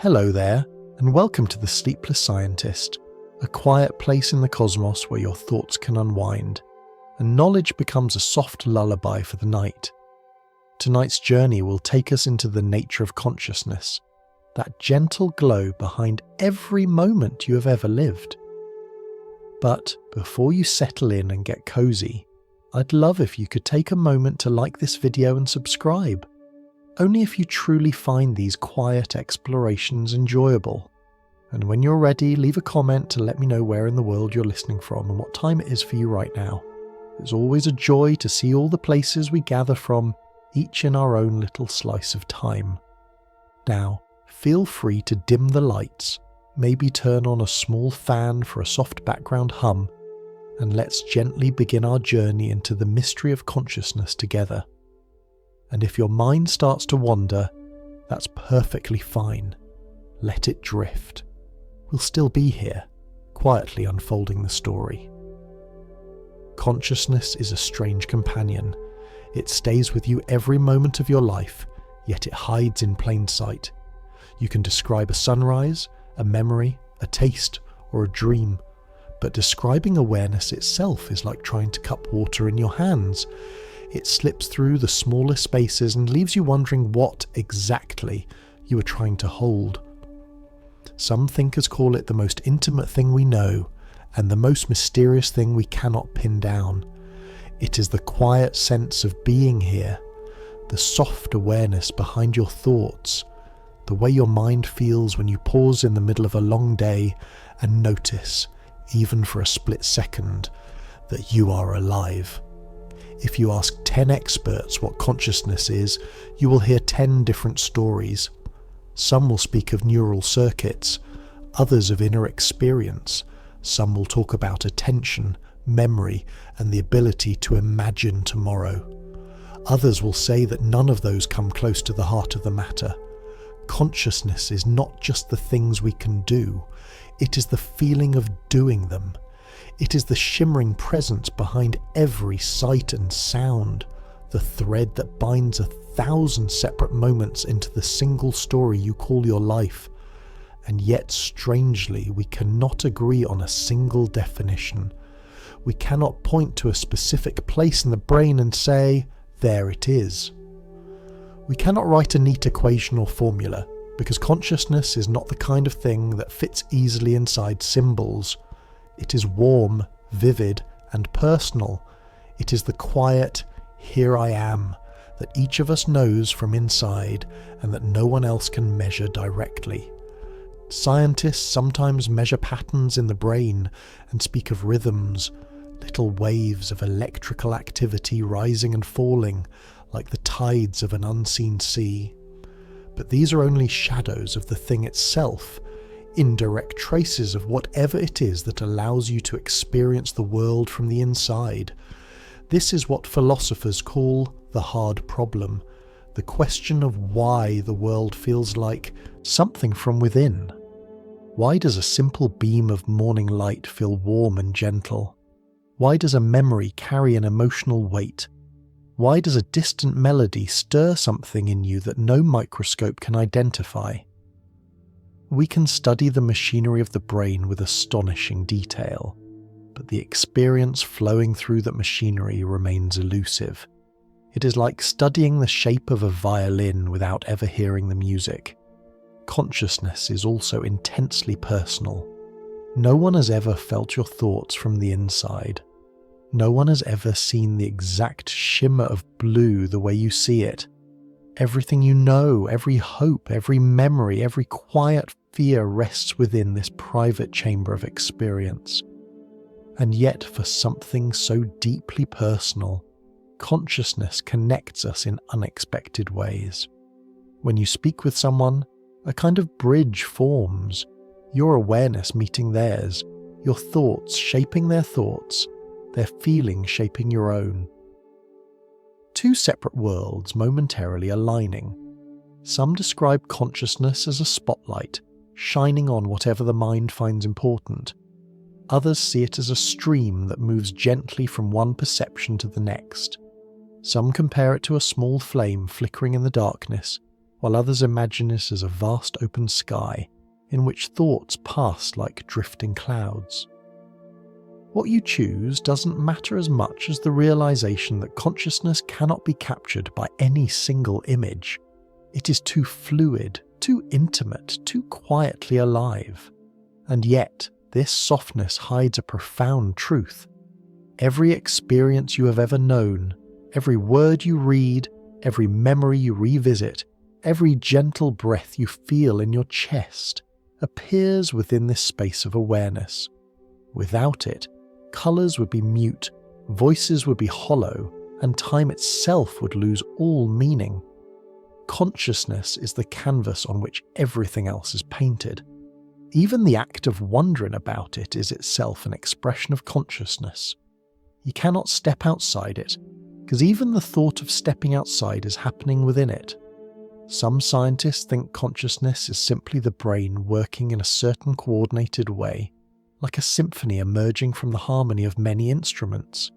Hello there, and welcome to the Sleepless Scientist, a quiet place in the cosmos where your thoughts can unwind, and knowledge becomes a soft lullaby for the night. Tonight's journey will take us into the nature of consciousness, that gentle glow behind every moment you have ever lived. But before you settle in and get cozy, I'd love if you could take a moment to like this video and subscribe. Only if you truly find these quiet explorations enjoyable. And when you're ready, leave a comment to let me know where in the world you're listening from and what time it is for you right now. It's always a joy to see all the places we gather from, each in our own little slice of time. Now, feel free to dim the lights, maybe turn on a small fan for a soft background hum, and let's gently begin our journey into the mystery of consciousness together. And if your mind starts to wander, that's perfectly fine. Let it drift. We'll still be here, quietly unfolding the story. Consciousness is a strange companion. It stays with you every moment of your life, yet it hides in plain sight. You can describe a sunrise, a memory, a taste, or a dream, but describing awareness itself is like trying to cup water in your hands. It slips through the smallest spaces and leaves you wondering what exactly you are trying to hold. Some thinkers call it the most intimate thing we know and the most mysterious thing we cannot pin down. It is the quiet sense of being here, the soft awareness behind your thoughts, the way your mind feels when you pause in the middle of a long day and notice, even for a split second, that you are alive. If you ask 10 experts what consciousness is, you will hear 10 different stories. Some will speak of neural circuits, others of inner experience. Some will talk about attention, memory, and the ability to imagine tomorrow. Others will say that none of those come close to the heart of the matter. Consciousness is not just the things we can do, it is the feeling of doing them. It is the shimmering presence behind every sight and sound, the thread that binds 1,000 separate moments into the single story you call your life. And yet, strangely, we cannot agree on a single definition. We cannot point to a specific place in the brain and say, there it is. We cannot write a neat equation or formula, because consciousness is not the kind of thing that fits easily inside symbols. It is warm, vivid, and personal. It is the quiet, here I am, that each of us knows from inside and that no one else can measure directly. Scientists sometimes measure patterns in the brain and speak of rhythms, little waves of electrical activity rising and falling like the tides of an unseen sea. But these are only shadows of the thing itself, indirect traces of whatever it is that allows you to experience the world from the inside. This is what philosophers call the hard problem, the question of why the world feels like something from within. Why does a simple beam of morning light feel warm and gentle? Why does a memory carry an emotional weight? Why does a distant melody stir something in you that no microscope can identify? We can study the machinery of the brain with astonishing detail, but the experience flowing through that machinery remains elusive. It is like studying the shape of a violin without ever hearing the music. Consciousness is also intensely personal. No one has ever felt your thoughts from the inside. No one has ever seen the exact shimmer of blue the way you see it. Everything you know, every hope, every memory, every quiet fear rests within this private chamber of experience. And yet, for something so deeply personal, consciousness connects us in unexpected ways. When you speak with someone, a kind of bridge forms, your awareness meeting theirs, your thoughts shaping their thoughts, their feelings shaping your own. Two separate worlds momentarily aligning. Some describe consciousness as a spotlight, shining on whatever the mind finds important. Others see it as a stream that moves gently from one perception to the next. Some compare it to a small flame flickering in the darkness, while others imagine it as a vast open sky in which thoughts pass like drifting clouds. What you choose doesn't matter as much as the realization that consciousness cannot be captured by any single image. It is too fluid, too intimate, too quietly alive. And yet, this softness hides a profound truth. Every experience you have ever known, every word you read, every memory you revisit, every gentle breath you feel in your chest, appears within this space of awareness. Without it, colours would be mute, voices would be hollow, and time itself would lose all meaning. Consciousness is the canvas on which everything else is painted. Even the act of wondering about it is itself an expression of consciousness. You cannot step outside it, because even the thought of stepping outside is happening within it. Some scientists think consciousness is simply the brain working in a certain coordinated way, like a symphony emerging from the harmony of many instruments.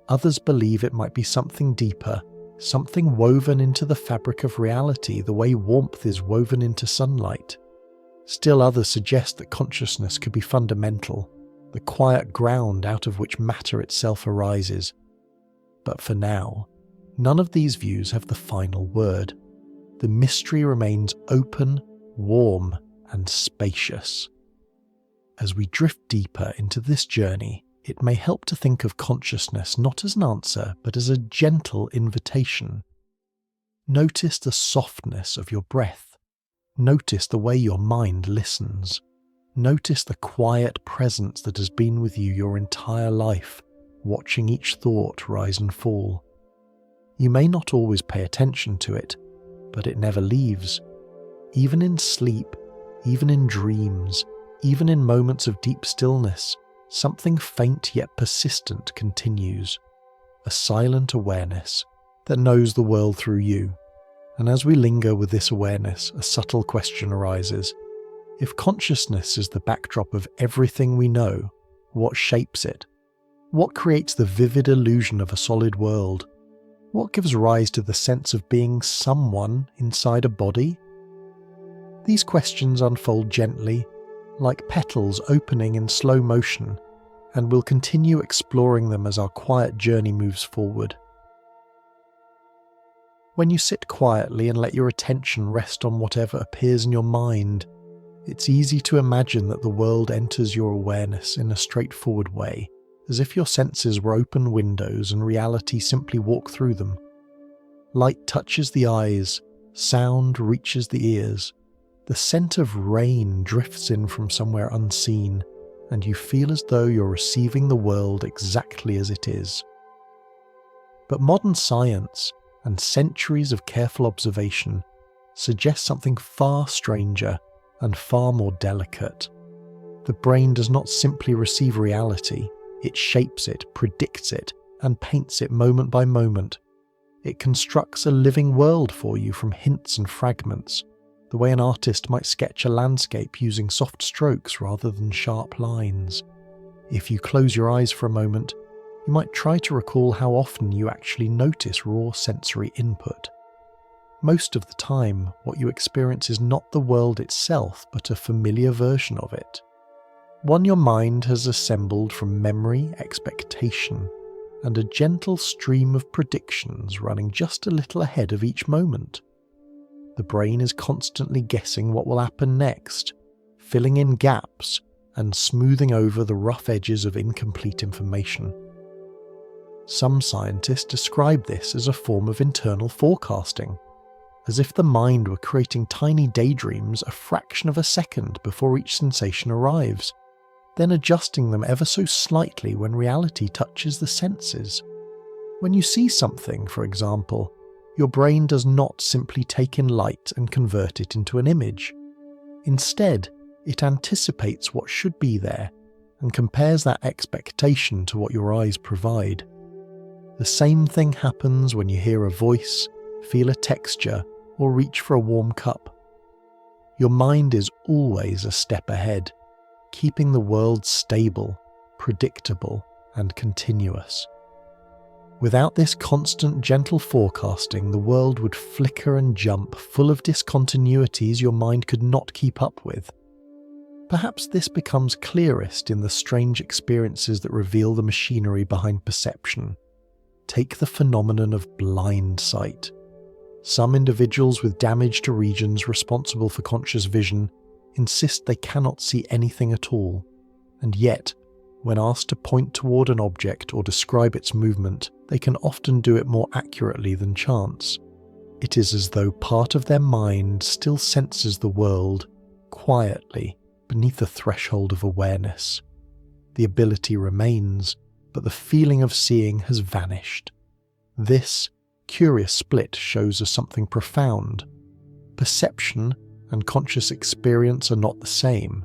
Others believe it might be something deeper, something woven into the fabric of reality the way warmth is woven into sunlight. Still others suggest that consciousness could be fundamental, the quiet ground out of which matter itself arises. But for now, none of these views have the final word. The mystery remains open, warm, and spacious. As we drift deeper into this journey, it may help to think of consciousness not as an answer, but as a gentle invitation. Notice the softness of your breath. Notice the way your mind listens. Notice the quiet presence that has been with you your entire life, watching each thought rise and fall. You may not always pay attention to it, but it never leaves. Even in sleep, even in dreams, even in moments of deep stillness, something faint yet persistent continues. A silent awareness that knows the world through you. And as we linger with this awareness, a subtle question arises. If consciousness is the backdrop of everything we know, what shapes it? What creates the vivid illusion of a solid world? What gives rise to the sense of being someone inside a body? These questions unfold gently, like petals opening in slow motion, and we'll continue exploring them as our quiet journey moves forward. When you sit quietly and let your attention rest on whatever appears in your mind, it's easy to imagine that the world enters your awareness in a straightforward way, as if your senses were open windows and reality simply walked through them. Light touches the eyes, sound reaches the ears, the scent of rain drifts in from somewhere unseen, and you feel as though you're receiving the world exactly as it is. But modern science, and centuries of careful observation, suggest something far stranger and far more delicate. The brain does not simply receive reality, it shapes it, predicts it, and paints it moment by moment. It constructs a living world for you from hints and fragments, the way an artist might sketch a landscape using soft strokes rather than sharp lines. If you close your eyes for a moment, you might try to recall how often you actually notice raw sensory input. Most of the time, what you experience is not the world itself, but a familiar version of it. One your mind has assembled from memory, expectation, and a gentle stream of predictions running just a little ahead of each moment. The brain is constantly guessing what will happen next, filling in gaps, and smoothing over the rough edges of incomplete information. Some scientists describe this as a form of internal forecasting, as if the mind were creating tiny daydreams a fraction of a second before each sensation arrives, then adjusting them ever so slightly when reality touches the senses. When you see something, for example, your brain does not simply take in light and convert it into an image. Instead, it anticipates what should be there and compares that expectation to what your eyes provide. The same thing happens when you hear a voice, feel a texture, or reach for a warm cup. Your mind is always a step ahead, keeping the world stable, predictable, and continuous. Without this constant gentle forecasting, the world would flicker and jump, full of discontinuities your mind could not keep up with. Perhaps this becomes clearest in the strange experiences that reveal the machinery behind perception. Take the phenomenon of blind sight. Some individuals with damage to regions responsible for conscious vision insist they cannot see anything at all, and yet, when asked to point toward an object or describe its movement, they can often do it more accurately than chance. It is as though part of their mind still senses the world, quietly, beneath the threshold of awareness. The ability remains, but the feeling of seeing has vanished. This curious split shows us something profound. Perception and conscious experience are not the same.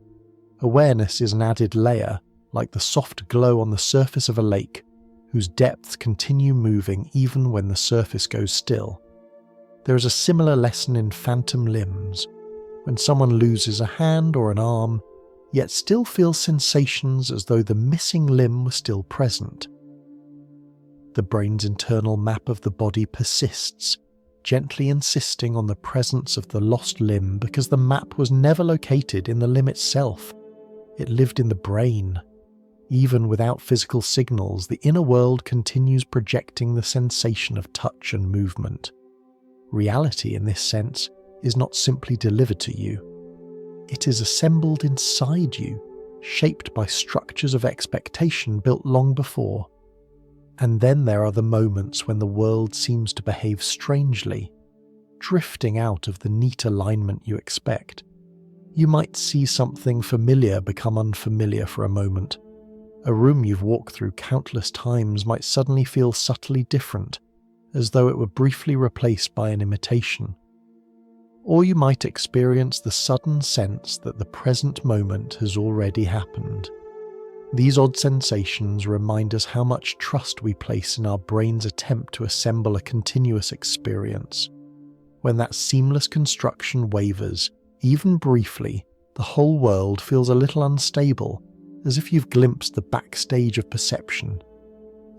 Awareness is an added layer, like the soft glow on the surface of a lake, whose depths continue moving even when the surface goes still. There is a similar lesson in phantom limbs, when someone loses a hand or an arm, yet still feels sensations as though the missing limb was still present. The brain's internal map of the body persists, gently insisting on the presence of the lost limb because the map was never located in the limb itself. It lived in the brain. Even without physical signals, the inner world continues projecting the sensation of touch and movement. Reality, in this sense, is not simply delivered to you. It is assembled inside you, shaped by structures of expectation built long before. And then there are the moments when the world seems to behave strangely, drifting out of the neat alignment you expect. You might see something familiar become unfamiliar for a moment. A room you've walked through countless times might suddenly feel subtly different, as though it were briefly replaced by an imitation. Or you might experience the sudden sense that the present moment has already happened. These odd sensations remind us how much trust we place in our brain's attempt to assemble a continuous experience. When that seamless construction wavers, even briefly, the whole world feels a little unstable, as if you've glimpsed the backstage of perception.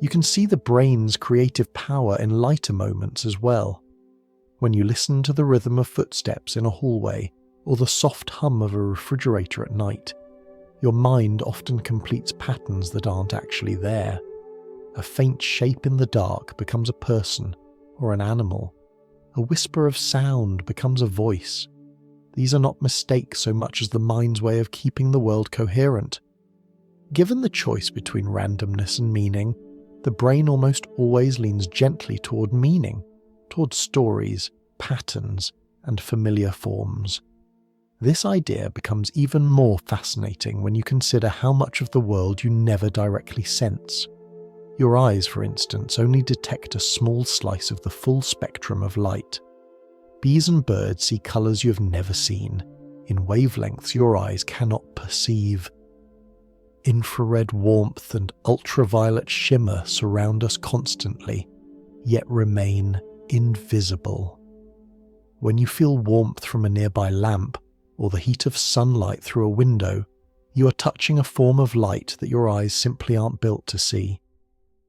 You can see the brain's creative power in lighter moments as well. When you listen to the rhythm of footsteps in a hallway, or the soft hum of a refrigerator at night, your mind often completes patterns that aren't actually there. A faint shape in the dark becomes a person or an animal. A whisper of sound becomes a voice. These are not mistakes so much as the mind's way of keeping the world coherent. Given the choice between randomness and meaning, the brain almost always leans gently toward meaning, toward stories, patterns, and familiar forms. This idea becomes even more fascinating when you consider how much of the world you never directly sense. Your eyes, for instance, only detect a small slice of the full spectrum of light. Bees and birds see colours you have never seen, in wavelengths your eyes cannot perceive. Infrared warmth and ultraviolet shimmer surround us constantly, yet remain invisible. When you feel warmth from a nearby lamp, or the heat of sunlight through a window, you are touching a form of light that your eyes simply aren't built to see.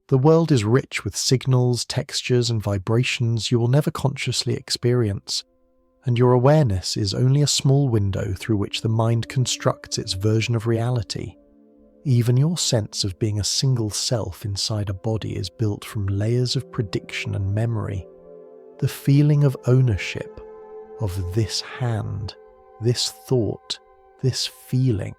The world is rich with signals, textures, and vibrations you will never consciously experience, and your awareness is only a small window through which the mind constructs its version of reality. Even your sense of being a single self inside a body is built from layers of prediction and memory. The feeling of ownership, of this hand, this thought, this feeling,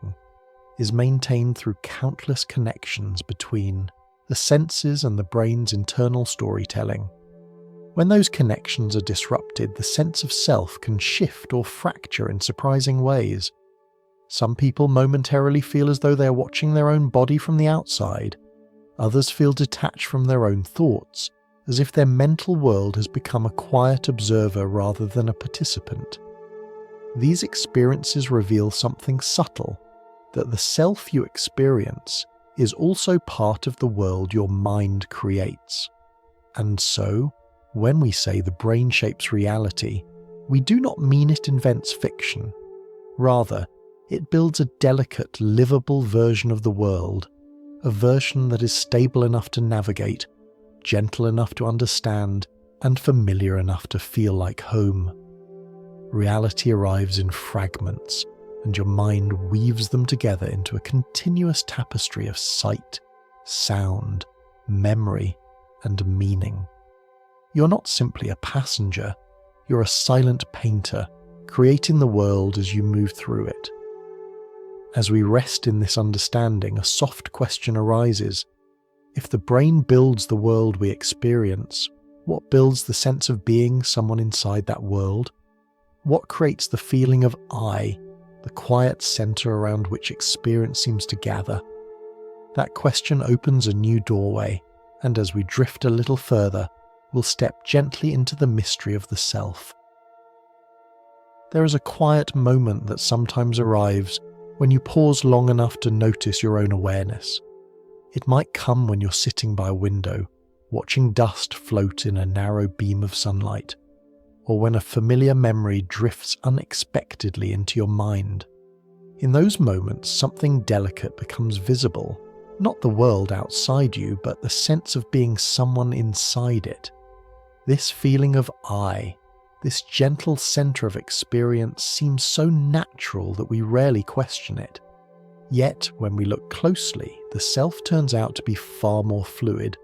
is maintained through countless connections between the senses and the brain's internal storytelling. When those connections are disrupted, the sense of self can shift or fracture in surprising ways. Some people momentarily feel as though they are watching their own body from the outside. Others feel detached from their own thoughts, as if their mental world has become a quiet observer rather than a participant. These experiences reveal something subtle, that the self you experience is also part of the world your mind creates. And so, when we say the brain shapes reality, we do not mean it invents fiction. Rather, it builds a delicate, livable version of the world, a version that is stable enough to navigate, gentle enough to understand, and familiar enough to feel like home. Reality arrives in fragments, and your mind weaves them together into a continuous tapestry of sight, sound, memory, and meaning. You're not simply a passenger, you're a silent painter, creating the world as you move through it. As we rest in this understanding, a soft question arises. If the brain builds the world we experience, what builds the sense of being someone inside that world? What creates the feeling of I, the quiet center around which experience seems to gather? That question opens a new doorway, and as we drift a little further, we'll step gently into the mystery of the self. There is a quiet moment that sometimes arrives when you pause long enough to notice your own awareness. It might come when you're sitting by a window, watching dust float in a narrow beam of sunlight, or when a familiar memory drifts unexpectedly into your mind. In those moments, something delicate becomes visible, not the world outside you, but the sense of being someone inside it. This feeling of I, this gentle center of experience, seems so natural that we rarely question it. Yet, when we look closely, the self turns out to be far more fluid,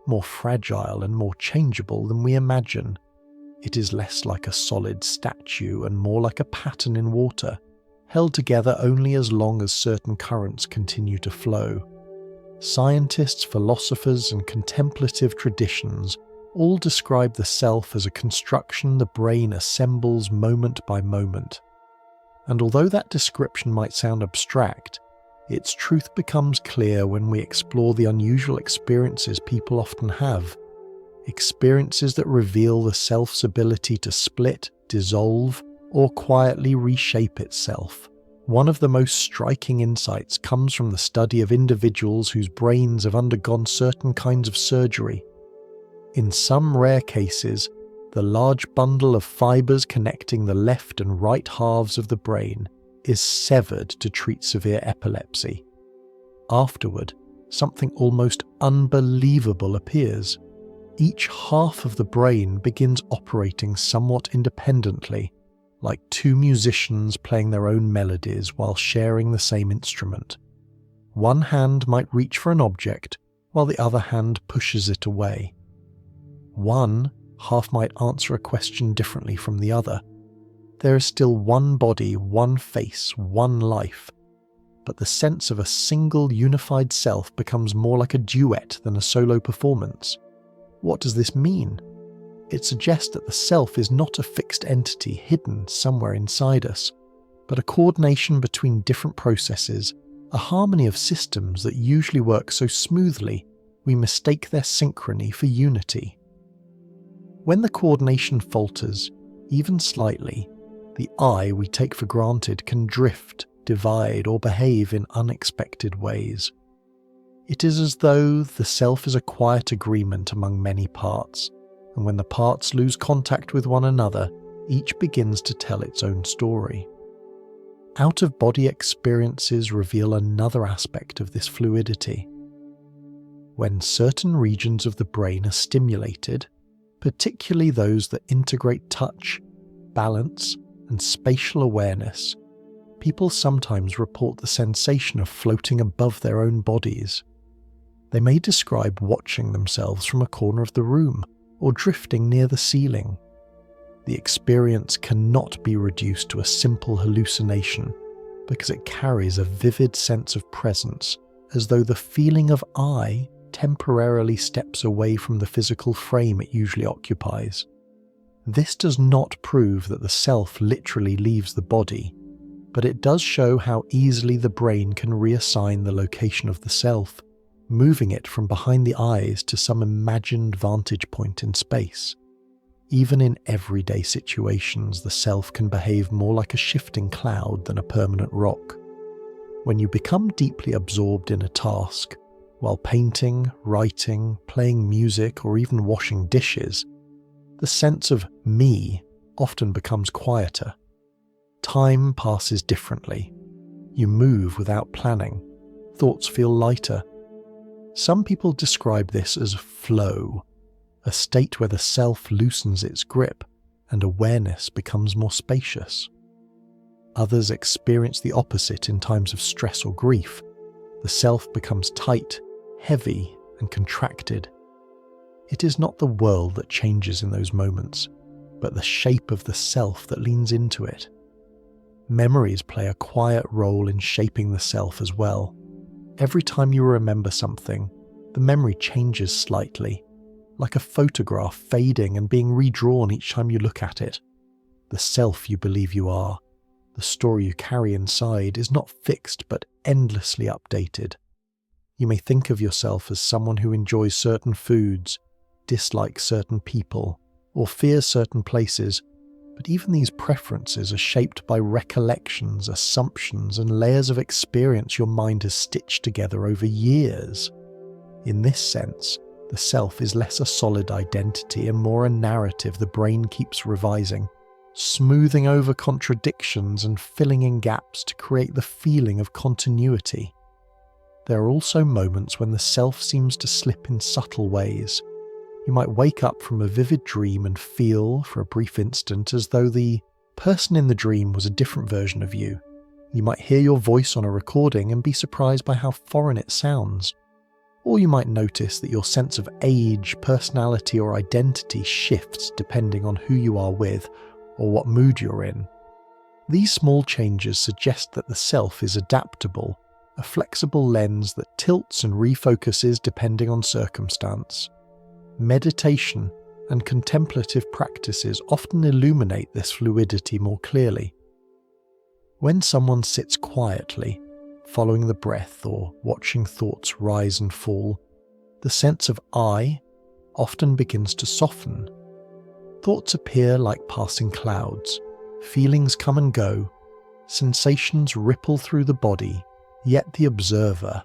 more fragile and more changeable than we imagine. It is less like a solid statue and more like a pattern in water, held together only as long as certain currents continue to flow. Scientists, philosophers, and contemplative traditions all describe the self as a construction the brain assembles moment by moment. And although that description might sound abstract, its truth becomes clear when we explore the unusual experiences people often have. Experiences that reveal the self's ability to split, dissolve, or quietly reshape itself. One of the most striking insights comes from the study of individuals whose brains have undergone certain kinds of surgery. In some rare cases, the large bundle of fibers connecting the left and right halves of the brain is severed to treat severe epilepsy. Afterward, something almost unbelievable appears. Each half of the brain begins operating somewhat independently, like two musicians playing their own melodies while sharing the same instrument. One hand might reach for an object, while the other hand pushes it away. One half might answer a question differently from the other. There is still one body, one face, one life, but the sense of a single unified self becomes more like a duet than a solo performance. What does this mean? It suggests that the self is not a fixed entity hidden somewhere inside us, but a coordination between different processes, a harmony of systems that usually work so smoothly we mistake their synchrony for unity. When the coordination falters, even slightly, the I we take for granted can drift, divide, or behave in unexpected ways. It is as though the self is a quiet agreement among many parts, and when the parts lose contact with one another, each begins to tell its own story. Out-of-body experiences reveal another aspect of this fluidity. When certain regions of the brain are stimulated, particularly those that integrate touch, balance, and spatial awareness, people sometimes report the sensation of floating above their own bodies. They may describe watching themselves from a corner of the room or drifting near the ceiling. The experience cannot be reduced to a simple hallucination because it carries a vivid sense of presence, as though the feeling of I temporarily steps away from the physical frame it usually occupies. This does not prove that the self literally leaves the body, but it does show how easily the brain can reassign the location of the self, moving it from behind the eyes to some imagined vantage point in space. Even in everyday situations, the self can behave more like a shifting cloud than a permanent rock. When you become deeply absorbed in a task, while painting, writing, playing music, or even washing dishes, the sense of me often becomes quieter. Time passes differently. You move without planning. Thoughts feel lighter. Some people describe this as flow, a state where the self loosens its grip and awareness becomes more spacious. Others experience the opposite in times of stress or grief. The self becomes tight, heavy, and contracted. It is not the world that changes in those moments, but the shape of the self that leans into it. Memories play a quiet role in shaping the self as well. Every time you remember something, the memory changes slightly, like a photograph fading and being redrawn each time you look at it. The self you believe you are, the story you carry inside, is not fixed but endlessly updated. You may think of yourself as someone who enjoys certain foods, dislikes certain people, or fears certain places, but even these preferences are shaped by recollections, assumptions, and layers of experience your mind has stitched together over years. In this sense, the self is less a solid identity and more a narrative the brain keeps revising, smoothing over contradictions and filling in gaps to create the feeling of continuity. There are also moments when the self seems to slip in subtle ways. You might wake up from a vivid dream and feel, for a brief instant, as though the person in the dream was a different version of you. You might hear your voice on a recording and be surprised by how foreign it sounds. Or you might notice that your sense of age, personality, or identity shifts depending on who you are with or what mood you're in. These small changes suggest that the self is adaptable, a flexible lens that tilts and refocuses depending on circumstance. Meditation and contemplative practices often illuminate this fluidity more clearly. When someone sits quietly, following the breath or watching thoughts rise and fall, the sense of I often begins to soften. Thoughts appear like passing clouds, feelings come and go, sensations ripple through the body, yet the observer,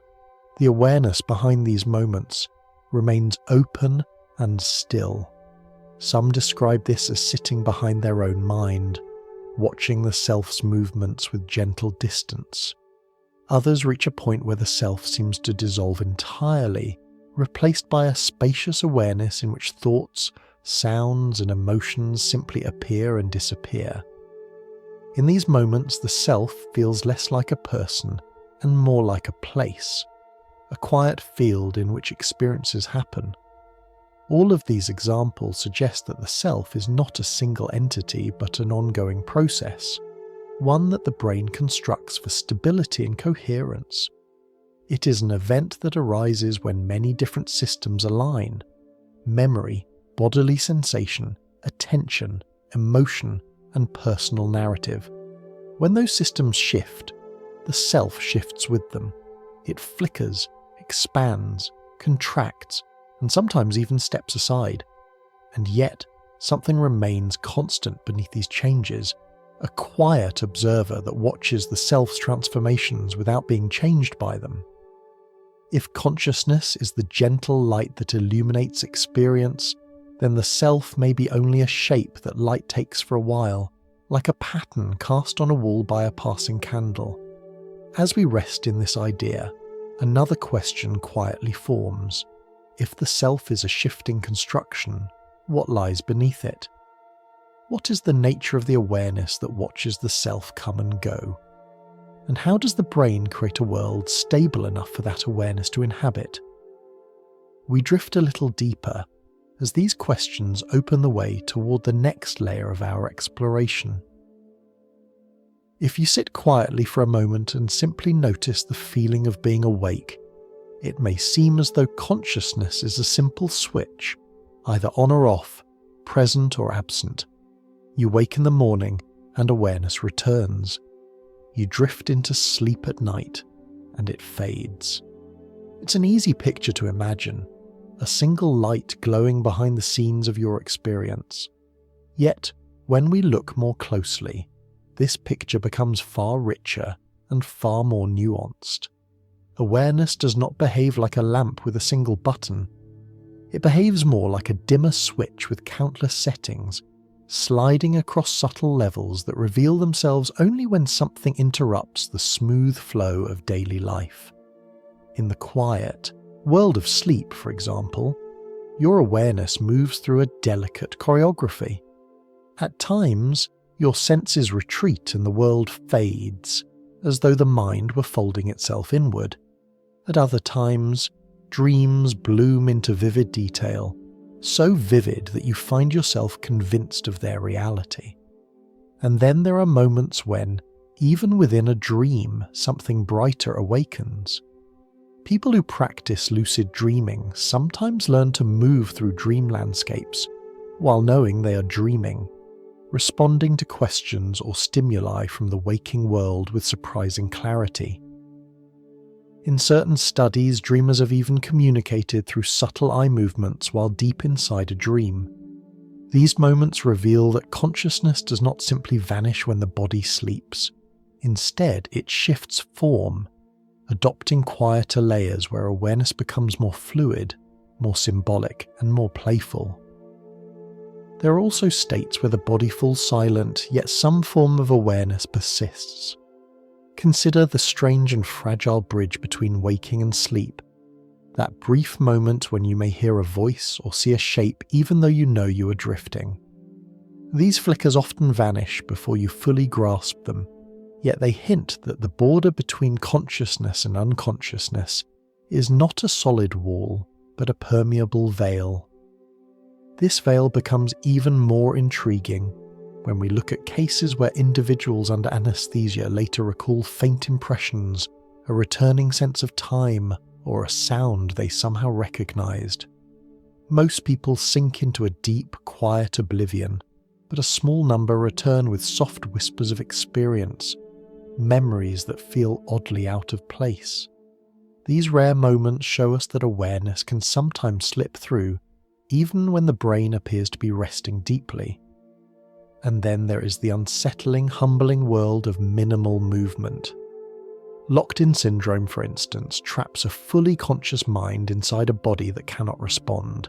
the awareness behind these moments, remains open and still. Some describe this as sitting behind their own mind, watching the self's movements with gentle distance. Others reach a point where the self seems to dissolve entirely, replaced by a spacious awareness in which thoughts, sounds, and emotions simply appear and disappear. In these moments, the self feels less like a person and more like a place, a quiet field in which experiences happen. All of these examples suggest that the self is not a single entity but an ongoing process, one that the brain constructs for stability and coherence. It is an event that arises when many different systems align: memory, bodily sensation, attention, emotion, and personal narrative. When those systems shift, the self shifts with them. It flickers, expands, contracts, and sometimes even steps aside. And yet, something remains constant beneath these changes, a quiet observer that watches the self's transformations without being changed by them. If consciousness is the gentle light that illuminates experience, then the self may be only a shape that light takes for a while, like a pattern cast on a wall by a passing candle. As we rest in this idea, another question quietly forms. If the self is a shifting construction, what lies beneath it? What is the nature of the awareness that watches the self come and go? And how does the brain create a world stable enough for that awareness to inhabit? We drift a little deeper as these questions open the way toward the next layer of our exploration. If you sit quietly for a moment and simply notice the feeling of being awake, it may seem as though consciousness is a simple switch, either on or off, present or absent. You wake in the morning and awareness returns. You drift into sleep at night and it fades. It's an easy picture to imagine, a single light glowing behind the scenes of your experience. Yet, when we look more closely, this picture becomes far richer and far more nuanced. Awareness does not behave like a lamp with a single button. It behaves more like a dimmer switch with countless settings, sliding across subtle levels that reveal themselves only when something interrupts the smooth flow of daily life. In the quiet world of sleep, for example, your awareness moves through a delicate choreography. At times, your senses retreat and the world fades, as though the mind were folding itself inward. At other times, dreams bloom into vivid detail, so vivid that you find yourself convinced of their reality. And then there are moments when, even within a dream, something brighter awakens. People who practice lucid dreaming sometimes learn to move through dream landscapes while knowing they are dreaming, responding to questions or stimuli from the waking world with surprising clarity. In certain studies, dreamers have even communicated through subtle eye movements while deep inside a dream. These moments reveal that consciousness does not simply vanish when the body sleeps. Instead, it shifts form, adopting quieter layers where awareness becomes more fluid, more symbolic, and more playful. There are also states where the body falls silent, yet some form of awareness persists. Consider the strange and fragile bridge between waking and sleep, that brief moment when you may hear a voice or see a shape even though you know you are drifting. These flickers often vanish before you fully grasp them, yet they hint that the border between consciousness and unconsciousness is not a solid wall, but a permeable veil. This veil becomes even more intriguing when we look at cases where individuals under anesthesia later recall faint impressions, a returning sense of time, or a sound they somehow recognized. Most people sink into a deep, quiet oblivion, but a small number return with soft whispers of experience, memories that feel oddly out of place. These rare moments show us that awareness can sometimes slip through, even when the brain appears to be resting deeply. And then there is the unsettling, humbling world of minimal movement. Locked-in syndrome, for instance, traps a fully conscious mind inside a body that cannot respond.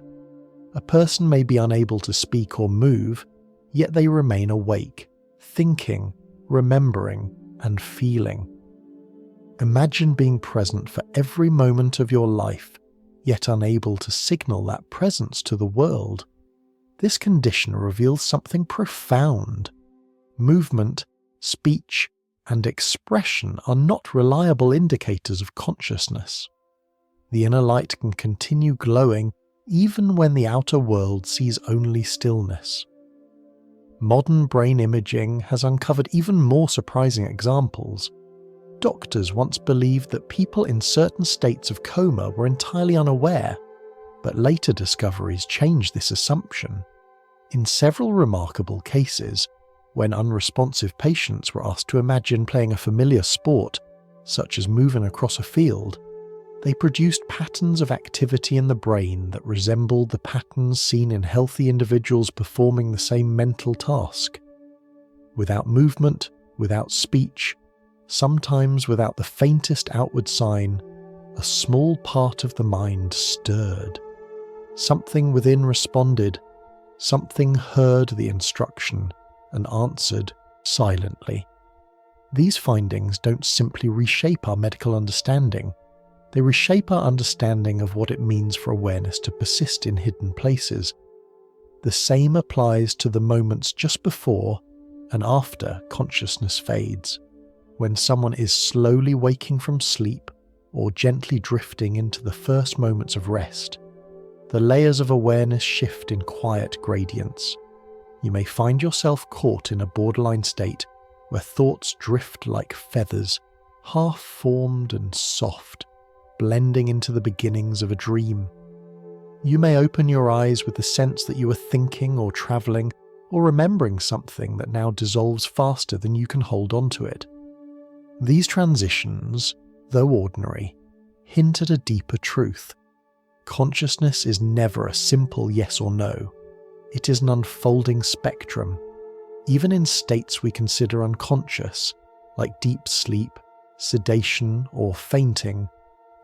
A person may be unable to speak or move, yet they remain awake, thinking, remembering, and feeling. Imagine being present for every moment of your life, yet unable to signal that presence to the world. This condition reveals something profound. Movement, speech, and expression are not reliable indicators of consciousness. The inner light can continue glowing even when the outer world sees only stillness. Modern brain imaging has uncovered even more surprising examples. Doctors once believed that people in certain states of coma were entirely unaware, but later discoveries changed this assumption. In several remarkable cases, when unresponsive patients were asked to imagine playing a familiar sport, such as moving across a field, they produced patterns of activity in the brain that resembled the patterns seen in healthy individuals performing the same mental task. Without movement, without speech, sometimes without the faintest outward sign, a small part of the mind stirred. Something within responded, something heard the instruction and answered silently. These findings don't simply reshape our medical understanding, they reshape our understanding of what it means for awareness to persist in hidden places. The same applies to the moments just before and after consciousness fades, when someone is slowly waking from sleep or gently drifting into the first moments of rest. The layers of awareness shift in quiet gradients. You may find yourself caught in a borderline state where thoughts drift like feathers, half-formed and soft, blending into the beginnings of a dream. You may open your eyes with the sense that you are thinking or travelling or remembering something that now dissolves faster than you can hold on to it. These transitions, though ordinary, hint at a deeper truth. Consciousness is never a simple yes or no. It is an unfolding spectrum. Even in states we consider unconscious, like deep sleep, sedation, or fainting,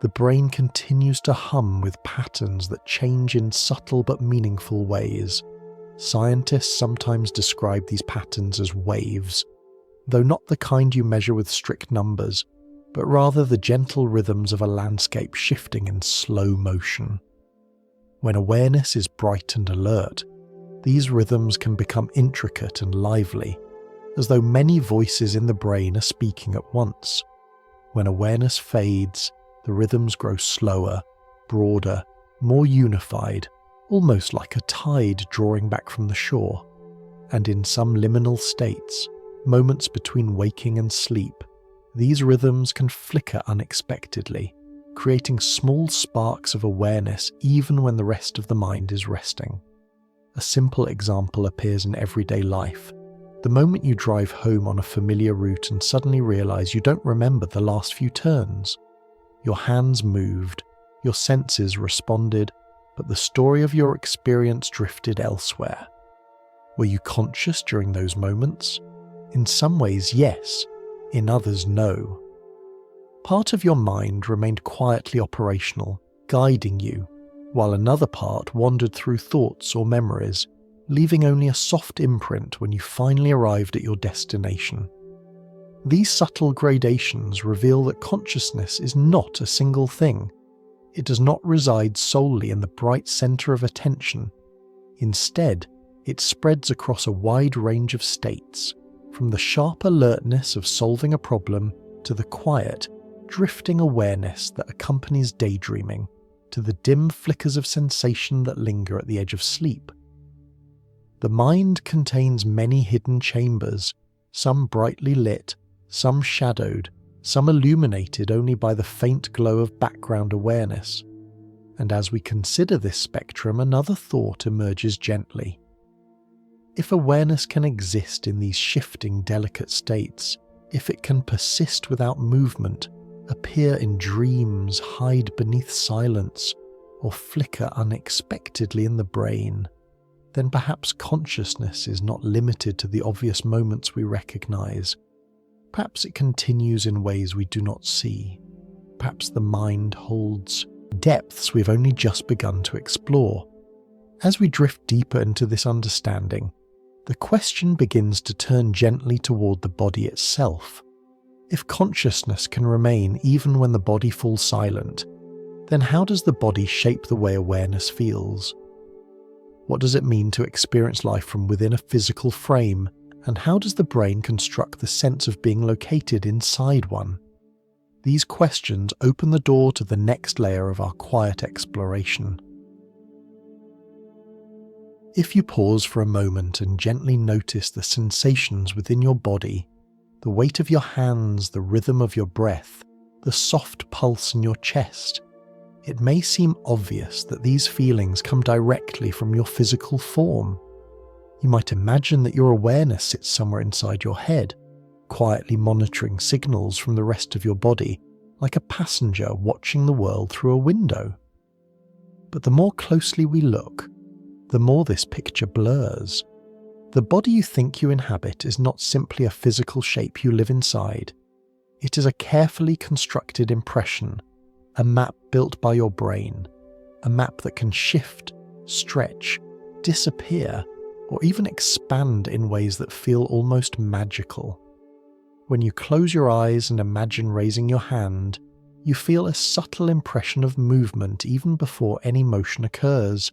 the brain continues to hum with patterns that change in subtle but meaningful ways. Scientists sometimes describe these patterns as waves, though not the kind you measure with strict numbers, but rather the gentle rhythms of a landscape shifting in slow motion. When awareness is bright and alert, these rhythms can become intricate and lively, as though many voices in the brain are speaking at once. When awareness fades, the rhythms grow slower, broader, more unified, almost like a tide drawing back from the shore. And in some liminal states, moments between waking and sleep, these rhythms can flicker unexpectedly, creating small sparks of awareness even when the rest of the mind is resting. A simple example appears in everyday life. The moment you drive home on a familiar route and suddenly realize you don't remember the last few turns. Your hands moved, your senses responded, but the story of your experience drifted elsewhere. Were you conscious during those moments? In some ways, yes. In others, no. Part of your mind remained quietly operational, guiding you, while another part wandered through thoughts or memories, leaving only a soft imprint when you finally arrived at your destination. These subtle gradations reveal that consciousness is not a single thing. It does not reside solely in the bright center of attention. Instead, it spreads across a wide range of states, from the sharp alertness of solving a problem to the quiet, drifting awareness that accompanies daydreaming, to the dim flickers of sensation that linger at the edge of sleep. The mind contains many hidden chambers, some brightly lit, some shadowed, some illuminated only by the faint glow of background awareness. And as we consider this spectrum, another thought emerges gently. If awareness can exist in these shifting, delicate states, if it can persist without movement, appear in dreams, hide beneath silence, or flicker unexpectedly in the brain, then perhaps consciousness is not limited to the obvious moments we recognize. Perhaps it continues in ways we do not see. Perhaps the mind holds depths we've only just begun to explore. As we drift deeper into this understanding, the question begins to turn gently toward the body itself. If consciousness can remain even when the body falls silent, then how does the body shape the way awareness feels? What does it mean to experience life from within a physical frame, and how does the brain construct the sense of being located inside one? These questions open the door to the next layer of our quiet exploration. If you pause for a moment and gently notice the sensations within your body, the weight of your hands, the rhythm of your breath, the soft pulse in your chest, it may seem obvious that these feelings come directly from your physical form. You might imagine that your awareness sits somewhere inside your head, quietly monitoring signals from the rest of your body, like a passenger watching the world through a window. But the more closely we look, the more this picture blurs. The body you think you inhabit is not simply a physical shape you live inside. It is a carefully constructed impression, a map built by your brain, a map that can shift, stretch, disappear, or even expand in ways that feel almost magical. When you close your eyes and imagine raising your hand, you feel a subtle impression of movement even before any motion occurs.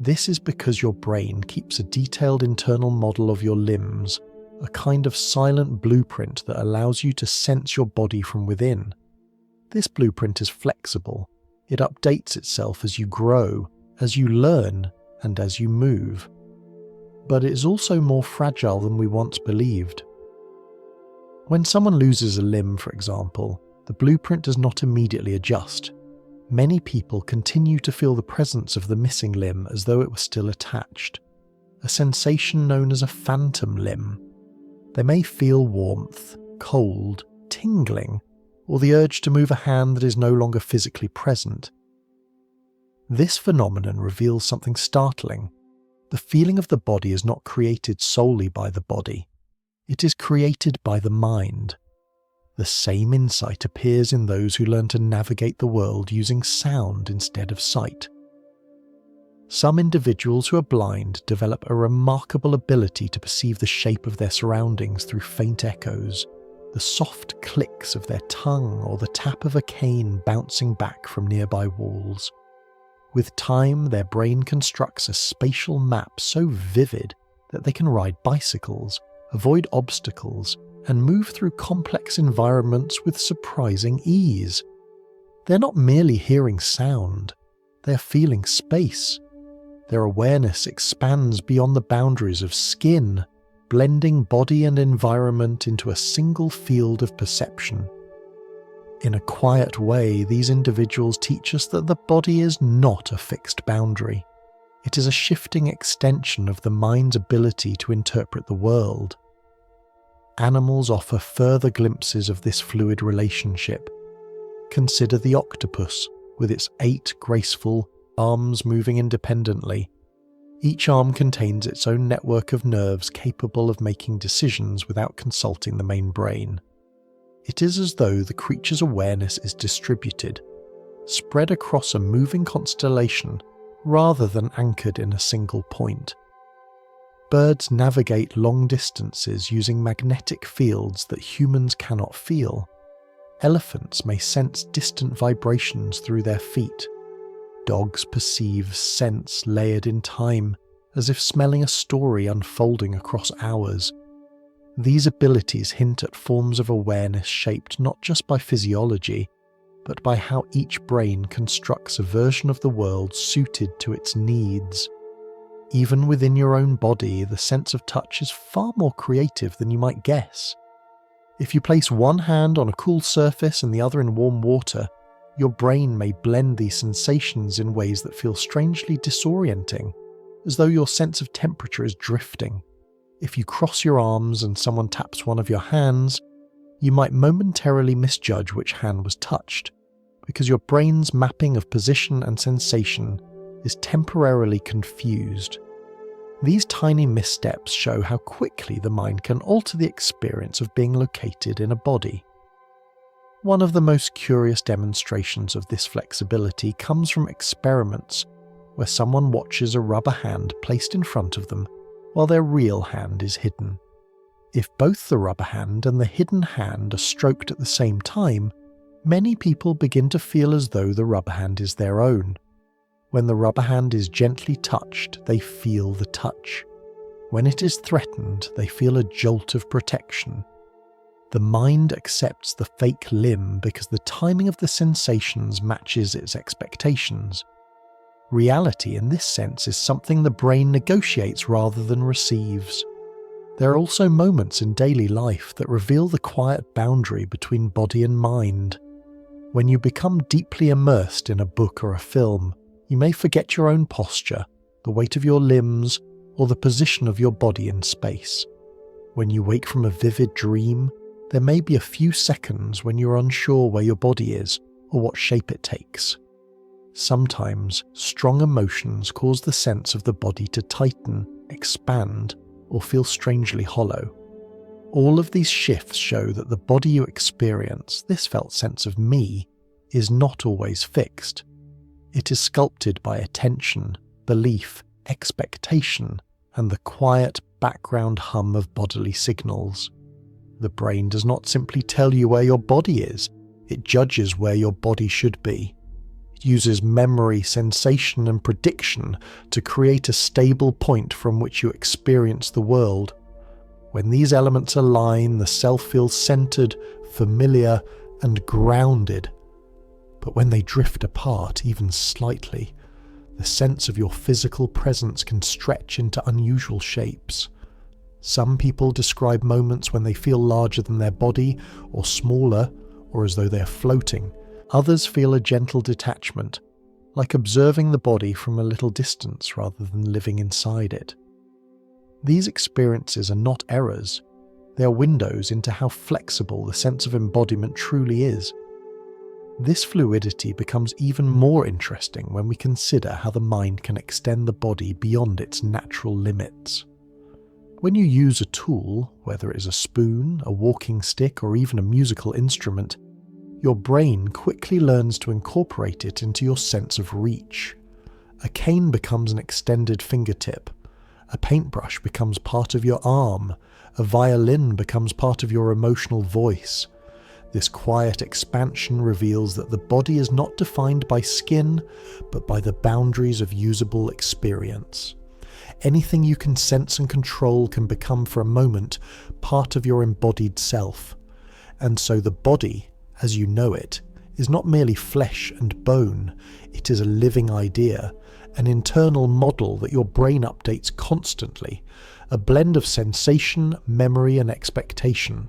This is because your brain keeps a detailed internal model of your limbs, a kind of silent blueprint that allows you to sense your body from within. This blueprint is flexible. It updates itself as you grow, as you learn, and as you move. But it is also more fragile than we once believed. When someone loses a limb, for example, the blueprint does not immediately adjust. Many people continue to feel the presence of the missing limb as though it were still attached, a sensation known as a phantom limb. They may feel warmth, cold, tingling, or the urge to move a hand that is no longer physically present. This phenomenon reveals something startling. The feeling of the body is not created solely by the body. It is created by the mind. The same insight appears in those who learn to navigate the world using sound instead of sight. Some individuals who are blind develop a remarkable ability to perceive the shape of their surroundings through faint echoes, the soft clicks of their tongue or the tap of a cane bouncing back from nearby walls. With time, their brain constructs a spatial map so vivid that they can ride bicycles, avoid obstacles, and move through complex environments with surprising ease. They're not merely hearing sound, they're feeling space. Their awareness expands beyond the boundaries of skin, blending body and environment into a single field of perception. In a quiet way, these individuals teach us that the body is not a fixed boundary. It is a shifting extension of the mind's ability to interpret the world. Animals offer further glimpses of this fluid relationship. Consider the octopus, with its 8 graceful arms moving independently. Each arm contains its own network of nerves capable of making decisions without consulting the main brain. It is as though the creature's awareness is distributed, spread across a moving constellation rather than anchored in a single point. Birds navigate long distances using magnetic fields that humans cannot feel. Elephants may sense distant vibrations through their feet. Dogs perceive scents layered in time, as if smelling a story unfolding across hours. These abilities hint at forms of awareness shaped not just by physiology, but by how each brain constructs a version of the world suited to its needs. Even within your own body, the sense of touch is far more creative than you might guess. If you place one hand on a cool surface and the other in warm water, your brain may blend these sensations in ways that feel strangely disorienting, as though your sense of temperature is drifting. If you cross your arms and someone taps one of your hands, you might momentarily misjudge which hand was touched, because your brain's mapping of position and sensation is temporarily confused. These tiny missteps show how quickly the mind can alter the experience of being located in a body. One of the most curious demonstrations of this flexibility comes from experiments where someone watches a rubber hand placed in front of them while their real hand is hidden. If both the rubber hand and the hidden hand are stroked at the same time, many people begin to feel as though the rubber hand is their own. When the rubber hand is gently touched, they feel the touch. When it is threatened, they feel a jolt of protection. The mind accepts the fake limb because the timing of the sensations matches its expectations. Reality in this sense is something the brain negotiates rather than receives. There are also moments in daily life that reveal the quiet boundary between body and mind. When you become deeply immersed in a book or a film, you may forget your own posture, the weight of your limbs, or the position of your body in space. When you wake from a vivid dream, there may be a few seconds when you're unsure where your body is or what shape it takes. Sometimes, strong emotions cause the sense of the body to tighten, expand, or feel strangely hollow. All of these shifts show that the body you experience, this felt sense of me, is not always fixed. It is sculpted by attention, belief, expectation, and the quiet background hum of bodily signals. The brain does not simply tell you where your body is, it judges where your body should be. It uses memory, sensation, and prediction to create a stable point from which you experience the world. When these elements align, the self feels centered, familiar, and grounded. But when they drift apart, even slightly, the sense of your physical presence can stretch into unusual shapes. Some people describe moments when they feel larger than their body, or smaller, or as though they are floating. Others feel a gentle detachment, like observing the body from a little distance rather than living inside it. These experiences are not errors. They are windows into how flexible the sense of embodiment truly is. This fluidity becomes even more interesting when we consider how the mind can extend the body beyond its natural limits. When you use a tool, whether it is a spoon, a walking stick, or even a musical instrument, your brain quickly learns to incorporate it into your sense of reach. A cane becomes an extended fingertip. A paintbrush becomes part of your arm. A violin becomes part of your emotional voice. This quiet expansion reveals that the body is not defined by skin, but by the boundaries of usable experience. Anything you can sense and control can become for a moment part of your embodied self. And so the body, as you know it, is not merely flesh and bone, it is a living idea, an internal model that your brain updates constantly, a blend of sensation, memory and expectation.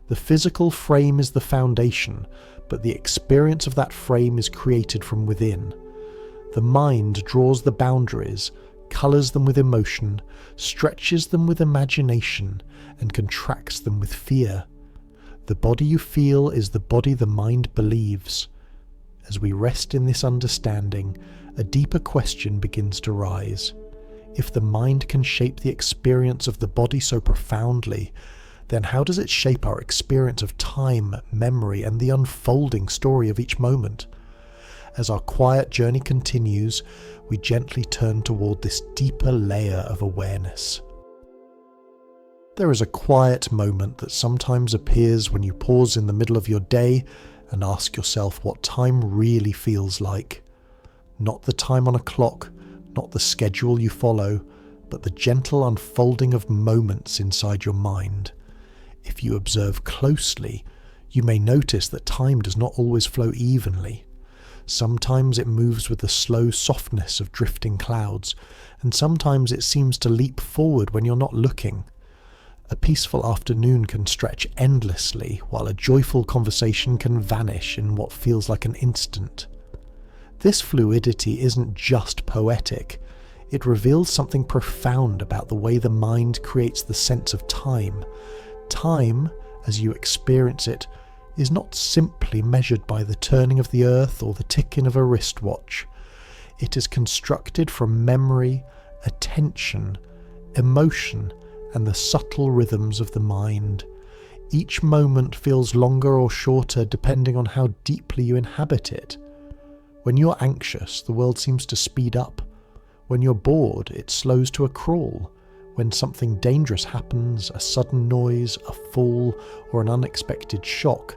The physical frame is the foundation, but the experience of that frame is created from within. The mind draws the boundaries, colours them with emotion, stretches them with imagination, and contracts them with fear. The body you feel is the body the mind believes. As we rest in this understanding, a deeper question begins to rise. If the mind can shape the experience of the body so profoundly, then how does it shape our experience of time, memory, and the unfolding story of each moment? As our quiet journey continues, we gently turn toward this deeper layer of awareness. There is a quiet moment that sometimes appears when you pause in the middle of your day and ask yourself what time really feels like. Not the time on a clock, not the schedule you follow, but the gentle unfolding of moments inside your mind. If you observe closely, you may notice that time does not always flow evenly. Sometimes it moves with the slow softness of drifting clouds, and sometimes it seems to leap forward when you're not looking. A peaceful afternoon can stretch endlessly, while a joyful conversation can vanish in what feels like an instant. This fluidity isn't just poetic. It reveals something profound about the way the mind creates the sense of time. Time, as you experience it, is not simply measured by the turning of the earth or the ticking of a wristwatch. It is constructed from memory, attention, emotion, and the subtle rhythms of the mind. Each moment feels longer or shorter depending on how deeply you inhabit it. When you're anxious, the world seems to speed up. When you're bored, it slows to a crawl. When something dangerous happens, a sudden noise, a fall, or an unexpected shock,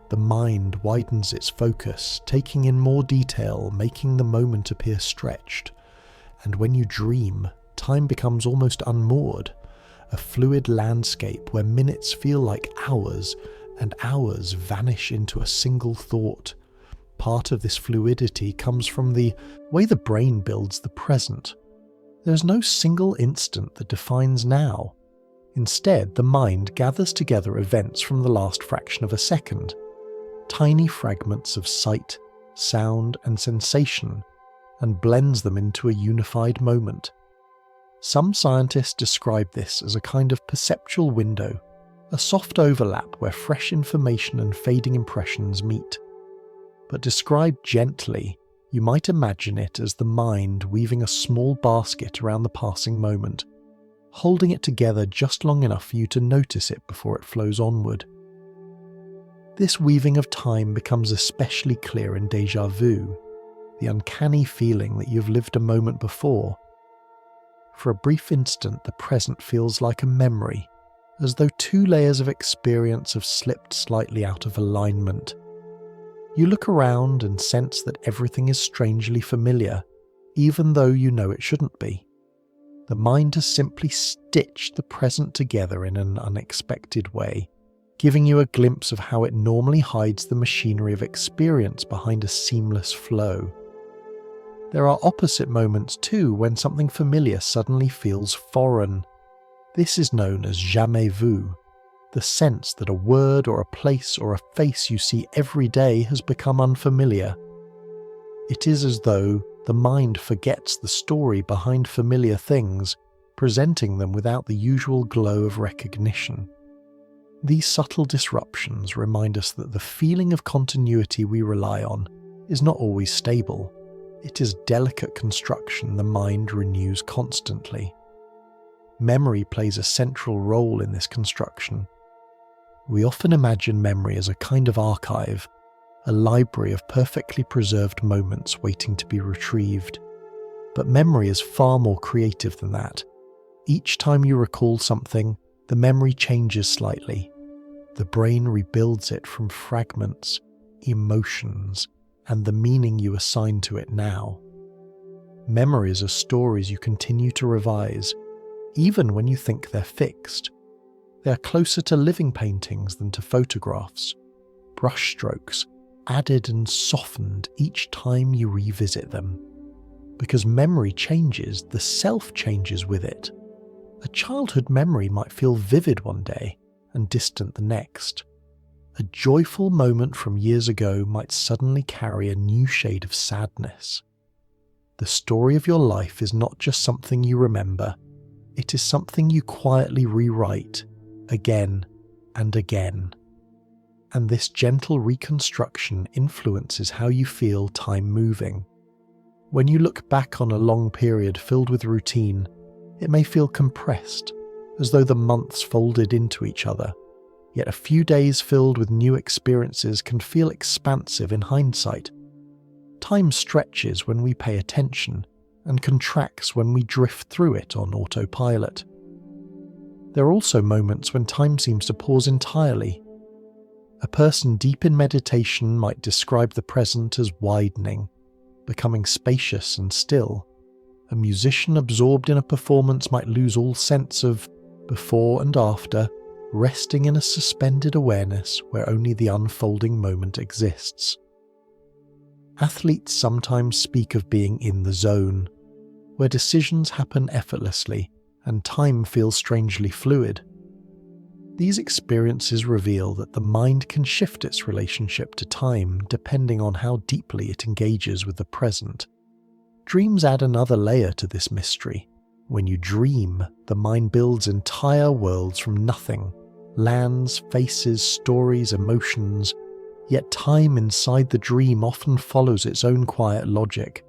the mind widens its focus, taking in more detail, making the moment appear stretched. And when you dream, time becomes almost unmoored, a fluid landscape where minutes feel like hours, and hours vanish into a single thought. Part of this fluidity comes from the way the brain builds the present. There's no single instant that defines now. Instead, the mind gathers together events from the last fraction of a second, tiny fragments of sight, sound, and sensation, and blends them into a unified moment. Some scientists describe this as a kind of perceptual window, a soft overlap where fresh information and fading impressions meet. But described gently, you might imagine it as the mind weaving a small basket around the passing moment, holding it together just long enough for you to notice it before it flows onward. This weaving of time becomes especially clear in déjà vu, the uncanny feeling that you've lived a moment before. For a brief instant, the present feels like a memory, as though two layers of experience have slipped slightly out of alignment. You look around and sense that everything is strangely familiar, even though you know it shouldn't be. The mind has simply stitched the present together in an unexpected way, giving you a glimpse of how it normally hides the machinery of experience behind a seamless flow. There are opposite moments too, when something familiar suddenly feels foreign. This is known as jamais vu, the sense that a word or a place or a face you see every day has become unfamiliar. It is as though the mind forgets the story behind familiar things, presenting them without the usual glow of recognition. These subtle disruptions remind us that the feeling of continuity we rely on is not always stable. It is delicate construction the mind renews constantly. Memory plays a central role in this construction. We often imagine memory as a kind of archive, a library of perfectly preserved moments waiting to be retrieved. But memory is far more creative than that. Each time you recall something, the memory changes slightly. the brain rebuilds it from fragments, emotions, and the meaning you assign to it now. Memories are stories you continue to revise, even when you think they're fixed. They are closer to living paintings than to photographs, brushstrokes added and softened each time you revisit them. Because memory changes, the self changes with it. A childhood memory might feel vivid one day and distant the next. A joyful moment from years ago might suddenly carry a new shade of sadness. The story of your life is not just something you remember, it is something you quietly rewrite again and again. And this gentle reconstruction influences how you feel time moving. When you look back on a long period filled with routine, it may feel compressed, as though the months folded into each other. Yet a few days filled with new experiences can feel expansive in hindsight. Time stretches when we pay attention and contracts when we drift through it on autopilot. There are also moments when time seems to pause entirely. A person deep in meditation might describe the present as widening, becoming spacious and still. A musician absorbed in a performance might lose all sense of before and after, resting in a suspended awareness where only the unfolding moment exists. Athletes sometimes speak of being in the zone, where decisions happen effortlessly and time feels strangely fluid. These experiences reveal that the mind can shift its relationship to time depending on how deeply it engages with the present. Dreams add another layer to this mystery. When you dream, the mind builds entire worlds from nothing, lands, faces, stories, emotions, yet time inside the dream often follows its own quiet logic.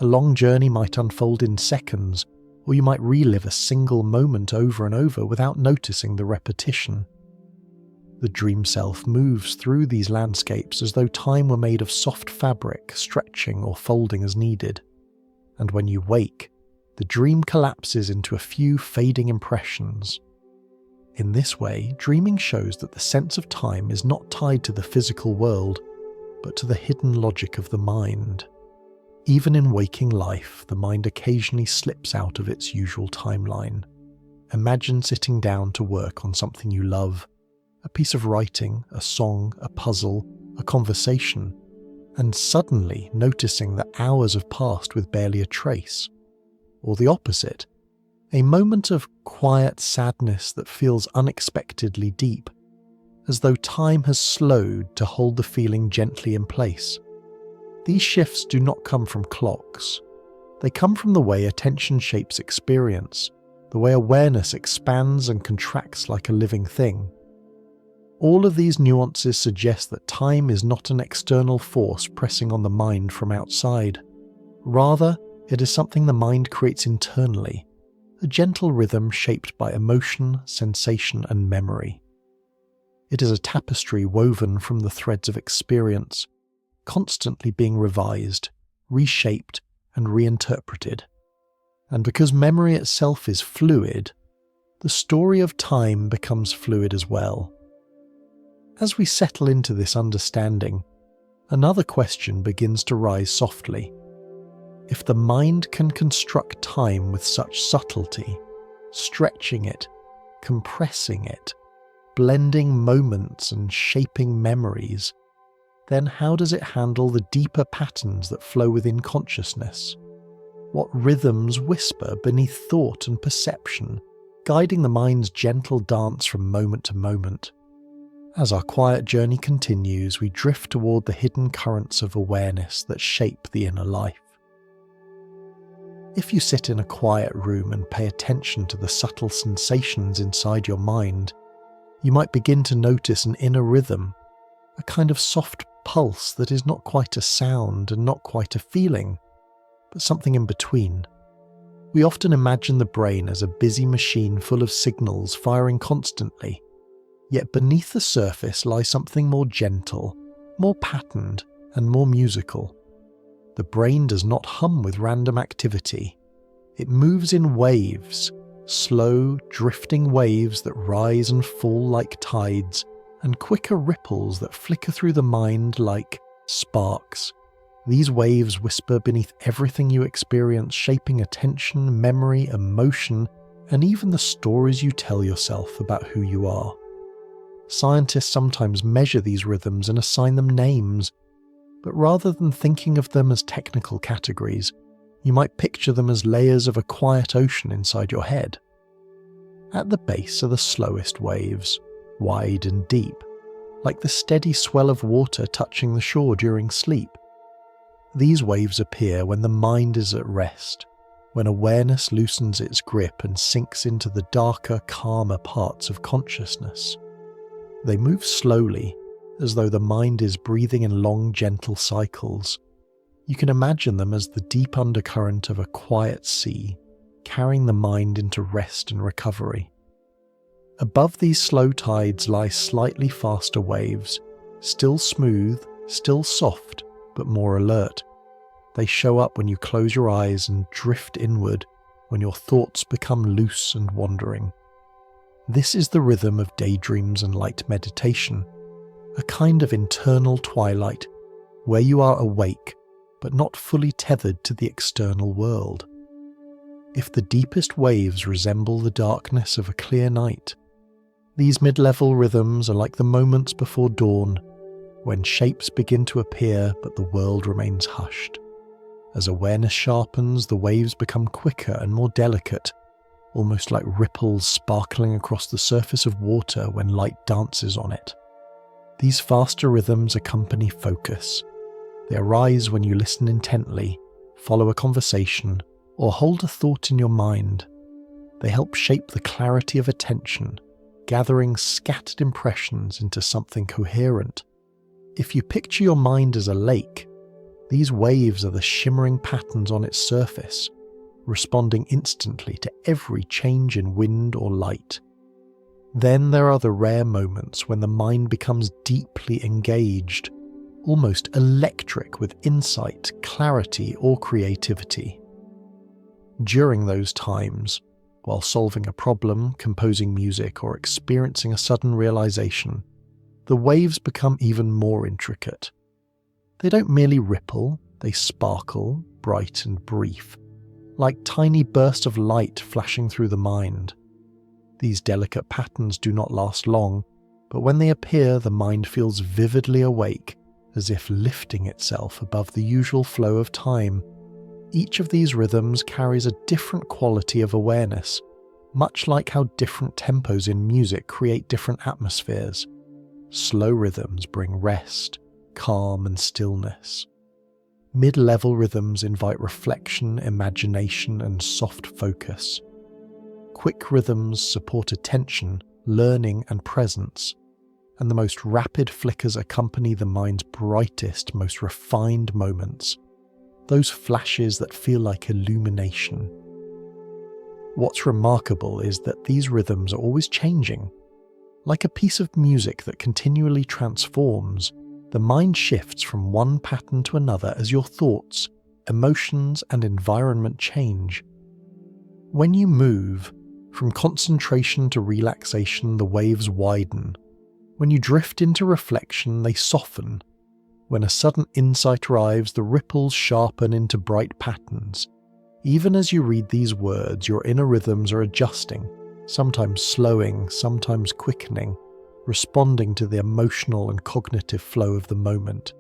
A long journey might unfold in seconds, or you might relive a single moment over and over without noticing the repetition. The dream self moves through these landscapes as though time were made of soft fabric, stretching or folding as needed. And when you wake, the dream collapses into a few fading impressions. In this way, dreaming shows that the sense of time is not tied to the physical world, but to the hidden logic of the mind. Even in waking life, the mind occasionally slips out of its usual timeline. Imagine sitting down to work on something you love, a piece of writing, a song, a puzzle, a conversation, and suddenly noticing that hours have passed with barely a trace. Or the opposite, a moment of quiet sadness that feels unexpectedly deep, as though time has slowed to hold the feeling gently in place. These shifts do not come from clocks. They come from the way attention shapes experience, the way awareness expands and contracts like a living thing. All of these nuances suggest that time is not an external force pressing on the mind from outside. Rather, it is something the mind creates internally, a gentle rhythm shaped by emotion, sensation, and memory. It is a tapestry woven from the threads of experience, constantly being revised, reshaped, and reinterpreted. And because memory itself is fluid, the story of time becomes fluid as well. As we settle into this understanding, another question begins to rise softly. If the mind can construct time with such subtlety, stretching it, compressing it, blending moments and shaping memories, then how does it handle the deeper patterns that flow within consciousness? What rhythms whisper beneath thought and perception, guiding the mind's gentle dance from moment to moment? As our quiet journey continues, we drift toward the hidden currents of awareness that shape the inner life. If you sit in a quiet room and pay attention to the subtle sensations inside your mind, you might begin to notice an inner rhythm, a kind of soft pulse that is not quite a sound and not quite a feeling, but something in between. We often imagine the brain as a busy machine full of signals firing constantly, yet beneath the surface lies something more gentle, more patterned, and more musical. The brain does not hum with random activity. It moves in waves, slow, drifting waves that rise and fall like tides, and quicker ripples that flicker through the mind like sparks. These waves whisper beneath everything you experience, shaping attention, memory, emotion, and even the stories you tell yourself about who you are. Scientists sometimes measure these rhythms and assign them names, but rather than thinking of them as technical categories, you might picture them as layers of a quiet ocean inside your head. At the base are the slowest waves, wide and deep, like the steady swell of water touching the shore during sleep. These waves appear when the mind is at rest, when awareness loosens its grip and sinks into the darker, calmer parts of consciousness. They move slowly, as though the mind is breathing in long, gentle cycles. You can imagine them as the deep undercurrent of a quiet sea, carrying the mind into rest and recovery. Above these slow tides lie slightly faster waves, still smooth, still soft, but more alert. They show up when you close your eyes and drift inward, when your thoughts become loose and wandering. This is the rhythm of daydreams and light meditation, a kind of internal twilight where you are awake but not fully tethered to the external world. If the deepest waves resemble the darkness of a clear night, these mid-level rhythms are like the moments before dawn, when shapes begin to appear but the world remains hushed. As awareness sharpens, the waves become quicker and more delicate, almost like ripples sparkling across the surface of water when light dances on it. These faster rhythms accompany focus. They arise when you listen intently, follow a conversation, or hold a thought in your mind. They help shape the clarity of attention, gathering scattered impressions into something coherent. If you picture your mind as a lake, these waves are the shimmering patterns on its surface, responding instantly to every change in wind or light. Then there are the rare moments when the mind becomes deeply engaged, almost electric with insight, clarity, or creativity. During those times, while solving a problem, composing music, or experiencing a sudden realization, the waves become even more intricate. They don't merely ripple, they sparkle, bright and brief, like tiny bursts of light flashing through the mind. These delicate patterns do not last long, but when they appear, the mind feels vividly awake, as if lifting itself above the usual flow of time. Each of these rhythms carries a different quality of awareness, much like how different tempos in music create different atmospheres. Slow rhythms bring rest, calm and stillness. Mid-level rhythms invite reflection, imagination, and soft focus. Quick rhythms support attention, learning, and presence, and the most rapid flickers accompany the mind's brightest, most refined moments, those flashes that feel like illumination. What's remarkable is that these rhythms are always changing. Like a piece of music that continually transforms, the mind shifts from one pattern to another as your thoughts, emotions, and environment change. When you move, from concentration to relaxation, the waves widen. When you drift into reflection, they soften. When a sudden insight arrives, the ripples sharpen into bright patterns. Even as you read these words, your inner rhythms are adjusting, sometimes slowing, sometimes quickening, responding to the emotional and cognitive flow of the moment.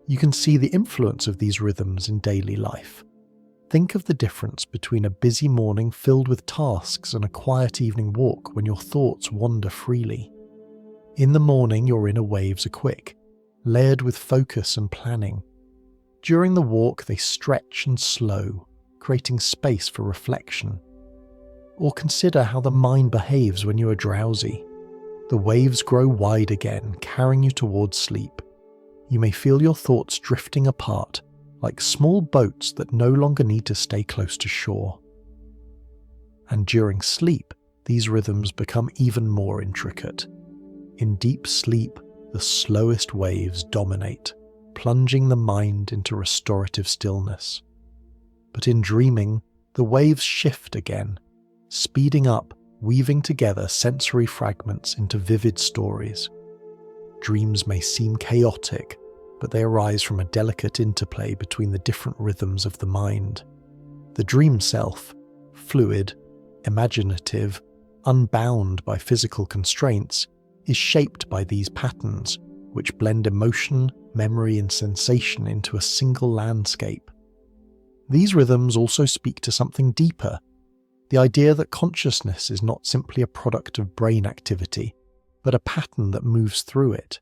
You can see the influence of these rhythms in daily life. Think of the difference between a busy morning filled with tasks and a quiet evening walk when your thoughts wander freely. In the morning, your inner waves are quick, layered with focus and planning. During the walk, they stretch and slow, creating space for reflection. Or consider how the mind behaves when you are drowsy. The waves grow wide again, carrying you towards sleep. You may feel your thoughts drifting apart, like small boats that no longer need to stay close to shore. And during sleep, these rhythms become even more intricate. In deep sleep, the slowest waves dominate, plunging the mind into restorative stillness. But in dreaming, the waves shift again, speeding up, weaving together sensory fragments into vivid stories. Dreams may seem chaotic, but they arise from a delicate interplay between the different rhythms of the mind. The dream self, fluid, imaginative, unbound by physical constraints, is shaped by these patterns, which blend emotion, memory, and sensation into a single landscape. These rhythms also speak to something deeper, the idea that consciousness is not simply a product of brain activity, but a pattern that moves through it.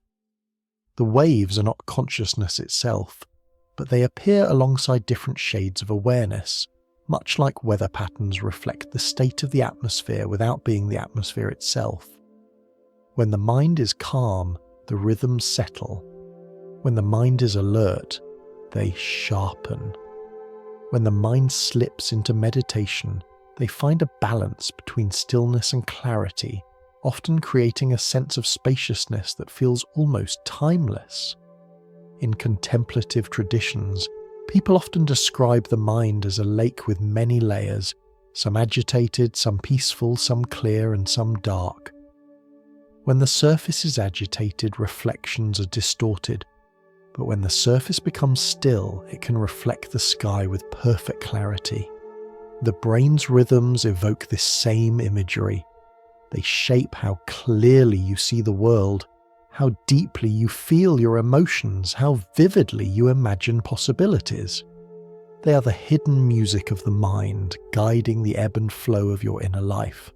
The waves are not consciousness itself, but they appear alongside different shades of awareness, much like weather patterns reflect the state of the atmosphere without being the atmosphere itself. When the mind is calm, the rhythms settle. When the mind is alert, they sharpen. When the mind slips into meditation, they find a balance between stillness and clarity, often creating a sense of spaciousness that feels almost timeless. In contemplative traditions, people often describe the mind as a lake with many layers, some agitated, some peaceful, some clear, and some dark. When the surface is agitated, reflections are distorted, but when the surface becomes still, it can reflect the sky with perfect clarity. The brain's rhythms evoke this same imagery. They shape how clearly you see the world, how deeply you feel your emotions, how vividly you imagine possibilities. They are the hidden music of the mind, guiding the ebb and flow of your inner life.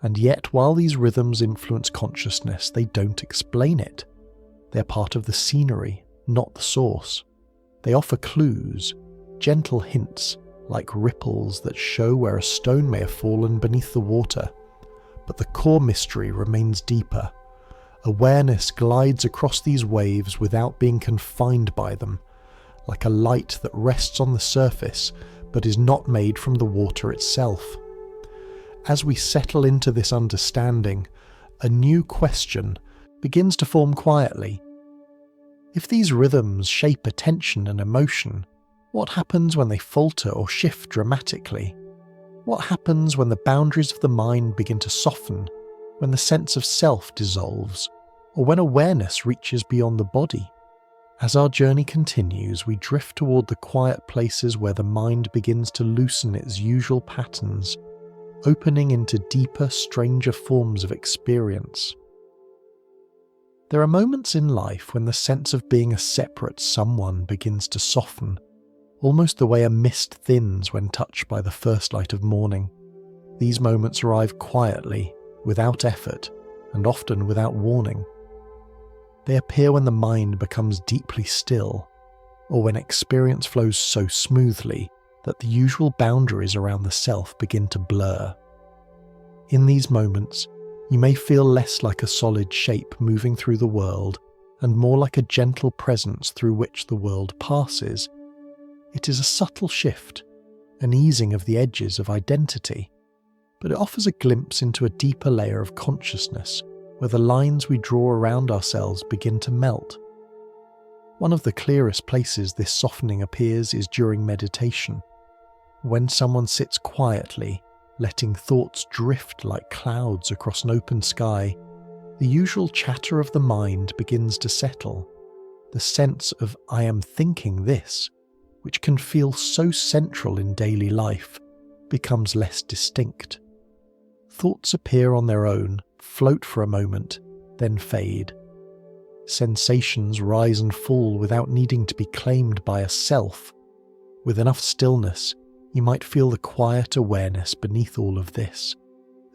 And yet, while these rhythms influence consciousness, they don't explain it. They're part of the scenery, not the source. They offer clues, gentle hints, like ripples that show where a stone may have fallen beneath the water. But the core mystery remains deeper. Awareness glides across these waves without being confined by them, like a light that rests on the surface but is not made from the water itself. As we settle into this understanding, a new question begins to form quietly. If these rhythms shape attention and emotion, what happens when they falter or shift dramatically? What happens when the boundaries of the mind begin to soften, when the sense of self dissolves, or when awareness reaches beyond the body? As our journey continues, we drift toward the quiet places where the mind begins to loosen its usual patterns, opening into deeper, stranger forms of experience. There are moments in life when the sense of being a separate someone begins to soften, almost the way a mist thins when touched by the first light of morning. These moments arrive quietly, without effort, and often without warning. They appear when the mind becomes deeply still, or when experience flows so smoothly that the usual boundaries around the self begin to blur. In these moments, you may feel less like a solid shape moving through the world, and more like a gentle presence through which the world passes. It is a subtle shift, an easing of the edges of identity, but it offers a glimpse into a deeper layer of consciousness, where the lines we draw around ourselves begin to melt. One of the clearest places this softening appears is during meditation. When someone sits quietly, letting thoughts drift like clouds across an open sky, the usual chatter of the mind begins to settle. The sense of "I am thinking this," which can feel so central in daily life, becomes less distinct. Thoughts appear on their own, float for a moment, then fade. Sensations rise and fall without needing to be claimed by a self. With enough stillness, you might feel the quiet awareness beneath all of this,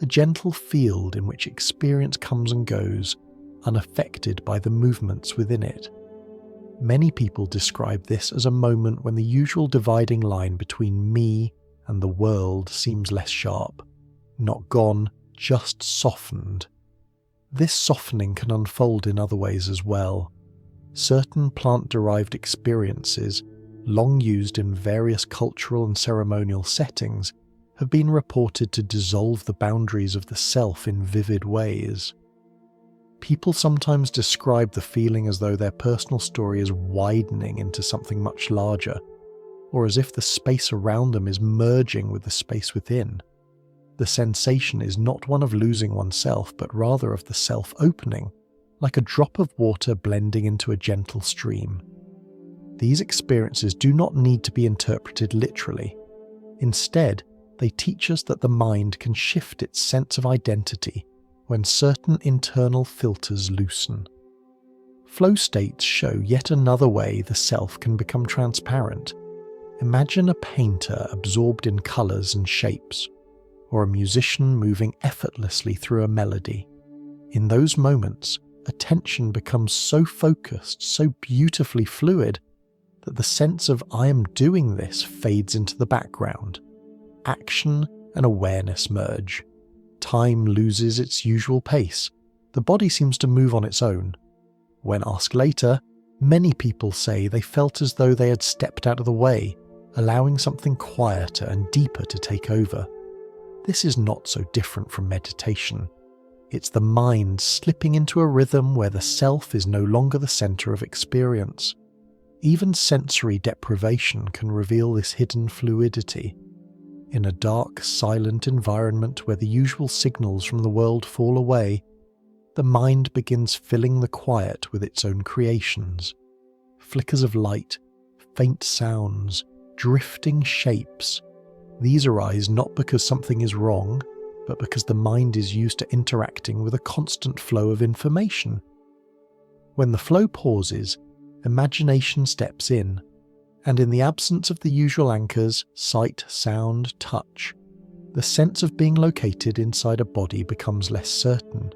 a gentle field in which experience comes and goes, unaffected by the movements within it. Many people describe this as a moment when the usual dividing line between me and the world seems less sharp. Not gone, just softened. This softening can unfold in other ways as well. Certain plant-derived experiences, long used in various cultural and ceremonial settings, have been reported to dissolve the boundaries of the self in vivid ways. People sometimes describe the feeling as though their personal story is widening into something much larger, or as if the space around them is merging with the space within. The sensation is not one of losing oneself, but rather of the self opening, like a drop of water blending into a gentle stream. These experiences do not need to be interpreted literally. Instead, they teach us that the mind can shift its sense of identity when certain internal filters loosen. Flow states show yet another way the self can become transparent. Imagine a painter absorbed in colours and shapes, or a musician moving effortlessly through a melody. In those moments, attention becomes so focused, so beautifully fluid, that the sense of "I am doing this" fades into the background. Action and awareness merge. Time loses its usual pace. The body seems to move on its own. When asked later, many people say they felt as though they had stepped out of the way, allowing something quieter and deeper to take over. This is not so different from meditation. It's the mind slipping into a rhythm where the self is no longer the center of experience. Even sensory deprivation can reveal this hidden fluidity. In a dark, silent environment where the usual signals from the world fall away, the mind begins filling the quiet with its own creations. Flickers of light, faint sounds, drifting shapes. These arise not because something is wrong, but because the mind is used to interacting with a constant flow of information. When the flow pauses, imagination steps in, and in the absence of the usual anchors, sight, sound, touch, the sense of being located inside a body becomes less certain.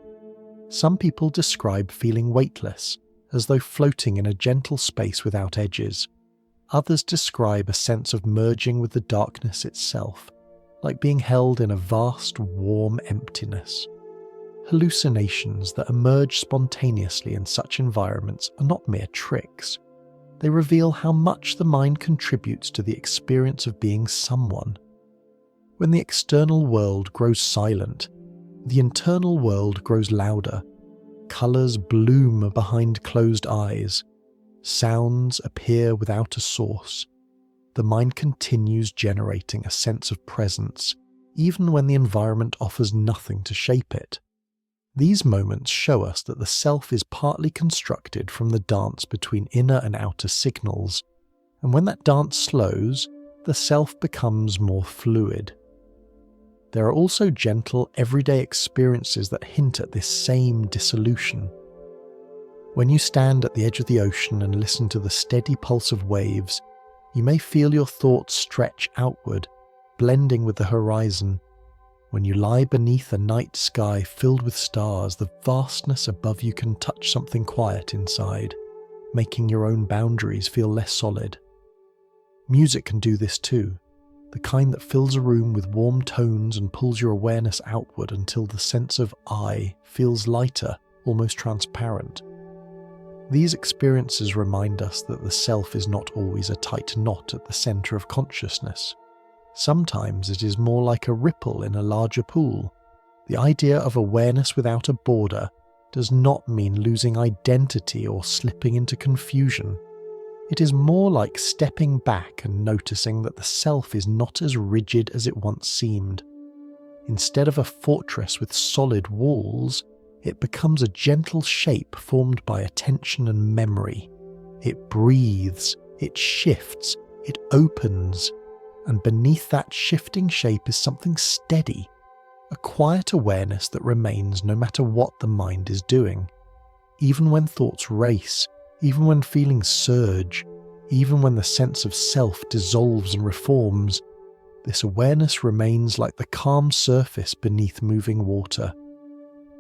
Some people describe feeling weightless, as though floating in a gentle space without edges. Others describe a sense of merging with the darkness itself, like being held in a vast, warm emptiness. Hallucinations that emerge spontaneously in such environments are not mere tricks. They reveal how much the mind contributes to the experience of being someone. When the external world grows silent, the internal world grows louder. Colours bloom behind closed eyes. Sounds appear without a source. The mind continues generating a sense of presence, even when the environment offers nothing to shape it. These moments show us that the self is partly constructed from the dance between inner and outer signals, and when that dance slows, the self becomes more fluid. There are also gentle, everyday experiences that hint at this same dissolution. When you stand at the edge of the ocean and listen to the steady pulse of waves, you may feel your thoughts stretch outward, blending with the horizon. When you lie beneath a night sky filled with stars, the vastness above you can touch something quiet inside, making your own boundaries feel less solid. Music can do this too, the kind that fills a room with warm tones and pulls your awareness outward until the sense of I feels lighter, almost transparent. These experiences remind us that the self is not always a tight knot at the center of consciousness. Sometimes it is more like a ripple in a larger pool. The idea of awareness without a border does not mean losing identity or slipping into confusion. It is more like stepping back and noticing that the self is not as rigid as it once seemed. Instead of a fortress with solid walls, it becomes a gentle shape formed by attention and memory. It breathes, it shifts, it opens, and beneath that shifting shape is something steady, a quiet awareness that remains no matter what the mind is doing. Even when thoughts race, even when feelings surge, even when the sense of self dissolves and reforms, this awareness remains like the calm surface beneath moving water.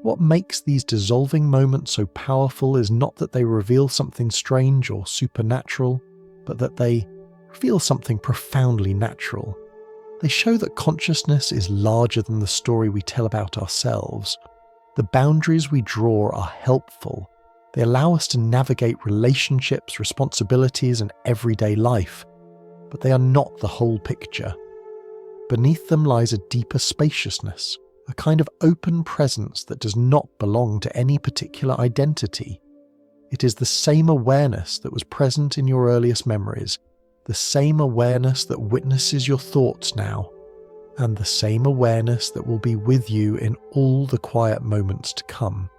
What makes these dissolving moments so powerful is not that they reveal something strange or supernatural, but that they reveal something profoundly natural. They show that consciousness is larger than the story we tell about ourselves. The boundaries we draw are helpful. They allow us to navigate relationships, responsibilities, and everyday life, but they are not the whole picture. Beneath them lies a deeper spaciousness, a kind of open presence that does not belong to any particular identity. It is the same awareness that was present in your earliest memories, the same awareness that witnesses your thoughts now, and the same awareness that will be with you in all the quiet moments to come.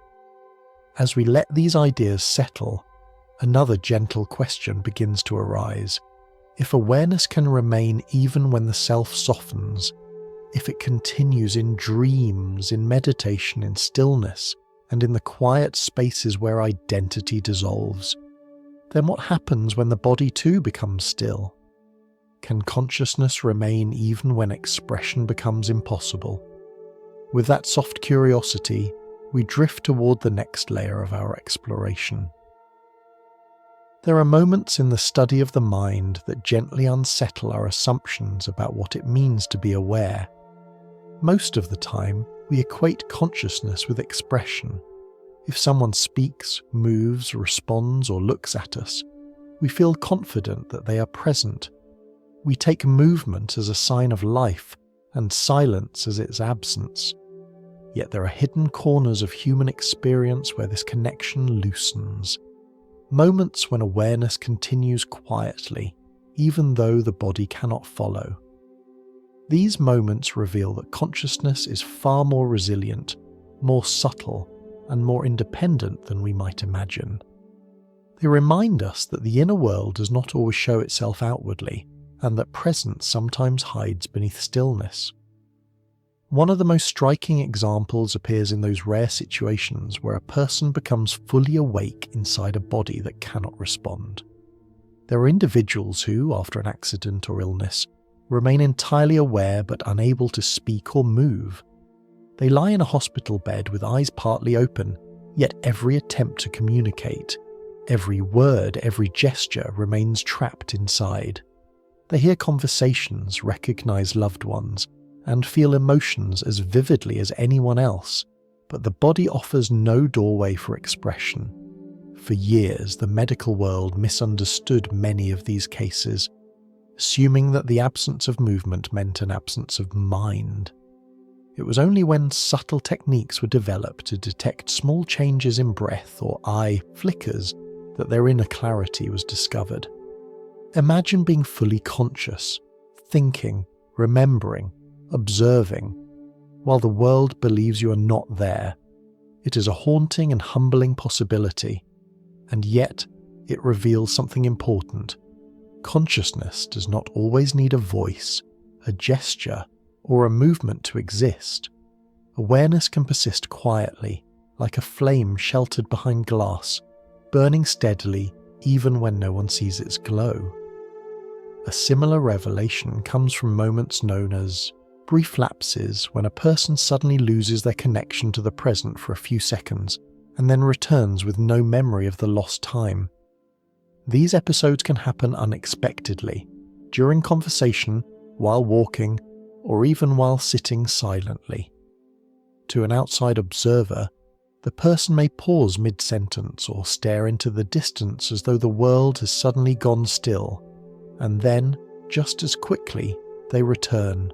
As we let these ideas settle, another gentle question begins to arise. If awareness can remain even when the self softens, if it continues in dreams, in meditation, in stillness, and in the quiet spaces where identity dissolves, then what happens when the body too becomes still? Can consciousness remain even when expression becomes impossible? With that soft curiosity, we drift toward the next layer of our exploration. There are moments in the study of the mind that gently unsettle our assumptions about what it means to be aware. Most of the time, we equate consciousness with expression. If someone speaks, moves, responds, or looks at us, we feel confident that they are present. We take movement as a sign of life and silence as its absence. Yet there are hidden corners of human experience where this connection loosens. Moments when awareness continues quietly, even though the body cannot follow. These moments reveal that consciousness is far more resilient, more subtle, and more independent than we might imagine. They remind us that the inner world does not always show itself outwardly, and that presence sometimes hides beneath stillness. One of the most striking examples appears in those rare situations where a person becomes fully awake inside a body that cannot respond. There are individuals who, after an accident or illness, remain entirely aware but unable to speak or move. They lie in a hospital bed with eyes partly open, yet every attempt to communicate, every word, every gesture remains trapped inside. They hear conversations, recognize loved ones, and feel emotions as vividly as anyone else, but the body offers no doorway for expression. For years, the medical world misunderstood many of these cases, assuming that the absence of movement meant an absence of mind. It was only when subtle techniques were developed to detect small changes in breath or eye flickers that their inner clarity was discovered. Imagine being fully conscious, thinking, remembering, observing, while the world believes you are not there. It is a haunting and humbling possibility, and yet it reveals something important. Consciousness does not always need a voice, a gesture, or a movement to exist. Awareness can persist quietly, like a flame sheltered behind glass, burning steadily even when no one sees its glow. A similar revelation comes from moments known as brief lapses, when a person suddenly loses their connection to the present for a few seconds and then returns with no memory of the lost time. These episodes can happen unexpectedly, during conversation, while walking, or even while sitting silently. To an outside observer, the person may pause mid-sentence or stare into the distance as though the world has suddenly gone still, and then, just as quickly, they return.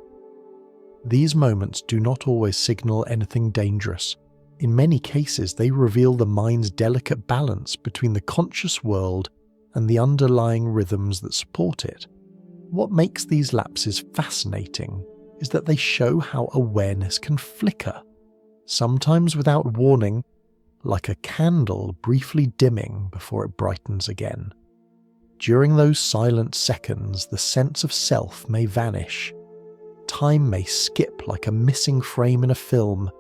These moments do not always signal anything dangerous. In many cases, they reveal the mind's delicate balance between the conscious world and the underlying rhythms that support it. What makes these lapses fascinating is that they show how awareness can flicker, sometimes without warning, like a candle briefly dimming before it brightens again. During those silent seconds, the sense of self may vanish. Time may skip like a missing frame in a film.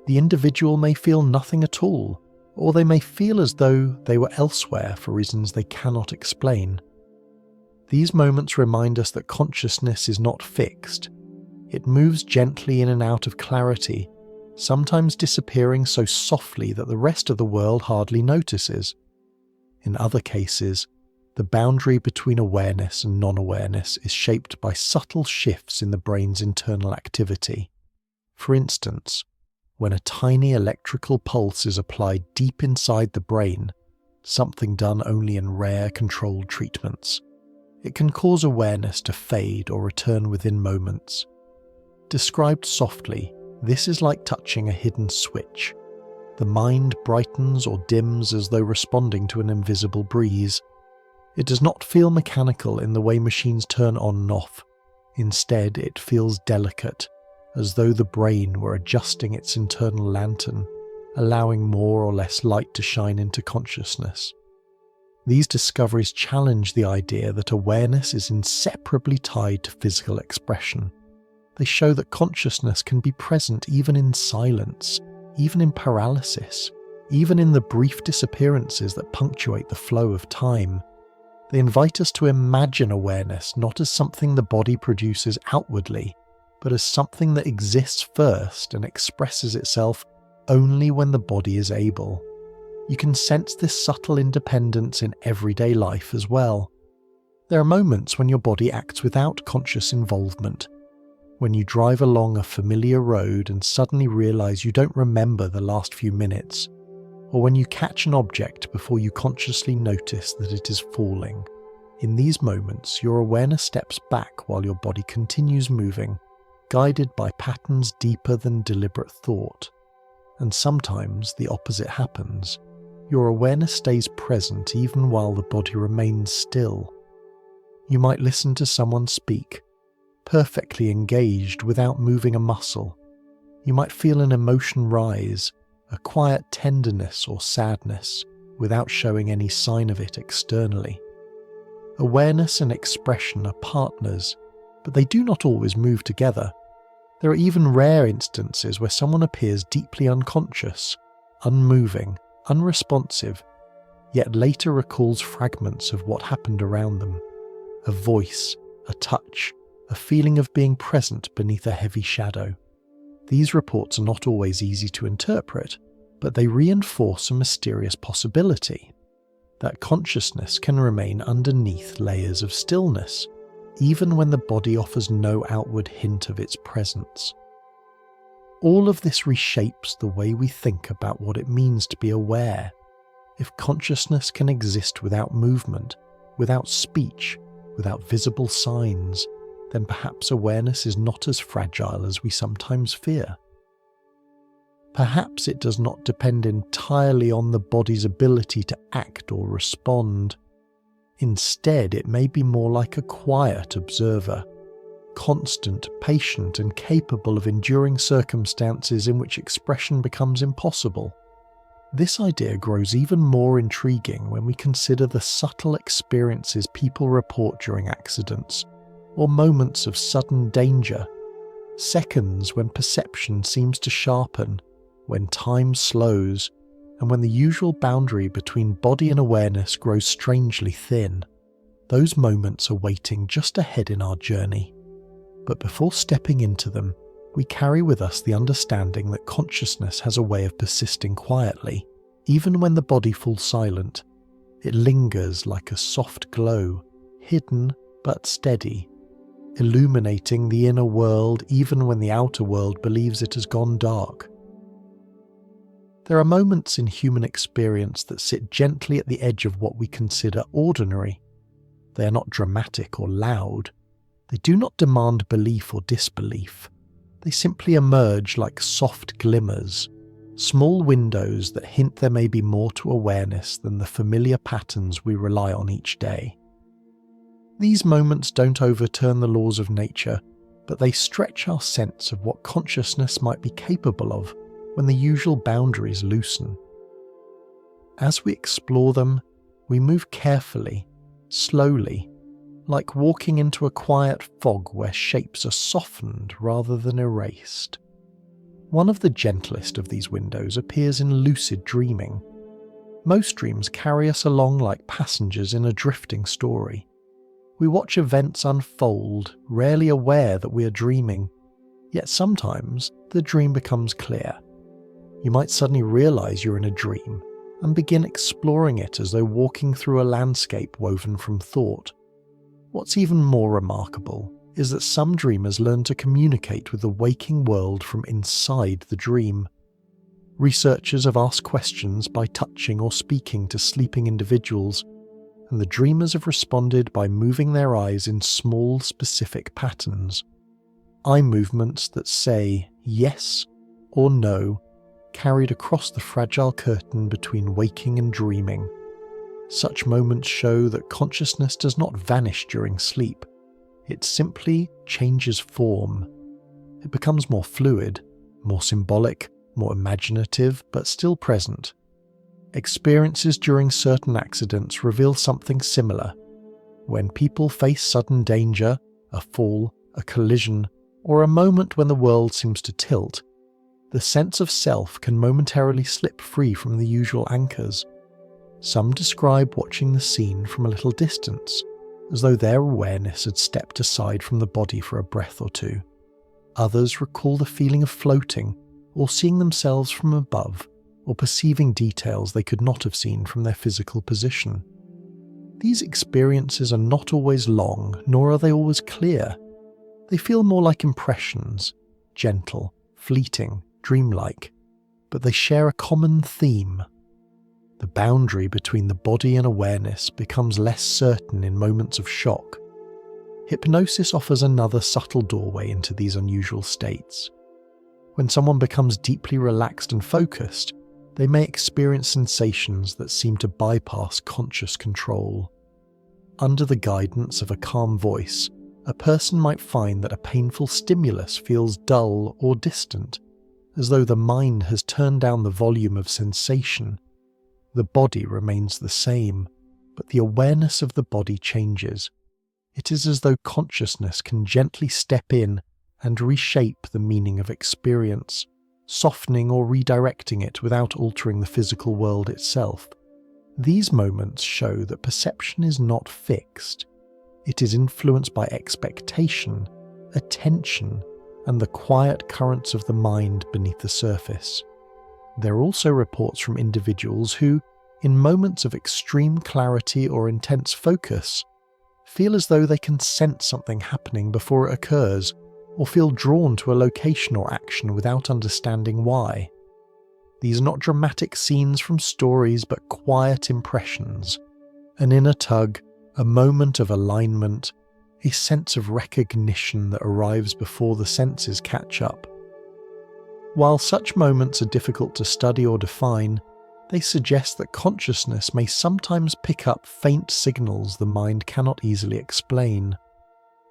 The individual may feel nothing at all, or they may feel as though they were elsewhere for reasons they cannot explain. These moments remind us that consciousness is not fixed. It moves gently in and out of clarity, sometimes disappearing so softly that the rest of the world hardly notices. In other cases, the boundary between awareness and non-awareness is shaped by subtle shifts in the brain's internal activity. For instance, when a tiny electrical pulse is applied deep inside the brain, something done only in rare controlled treatments, it can cause awareness to fade or return within moments. Described softly, this is like touching a hidden switch. The mind brightens or dims as though responding to an invisible breeze. It does not feel mechanical in the way machines turn on and off. Instead, it feels delicate, as though the brain were adjusting its internal lantern, allowing more or less light to shine into consciousness. These discoveries challenge the idea that awareness is inseparably tied to physical expression. They show that consciousness can be present even in silence, even in paralysis, even in the brief disappearances that punctuate the flow of time. They invite us to imagine awareness not as something the body produces outwardly, but as something that exists first and expresses itself only when the body is able. You can sense this subtle independence in everyday life as well. There are moments when your body acts without conscious involvement. When you drive along a familiar road and suddenly realize you don't remember the last few minutes, or when you catch an object before you consciously notice that it is falling. In these moments, your awareness steps back while your body continues moving, guided by patterns deeper than deliberate thought. And sometimes the opposite happens. Your awareness stays present even while the body remains still. You might listen to someone speak, perfectly engaged without moving a muscle. You might feel an emotion rise, a quiet tenderness or sadness, without showing any sign of it externally. Awareness and expression are partners, but they do not always move together. There are even rare instances where someone appears deeply unconscious, unmoving, unresponsive, yet later recalls fragments of what happened around them. A voice, a touch, a feeling of being present beneath a heavy shadow. These reports are not always easy to interpret, but they reinforce a mysterious possibility that consciousness can remain underneath layers of stillness, even when the body offers no outward hint of its presence. All of this reshapes the way we think about what it means to be aware. If consciousness can exist without movement, without speech, without visible signs, then perhaps awareness is not as fragile as we sometimes fear. Perhaps it does not depend entirely on the body's ability to act or respond. Instead, it may be more like a quiet observer, constant, patient, and capable of enduring circumstances in which expression becomes impossible. This idea grows even more intriguing when we consider the subtle experiences people report during accidents, or moments of sudden danger, seconds when perception seems to sharpen, when time slows, and when the usual boundary between body and awareness grows strangely thin. Those moments are waiting just ahead in our journey. But before stepping into them, we carry with us the understanding that consciousness has a way of persisting quietly, even when the body falls silent. It lingers like a soft glow, hidden but steady, illuminating the inner world even when the outer world believes it has gone dark. There are moments in human experience that sit gently at the edge of what we consider ordinary. They are not dramatic or loud. They do not demand belief or disbelief. They simply emerge like soft glimmers, small windows that hint there may be more to awareness than the familiar patterns we rely on each day. These moments don't overturn the laws of nature, but they stretch our sense of what consciousness might be capable of when the usual boundaries loosen. As we explore them, we move carefully, slowly, like walking into a quiet fog where shapes are softened rather than erased. One of the gentlest of these windows appears in lucid dreaming. Most dreams carry us along like passengers in a drifting story. We watch events unfold, rarely aware that we are dreaming, yet sometimes the dream becomes clear. You might suddenly realize you're in a dream and begin exploring it as though walking through a landscape woven from thought. What's even more remarkable is that some dreamers learn to communicate with the waking world from inside the dream. Researchers have asked questions by touching or speaking to sleeping individuals, and the dreamers have responded by moving their eyes in small, specific patterns. Eye movements that say yes or no, carried across the fragile curtain between waking and dreaming. Such moments show that consciousness does not vanish during sleep. It simply changes form. It becomes more fluid, more symbolic, more imaginative, but still present. Experiences during certain accidents reveal something similar. When people face sudden danger, a fall, a collision, or a moment when the world seems to tilt, the sense of self can momentarily slip free from the usual anchors. Some describe watching the scene from a little distance, as though their awareness had stepped aside from the body for a breath or two. Others recall the feeling of floating, or seeing themselves from above, or perceiving details they could not have seen from their physical position. These experiences are not always long, nor are they always clear. They feel more like impressions, gentle, fleeting, dreamlike, but they share a common theme. The boundary between the body and awareness becomes less certain in moments of shock. Hypnosis offers another subtle doorway into these unusual states. When someone becomes deeply relaxed and focused, they may experience sensations that seem to bypass conscious control. Under the guidance of a calm voice, a person might find that a painful stimulus feels dull or distant, as though the mind has turned down the volume of sensation. The body remains the same, but the awareness of the body changes. It is as though consciousness can gently step in and reshape the meaning of experience, softening or redirecting it without altering the physical world itself. These moments show that perception is not fixed. It is influenced by expectation, attention, and the quiet currents of the mind beneath the surface. There are also reports from individuals who, in moments of extreme clarity or intense focus, feel as though they can sense something happening before it occurs, or feel drawn to a location or action without understanding why. These are not dramatic scenes from stories, but quiet impressions. An inner tug, a moment of alignment, a sense of recognition that arrives before the senses catch up. While such moments are difficult to study or define, they suggest that consciousness may sometimes pick up faint signals the mind cannot easily explain.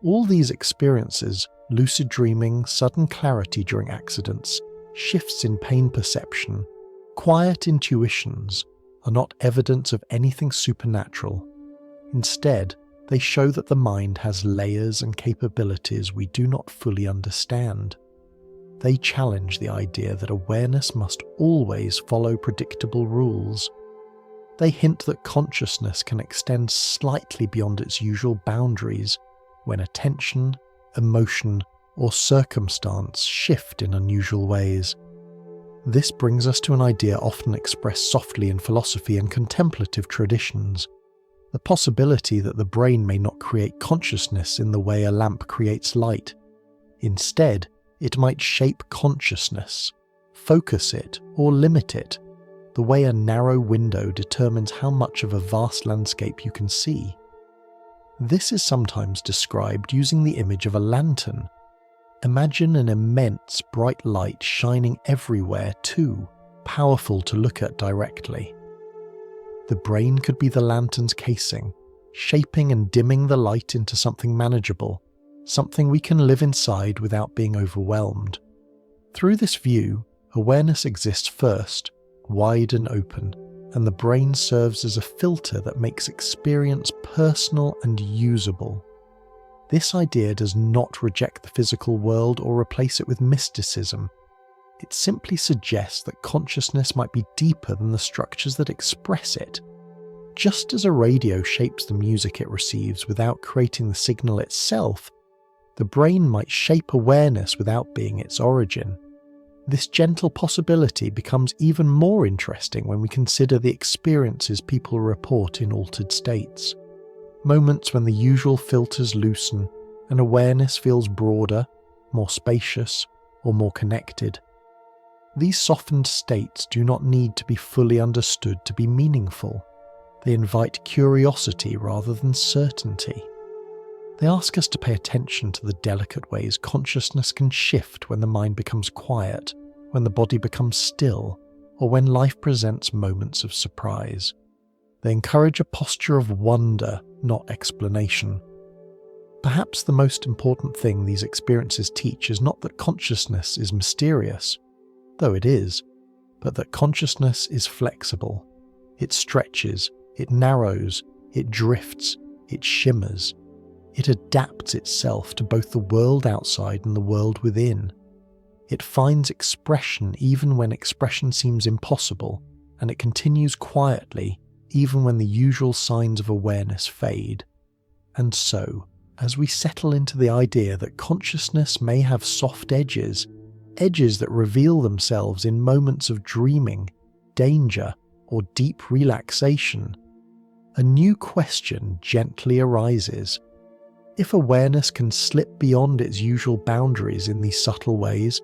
All these experiences, lucid dreaming, sudden clarity during accidents, shifts in pain perception, quiet intuitions, are not evidence of anything supernatural. Instead, they show that the mind has layers and capabilities we do not fully understand. They challenge the idea that awareness must always follow predictable rules. They hint that consciousness can extend slightly beyond its usual boundaries when attention, emotion, or circumstance shift in unusual ways. This brings us to an idea often expressed softly in philosophy and contemplative traditions: the possibility that the brain may not create consciousness in the way a lamp creates light. Instead, it might shape consciousness, focus it, or limit it, the way a narrow window determines how much of a vast landscape you can see. This is sometimes described using the image of a lantern. Imagine an immense bright light shining everywhere, too powerful to look at directly. The brain could be the lantern's casing, shaping and dimming the light into something manageable, something we can live inside without being overwhelmed. Through this view, awareness exists first, wide and open, and the brain serves as a filter that makes experience personal and usable. This idea does not reject the physical world or replace it with mysticism. It simply suggests that consciousness might be deeper than the structures that express it. Just as a radio shapes the music it receives without creating the signal itself, the brain might shape awareness without being its origin. This gentle possibility becomes even more interesting when we consider the experiences people report in altered states. Moments when the usual filters loosen and awareness feels broader, more spacious, or more connected. These softened states do not need to be fully understood to be meaningful. They invite curiosity rather than certainty. They ask us to pay attention to the delicate ways consciousness can shift when the mind becomes quiet, when the body becomes still, or when life presents moments of surprise. They encourage a posture of wonder, not explanation. Perhaps the most important thing these experiences teach is not that consciousness is mysterious. though it is, but that consciousness is flexible. It stretches, it narrows, it drifts, it shimmers. It adapts itself to both the world outside and the world within. It finds expression even when expression seems impossible, and it continues quietly even when the usual signs of awareness fade. And so, as we settle into the idea that consciousness may have soft edges that reveal themselves in moments of dreaming, danger, or deep relaxation, a new question gently arises. If awareness can slip beyond its usual boundaries in these subtle ways,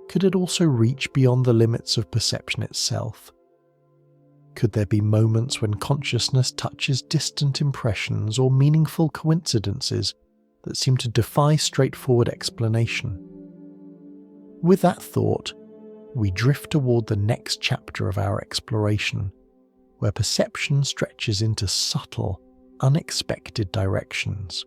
could it also reach beyond the limits of perception itself? Could there be moments when consciousness touches distant impressions or meaningful coincidences that seem to defy straightforward explanation? With that thought, we drift toward the next chapter of our exploration, where perception stretches into subtle, unexpected directions.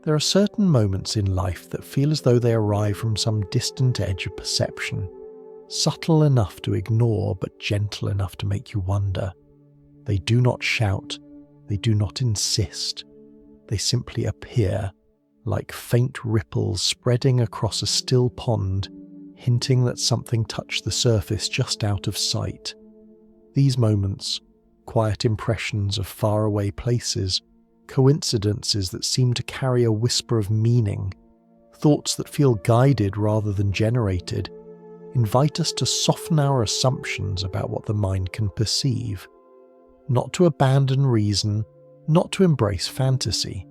There are certain moments in life that feel as though they arrive from some distant edge of perception, subtle enough to ignore but gentle enough to make you wonder. They do not shout, they do not insist, they simply appear, like faint ripples spreading across a still pond, hinting that something touched the surface just out of sight. These moments, quiet impressions of faraway places, coincidences that seem to carry a whisper of meaning, thoughts that feel guided rather than generated, invite us to soften our assumptions about what the mind can perceive. Not to abandon reason, not to embrace fantasy,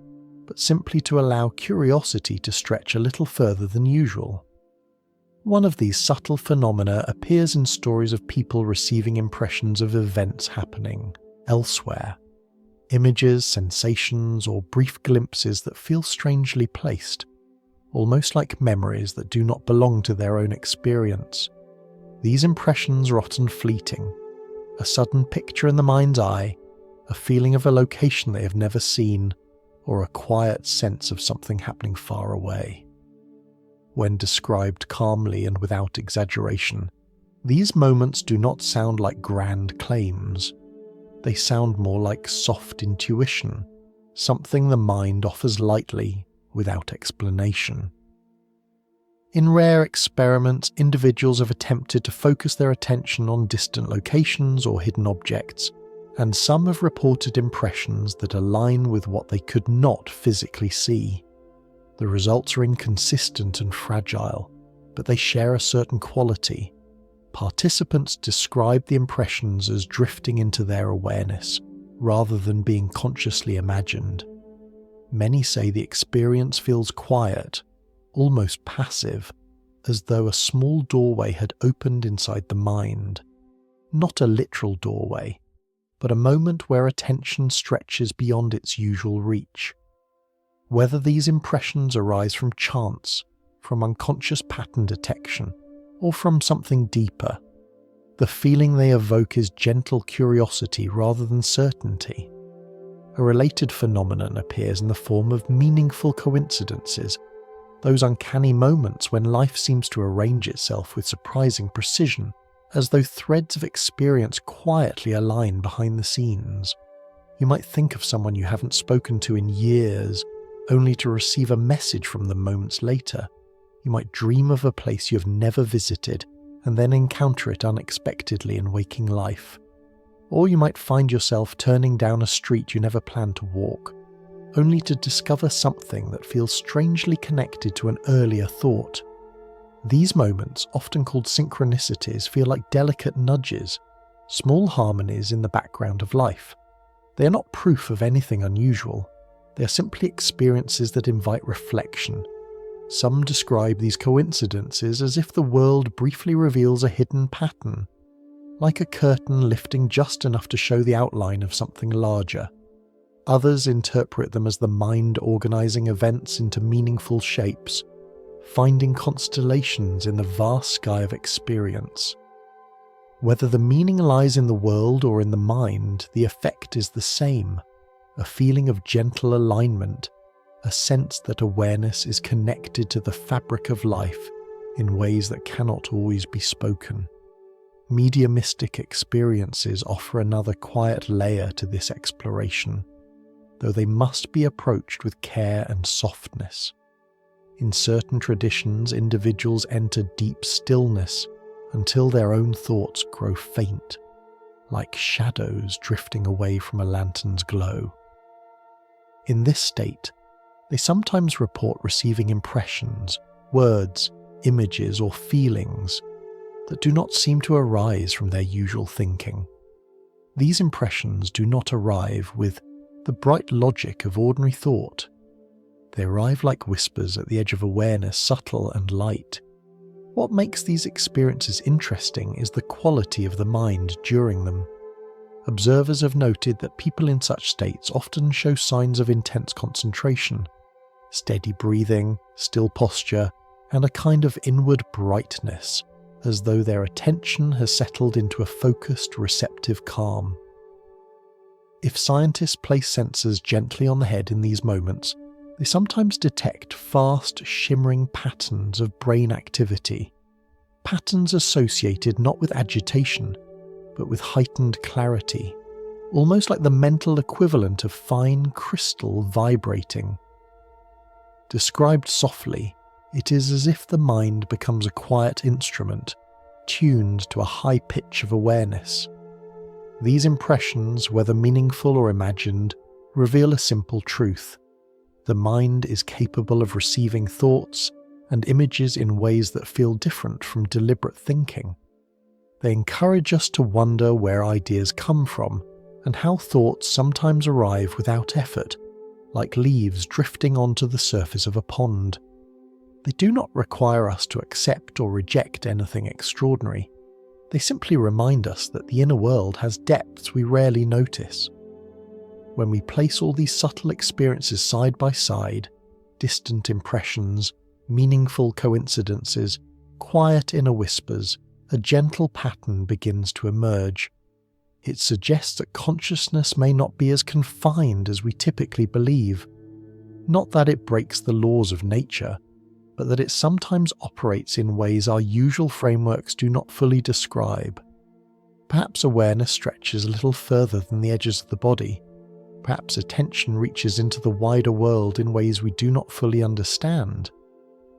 but simply to allow curiosity to stretch a little further than usual. One of these subtle phenomena appears in stories of people receiving impressions of events happening elsewhere. Images, sensations, or brief glimpses that feel strangely placed, almost like memories that do not belong to their own experience. These impressions are often fleeting, a sudden picture in the mind's eye, a feeling of a location they have never seen, or a quiet sense of something happening far away. When described calmly and without exaggeration, these moments do not sound like grand claims. They sound more like soft intuition, something the mind offers lightly, without explanation. In rare experiments, individuals have attempted to focus their attention on distant locations or hidden objects, and some have reported impressions that align with what they could not physically see. The results are inconsistent and fragile, but they share a certain quality. Participants describe the impressions as drifting into their awareness, rather than being consciously imagined. Many say the experience feels quiet, almost passive, as though a small doorway had opened inside the mind. Not a literal doorway, but a moment where attention stretches beyond its usual reach. Whether these impressions arise from chance, from unconscious pattern detection, or from something deeper, the feeling they evoke is gentle curiosity rather than certainty. A related phenomenon appears in the form of meaningful coincidences, those uncanny moments when life seems to arrange itself with surprising precision, as though threads of experience quietly align behind the scenes. You might think of someone you haven't spoken to in years, only to receive a message from them moments later. You might dream of a place you have never visited, and then encounter it unexpectedly in waking life. Or you might find yourself turning down a street you never planned to walk, only to discover something that feels strangely connected to an earlier thought. These moments, often called synchronicities, feel like delicate nudges, small harmonies in the background of life. They are not proof of anything unusual. They are simply experiences that invite reflection. Some describe these coincidences as if the world briefly reveals a hidden pattern, like a curtain lifting just enough to show the outline of something larger. Others interpret them as the mind organizing events into meaningful shapes, finding constellations in the vast sky of experience. Whether the meaning lies in the world or in the mind, the effect is the same, a feeling of gentle alignment, a sense that awareness is connected to the fabric of life, in ways that cannot always be spoken. Mediumistic experiences offer another quiet layer to this exploration, though they must be approached with care and softness. In certain traditions, individuals enter deep stillness until their own thoughts grow faint, like shadows drifting away from a lantern's glow. In this state, they sometimes report receiving impressions, words, images, or feelings that do not seem to arise from their usual thinking. These impressions do not arrive with the bright logic of ordinary thought. They arrive like whispers at the edge of awareness, subtle and light. What makes these experiences interesting is the quality of the mind during them. Observers have noted that people in such states often show signs of intense concentration, steady breathing, still posture, and a kind of inward brightness, as though their attention has settled into a focused, receptive calm. If scientists place sensors gently on the head in these moments, they sometimes detect fast, shimmering patterns of brain activity, patterns associated not with agitation, but with heightened clarity, almost like the mental equivalent of fine crystal vibrating. Described softly, it is as if the mind becomes a quiet instrument, tuned to a high pitch of awareness. These impressions, whether meaningful or imagined, reveal a simple truth. The mind is capable of receiving thoughts and images in ways that feel different from deliberate thinking. They encourage us to wonder where ideas come from and how thoughts sometimes arrive without effort, like leaves drifting onto the surface of a pond. They do not require us to accept or reject anything extraordinary. They simply remind us that the inner world has depths we rarely notice. When we place all these subtle experiences side by side, distant impressions, meaningful coincidences, quiet inner whispers, a gentle pattern begins to emerge. It suggests that consciousness may not be as confined as we typically believe. Not that it breaks the laws of nature, but that it sometimes operates in ways our usual frameworks do not fully describe. Perhaps awareness stretches a little further than the edges of the body. Perhaps attention reaches into the wider world in ways we do not fully understand.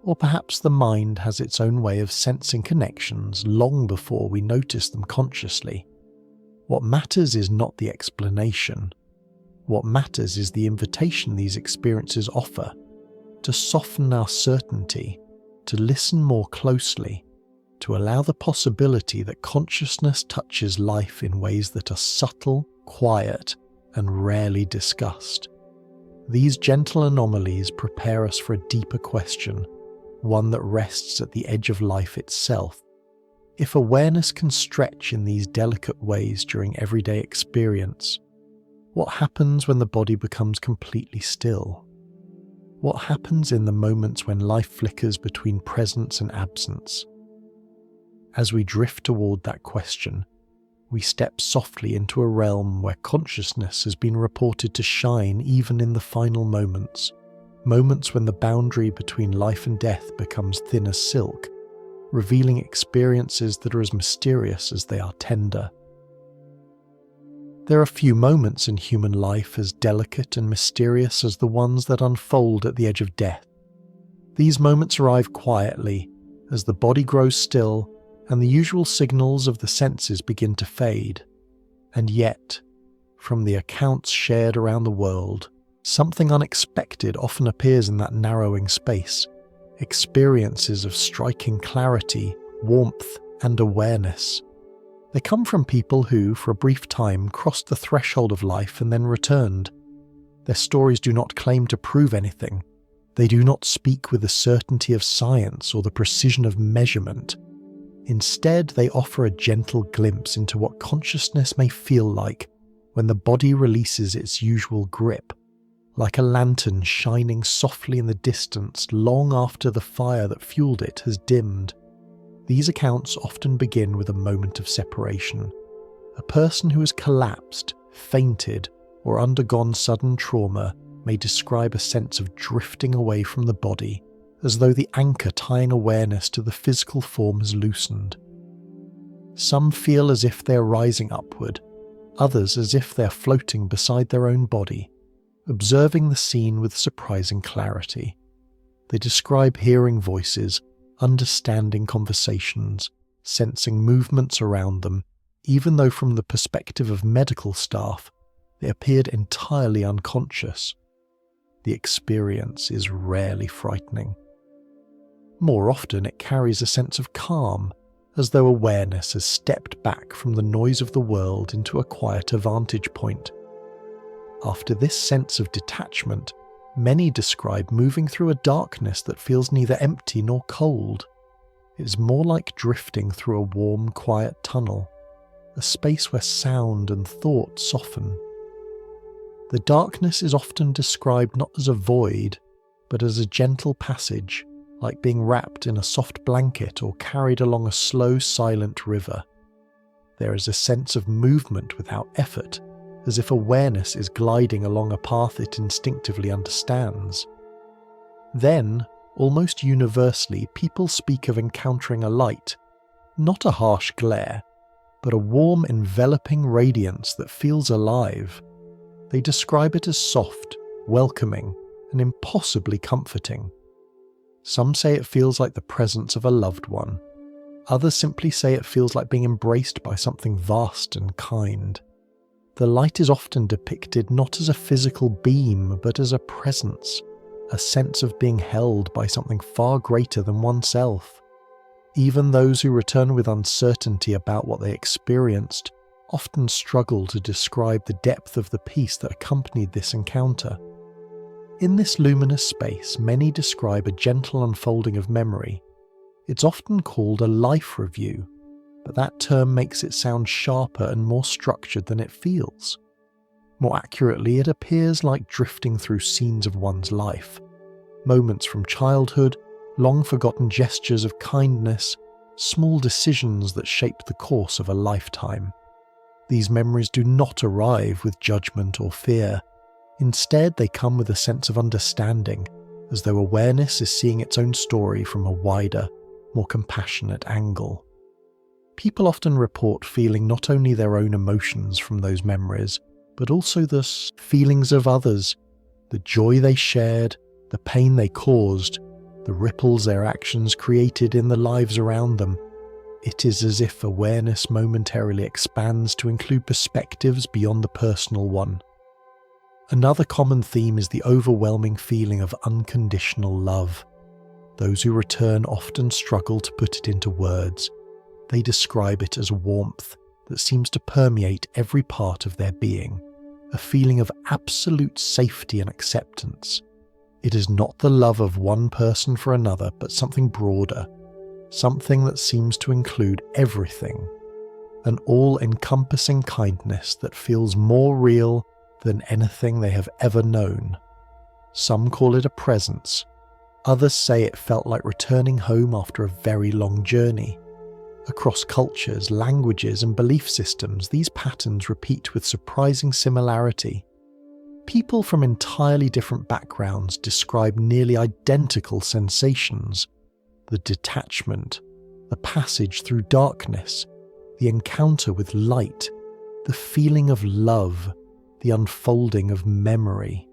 Or perhaps the mind has its own way of sensing connections long before we notice them consciously. What matters is not the explanation. What matters is the invitation these experiences offer to soften our certainty, to listen more closely, to allow the possibility that consciousness touches life in ways that are subtle, quiet, and rarely discussed. These gentle anomalies prepare us for a deeper question, one that rests at the edge of life itself. If awareness can stretch in these delicate ways during everyday experience, what happens when the body becomes completely still? What happens in the moments when life flickers between presence and absence? As we drift toward that question, we step softly into a realm where consciousness has been reported to shine even in the final moments, moments when the boundary between life and death becomes thin as silk, revealing experiences that are as mysterious as they are tender. There are few moments in human life as delicate and mysterious as the ones that unfold at the edge of death. These moments arrive quietly as the body grows still and the usual signals of the senses begin to fade. And yet, from the accounts shared around the world, something unexpected often appears in that narrowing space. Experiences of striking clarity, warmth, and awareness. They come from people who, for a brief time, crossed the threshold of life and then returned. Their stories do not claim to prove anything. They do not speak with the certainty of science or the precision of measurement. Instead, they offer a gentle glimpse into what consciousness may feel like when the body releases its usual grip, like a lantern shining softly in the distance long after the fire that fueled it has dimmed. These accounts often begin with a moment of separation. A person who has collapsed, fainted, or undergone sudden trauma may describe a sense of drifting away from the body, as though the anchor tying awareness to the physical form has loosened. Some feel as if they're rising upward, others as if they're floating beside their own body, observing the scene with surprising clarity. They describe hearing voices, understanding conversations, sensing movements around them, even though from the perspective of medical staff, they appeared entirely unconscious. The experience is rarely frightening. More often it carries a sense of calm, as though awareness has stepped back from the noise of the world into a quieter vantage point. After this sense of detachment, many describe moving through a darkness that feels neither empty nor cold. It is more like drifting through a warm, quiet tunnel, a space where sound and thought soften. The darkness is often described not as a void, but as a gentle passage, like being wrapped in a soft blanket or carried along a slow, silent river. There is a sense of movement without effort, as if awareness is gliding along a path it instinctively understands. Then, almost universally, people speak of encountering a light, not a harsh glare, but a warm, enveloping radiance that feels alive. They describe it as soft, welcoming, and impossibly comforting. Some say it feels like the presence of a loved one. Others simply say it feels like being embraced by something vast and kind. The light is often depicted not as a physical beam, but as a presence, a sense of being held by something far greater than oneself. Even those who return with uncertainty about what they experienced often struggle to describe the depth of the peace that accompanied this encounter. In this luminous space, many describe a gentle unfolding of memory. It's often called a life review, but that term makes it sound sharper and more structured than it feels. More accurately, it appears like drifting through scenes of one's life, moments from childhood, long-forgotten gestures of kindness, small decisions that shaped the course of a lifetime. These memories do not arrive with judgment or fear. Instead, they come with a sense of understanding, as though awareness is seeing its own story from a wider, more compassionate angle. People often report feeling not only their own emotions from those memories, but also the feelings of others, the joy they shared, the pain they caused, the ripples their actions created in the lives around them. It is as if awareness momentarily expands to include perspectives beyond the personal one. Another common theme is the overwhelming feeling of unconditional love. Those who return often struggle to put it into words. They describe it as warmth that seems to permeate every part of their being, a feeling of absolute safety and acceptance. It is not the love of one person for another, but something broader, something that seems to include everything, an all-encompassing kindness that feels more real than anything they have ever known. Some call it a presence. Others say it felt like returning home after a very long journey. Across cultures, languages, and belief systems, these patterns repeat with surprising similarity. People from entirely different backgrounds describe nearly identical sensations: the detachment, the passage through darkness, the encounter with light, the feeling of love, the unfolding of memory.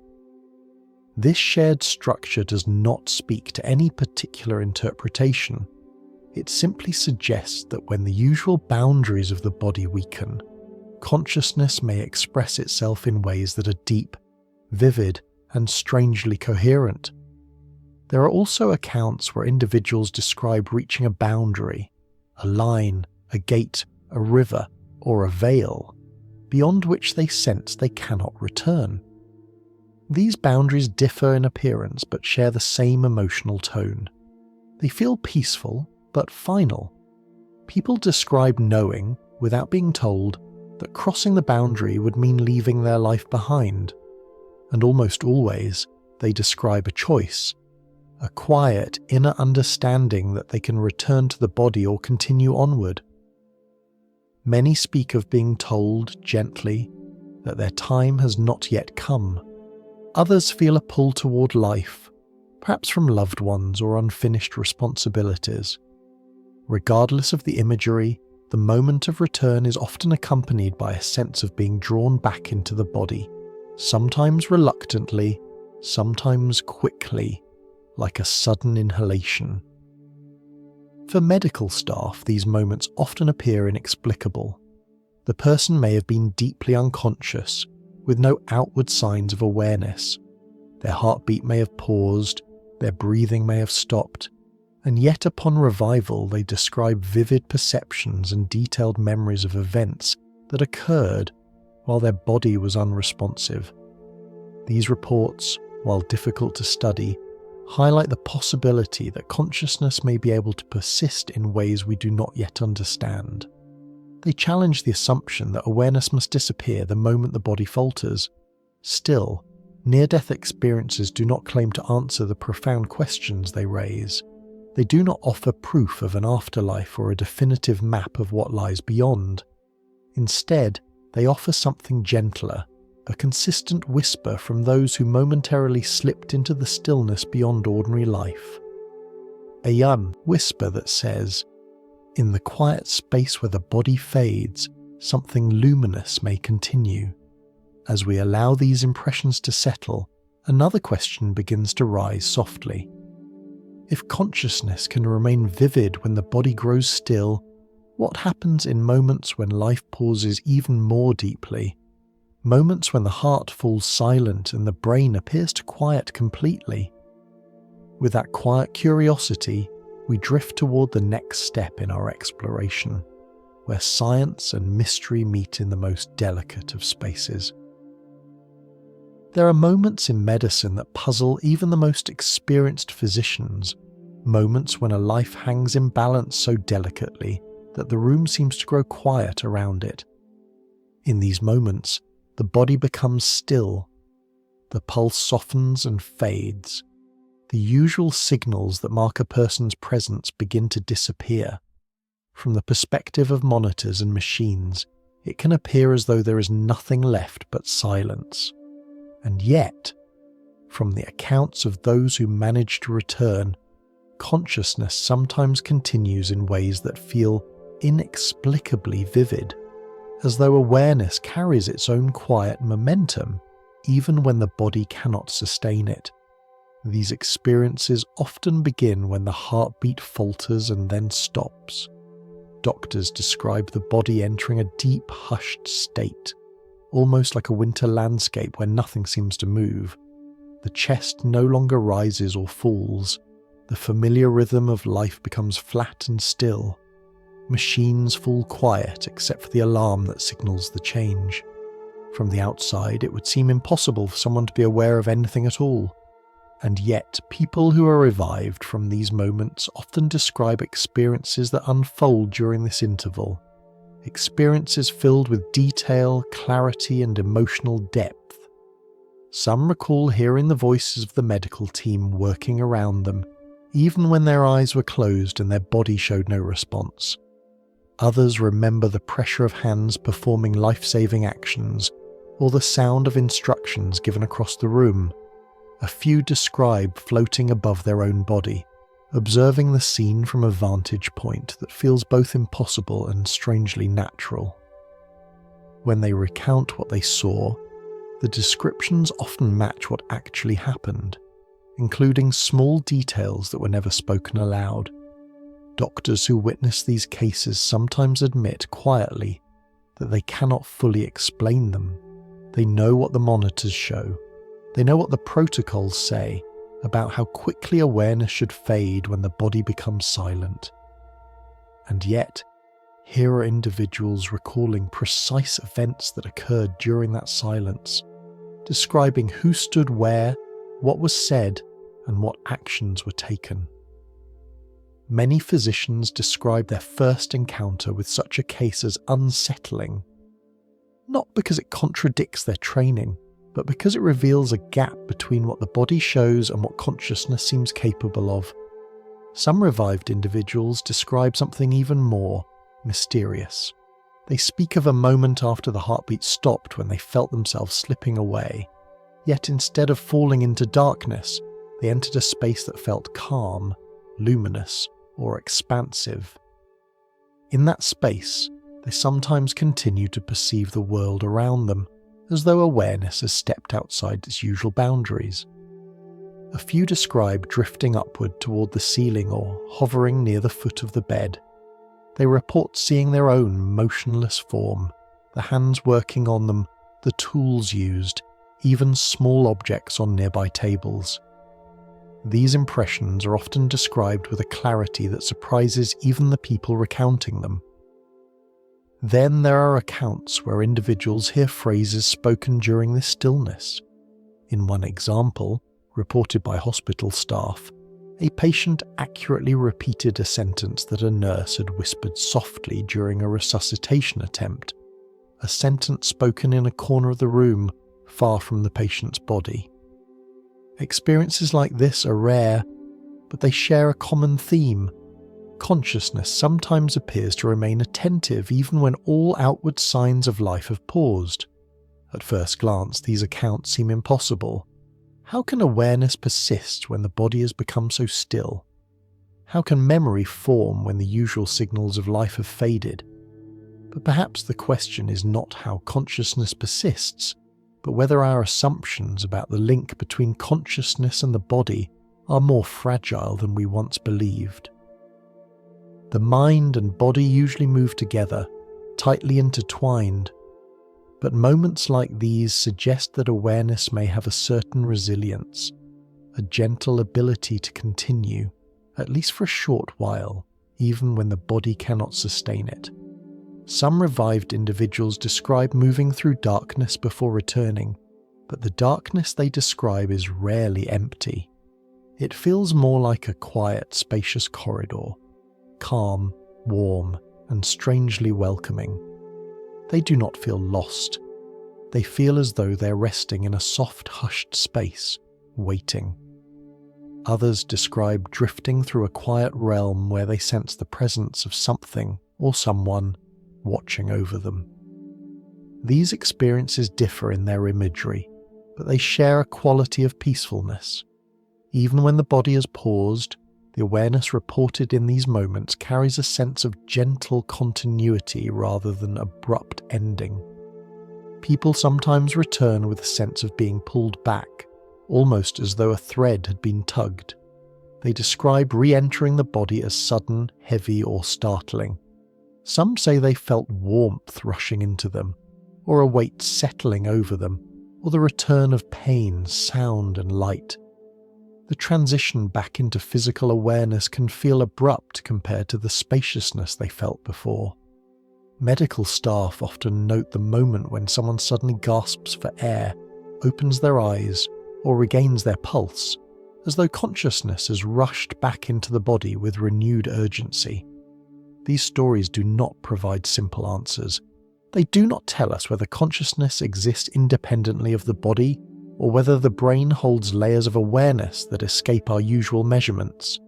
This shared structure does not speak to any particular interpretation. It simply suggests that when the usual boundaries of the body weaken, consciousness may express itself in ways that are deep, vivid, and strangely coherent. There are also accounts where individuals describe reaching a boundary, a line, a gate, a river, or a veil, beyond which they sense they cannot return. These boundaries differ in appearance but share the same emotional tone. They feel peaceful but final. People describe knowing, without being told, that crossing the boundary would mean leaving their life behind. And almost always, they describe a choice, a quiet inner understanding that they can return to the body or continue onward. Many speak of being told, gently, that their time has not yet come. Others feel a pull toward life, perhaps from loved ones or unfinished responsibilities. Regardless of the imagery, the moment of return is often accompanied by a sense of being drawn back into the body, sometimes reluctantly, sometimes quickly, like a sudden inhalation. For medical staff, these moments often appear inexplicable. The person may have been deeply unconscious, with no outward signs of awareness. Their heartbeat may have paused, their breathing may have stopped, and yet upon revival they describe vivid perceptions and detailed memories of events that occurred while their body was unresponsive. These reports, while difficult to study, highlight the possibility that consciousness may be able to persist in ways we do not yet understand. They challenge the assumption that awareness must disappear the moment the body falters. Still, near-death experiences do not claim to answer the profound questions they raise. They do not offer proof of an afterlife or a definitive map of what lies beyond. Instead, they offer something gentler, a consistent whisper from those who momentarily slipped into the stillness beyond ordinary life. A whisper that says, "In the quiet space where the body fades, something luminous may continue." As we allow these impressions to settle, another question begins to rise softly. If consciousness can remain vivid when the body grows still, what happens in moments when life pauses even more deeply? Moments when the heart falls silent and the brain appears to quiet completely. With that quiet curiosity, we drift toward the next step in our exploration, where science and mystery meet in the most delicate of spaces. There are moments in medicine that puzzle even the most experienced physicians, moments when a life hangs in balance so delicately that the room seems to grow quiet around it. In these moments, the body becomes still. The pulse softens and fades. The usual signals that mark a person's presence begin to disappear. From the perspective of monitors and machines, it can appear as though there is nothing left but silence. And yet, from the accounts of those who manage to return, consciousness sometimes continues in ways that feel inexplicably vivid, as though awareness carries its own quiet momentum, even when the body cannot sustain it. These experiences often begin when the heartbeat falters and then stops. Doctors describe the body entering a deep, hushed state, almost like a winter landscape where nothing seems to move. The chest no longer rises or falls. The familiar rhythm of life becomes flat and still. Machines fall quiet except for the alarm that signals the change. From the outside, it would seem impossible for someone to be aware of anything at all. And yet, people who are revived from these moments often describe experiences that unfold during this interval. Experiences filled with detail, clarity, and emotional depth. Some recall hearing the voices of the medical team working around them, even when their eyes were closed and their body showed no response. Others remember the pressure of hands performing life-saving actions, or the sound of instructions given across the room. A few describe floating above their own body, observing the scene from a vantage point that feels both impossible and strangely natural. When they recount what they saw, the descriptions often match what actually happened, including small details that were never spoken aloud. Doctors who witness these cases sometimes admit quietly that they cannot fully explain them. They know what the monitors show. They know what the protocols say about how quickly awareness should fade when the body becomes silent. And yet, here are individuals recalling precise events that occurred during that silence, describing who stood where, what was said, and what actions were taken. Many physicians describe their first encounter with such a case as unsettling, not because it contradicts their training, but because it reveals a gap between what the body shows and what consciousness seems capable of. Some revived individuals describe something even more mysterious. They speak of a moment after the heartbeat stopped when they felt themselves slipping away, yet instead of falling into darkness, they entered a space that felt calm, luminous, or expansive. In that space, they sometimes continue to perceive the world around them, as though awareness has stepped outside its usual boundaries. A few describe drifting upward toward the ceiling or hovering near the foot of the bed. They report seeing their own motionless form, the hands working on them, the tools used, even small objects on nearby tables. These impressions are often described with a clarity that surprises even the people recounting them. Then there are accounts where individuals hear phrases spoken during this stillness. In one example, reported by hospital staff, a patient accurately repeated a sentence that a nurse had whispered softly during a resuscitation attempt, a sentence spoken in a corner of the room, far from the patient's body. Experiences like this are rare, but they share a common theme. Consciousness sometimes appears to remain attentive even when all outward signs of life have paused. At first glance, these accounts seem impossible. How can awareness persist when the body has become so still? How can memory form when the usual signals of life have faded? But perhaps the question is not how consciousness persists, but whether our assumptions about the link between consciousness and the body are more fragile than we once believed. The mind and body usually move together, tightly intertwined, but moments like these suggest that awareness may have a certain resilience, a gentle ability to continue, at least for a short while, even when the body cannot sustain it. Some revived individuals describe moving through darkness before returning, but the darkness they describe is rarely empty. It feels more like a quiet, spacious corridor, calm, warm, and strangely welcoming. They do not feel lost. They feel as though they're resting in a soft, hushed space, waiting. Others describe drifting through a quiet realm where they sense the presence of something or someone watching over them. These experiences differ in their imagery, but they share a quality of peacefulness. Even when the body has paused, the awareness reported in these moments carries a sense of gentle continuity rather than abrupt ending. People sometimes return with a sense of being pulled back, almost as though a thread had been tugged. They describe re-entering the body as sudden, heavy, or startling. Some say they felt warmth rushing into them, or a weight settling over them, or the return of pain, sound, and light. The transition back into physical awareness can feel abrupt compared to the spaciousness they felt before. Medical staff often note the moment when someone suddenly gasps for air, opens their eyes, or regains their pulse, as though consciousness has rushed back into the body with renewed urgency. These stories do not provide simple answers. They do not tell us whether consciousness exists independently of the body or whether the brain holds layers of awareness that escape our usual measurements.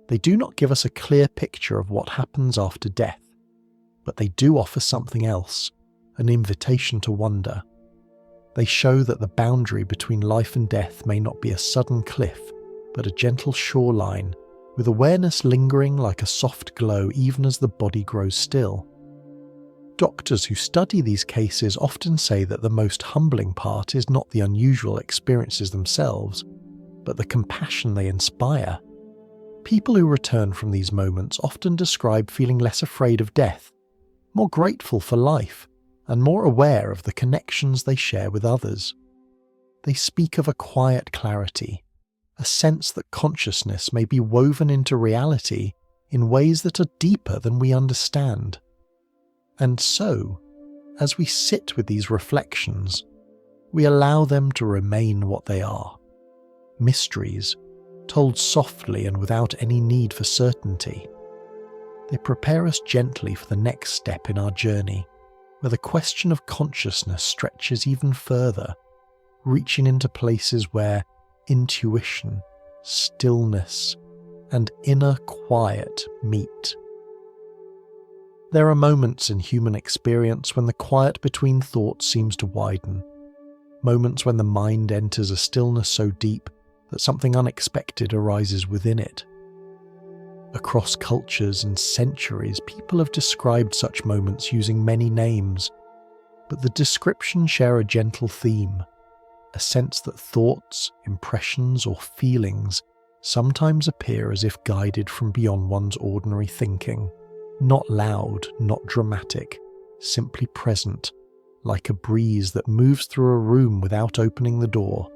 They do not give us a clear picture of what happens after death, but they do offer something else, an invitation to wonder. They show that the boundary between life and death may not be a sudden cliff, but a gentle shoreline, with awareness lingering like a soft glow even as the body grows still. Doctors who study these cases often say that the most humbling part is not the unusual experiences themselves, but the compassion they inspire. People who return from these moments often describe feeling less afraid of death, more grateful for life, and more aware of the connections they share with others. They speak of a quiet clarity, a sense that consciousness may be woven into reality in ways that are deeper than we understand. And so, as we sit with these reflections, we allow them to remain what they are, mysteries, told softly and without any need for certainty. They prepare us gently for the next step in our journey, where the question of consciousness stretches even further, reaching into places where intuition, stillness, and inner quiet meet. There are moments in human experience when the quiet between thoughts seems to widen, moments when the mind enters a stillness so deep that something unexpected arises within it. Across cultures and centuries, people have described such moments using many names, but the descriptions share a gentle theme, a sense that thoughts, impressions, or feelings sometimes appear as if guided from beyond one's ordinary thinking, not loud, not dramatic, simply present, like a breeze that moves through a room without opening the door.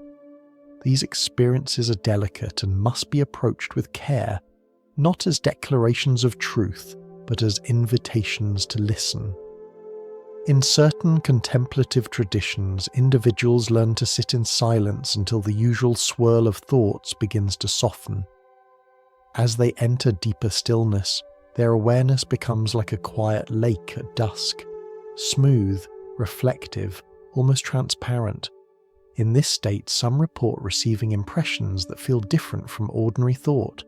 These experiences are delicate and must be approached with care, not as declarations of truth, but as invitations to listen. In certain contemplative traditions, individuals learn to sit in silence until the usual swirl of thoughts begins to soften. As they enter deeper stillness, their awareness becomes like a quiet lake at dusk, smooth, reflective, almost transparent. In this state, some report receiving impressions that feel different from ordinary thought.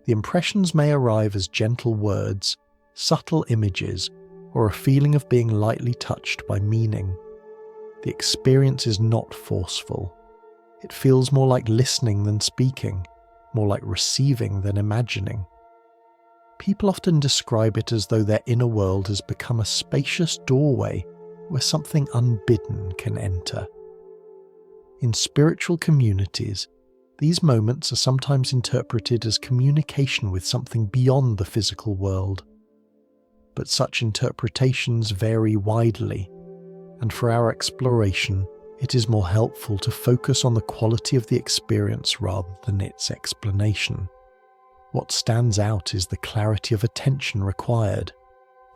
The impressions may arrive as gentle words, subtle images, or a feeling of being lightly touched by meaning. The experience is not forceful. It feels more like listening than speaking, more like receiving than imagining. People often describe it as though their inner world has become a spacious doorway where something unbidden can enter. In spiritual communities, these moments are sometimes interpreted as communication with something beyond the physical world. But such interpretations vary widely, and for our exploration, it is more helpful to focus on the quality of the experience rather than its explanation. What stands out is the clarity of attention required.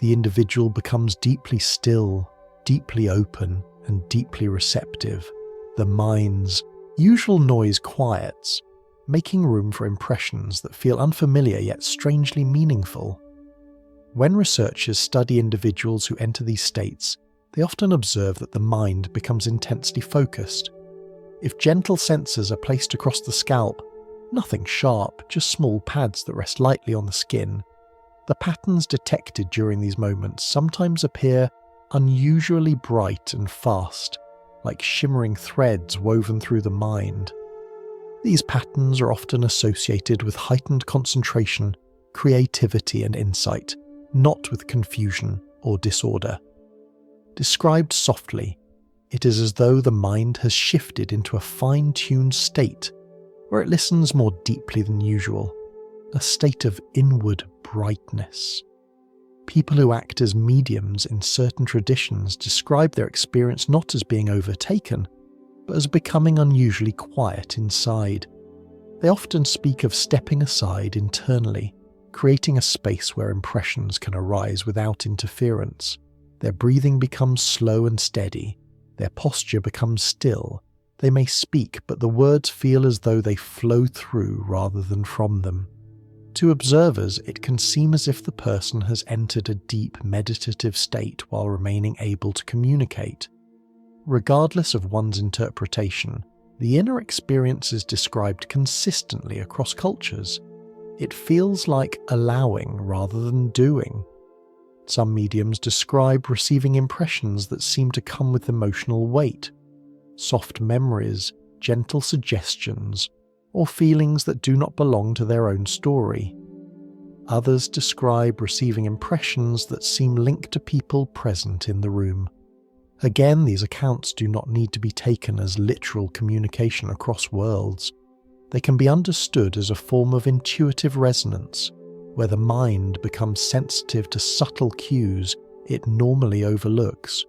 The individual becomes deeply still, deeply open, and deeply receptive. The mind's usual noise quiets, making room for impressions that feel unfamiliar yet strangely meaningful. When researchers study individuals who enter these states, they often observe that the mind becomes intensely focused. If gentle sensors are placed across the scalp, nothing sharp, just small pads that rest lightly on the skin, the patterns detected during these moments sometimes appear unusually bright and fast, like shimmering threads woven through the mind. These patterns are often associated with heightened concentration, creativity, and insight, not with confusion or disorder. Described softly, it is as though the mind has shifted into a fine-tuned state where it listens more deeply than usual, a state of inward brightness. People who act as mediums in certain traditions describe their experience not as being overtaken, but as becoming unusually quiet inside. They often speak of stepping aside internally, creating a space where impressions can arise without interference. Their breathing becomes slow and steady, their posture becomes still. They may speak, but the words feel as though they flow through rather than from them. To observers, it can seem as if the person has entered a deep meditative state while remaining able to communicate. Regardless of one's interpretation, the inner experience is described consistently across cultures. It feels like allowing rather than doing. Some mediums describe receiving impressions that seem to come with emotional weight, soft memories, gentle suggestions, or feelings that do not belong to their own story. Others describe receiving impressions that seem linked to people present in the room. Again, these accounts do not need to be taken as literal communication across worlds. They can be understood as a form of intuitive resonance, where the mind becomes sensitive to subtle cues it normally overlooks.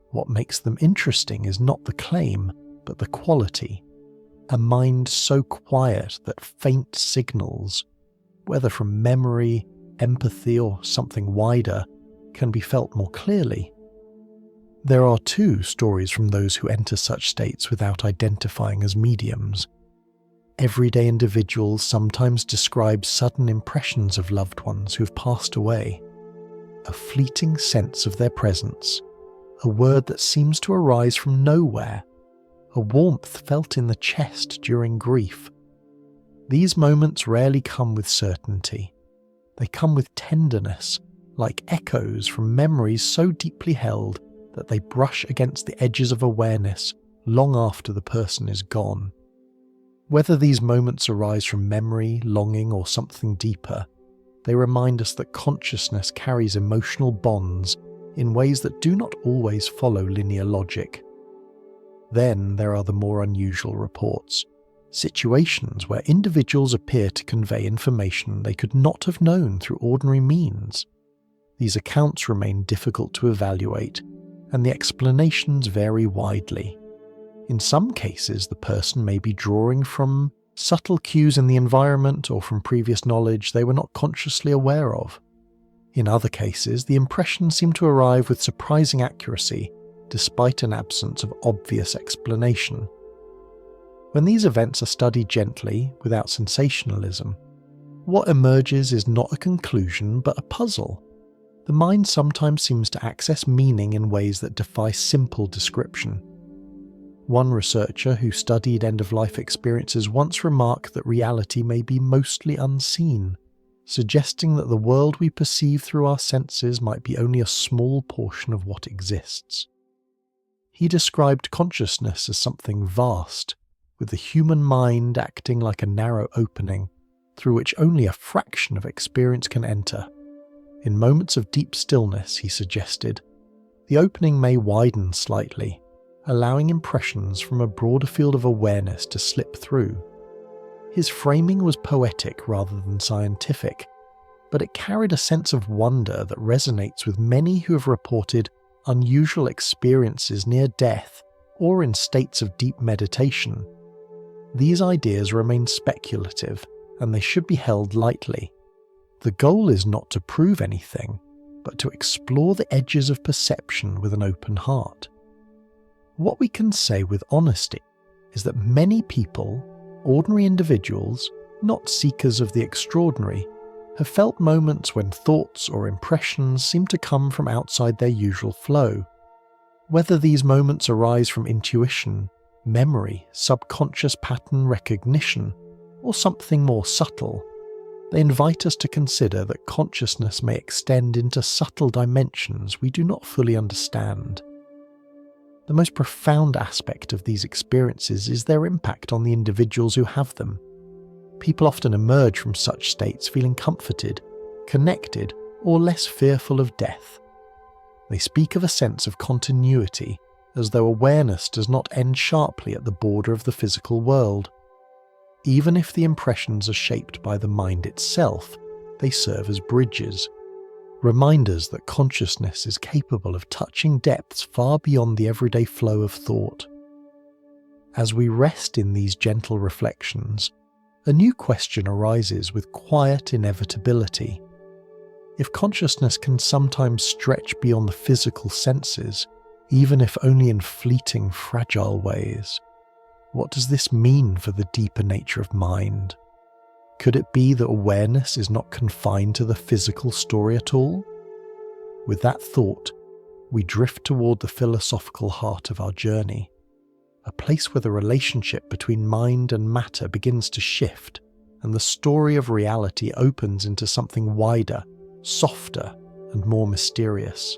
What makes them interesting is not the claim, but the quality. A mind so quiet that faint signals, whether from memory, empathy, or something wider, can be felt more clearly. There are too stories from those who enter such states without identifying as mediums. Everyday individuals sometimes describe sudden impressions of loved ones who have passed away, a fleeting sense of their presence, a word that seems to arise from nowhere, a warmth felt in the chest during grief. These moments rarely come with certainty. They come with tenderness, like echoes from memories so deeply held that they brush against the edges of awareness long after the person is gone. Whether these moments arise from memory, longing, or something deeper, they remind us that consciousness carries emotional bonds in ways that do not always follow linear logic. Then there are the more unusual reports, situations where individuals appear to convey information they could not have known through ordinary means. These accounts remain difficult to evaluate, and the explanations vary widely. In some cases, the person may be drawing from subtle cues in the environment or from previous knowledge they were not consciously aware of. In other cases, the impressions seem to arrive with surprising accuracy, despite an absence of obvious explanation. When these events are studied gently, without sensationalism, what emerges is not a conclusion but a puzzle. The mind sometimes seems to access meaning in ways that defy simple description. One researcher who studied end-of-life experiences once remarked that reality may be mostly unseen, suggesting that the world we perceive through our senses might be only a small portion of what exists. He described consciousness as something vast, with the human mind acting like a narrow opening through which only a fraction of experience can enter. In moments of deep stillness, he suggested, the opening may widen slightly, allowing impressions from a broader field of awareness to slip through. His framing was poetic rather than scientific, but it carried a sense of wonder that resonates with many who have reported unusual experiences near death or in states of deep meditation. These ideas remain speculative, and they should be held lightly. The goal is not to prove anything, but to explore the edges of perception with an open heart. What we can say with honesty is that many people, ordinary individuals, not seekers of the extraordinary, have felt moments when thoughts or impressions seem to come from outside their usual flow. Whether these moments arise from intuition, memory, subconscious pattern recognition, or something more subtle, they invite us to consider that consciousness may extend into subtle dimensions we do not fully understand. The most profound aspect of these experiences is their impact on the individuals who have them. People often emerge from such states feeling comforted, connected, or less fearful of death. They speak of a sense of continuity, as though awareness does not end sharply at the border of the physical world. Even if the impressions are shaped by the mind itself, they serve as bridges, reminders that consciousness is capable of touching depths far beyond the everyday flow of thought. As we rest in these gentle reflections, a new question arises with quiet inevitability. If consciousness can sometimes stretch beyond the physical senses, even if only in fleeting, fragile ways, what does this mean for the deeper nature of mind? Could it be that awareness is not confined to the physical story at all? With that thought, we drift toward the philosophical heart of our journey, a place where the relationship between mind and matter begins to shift, and the story of reality opens into something wider, softer, and more mysterious.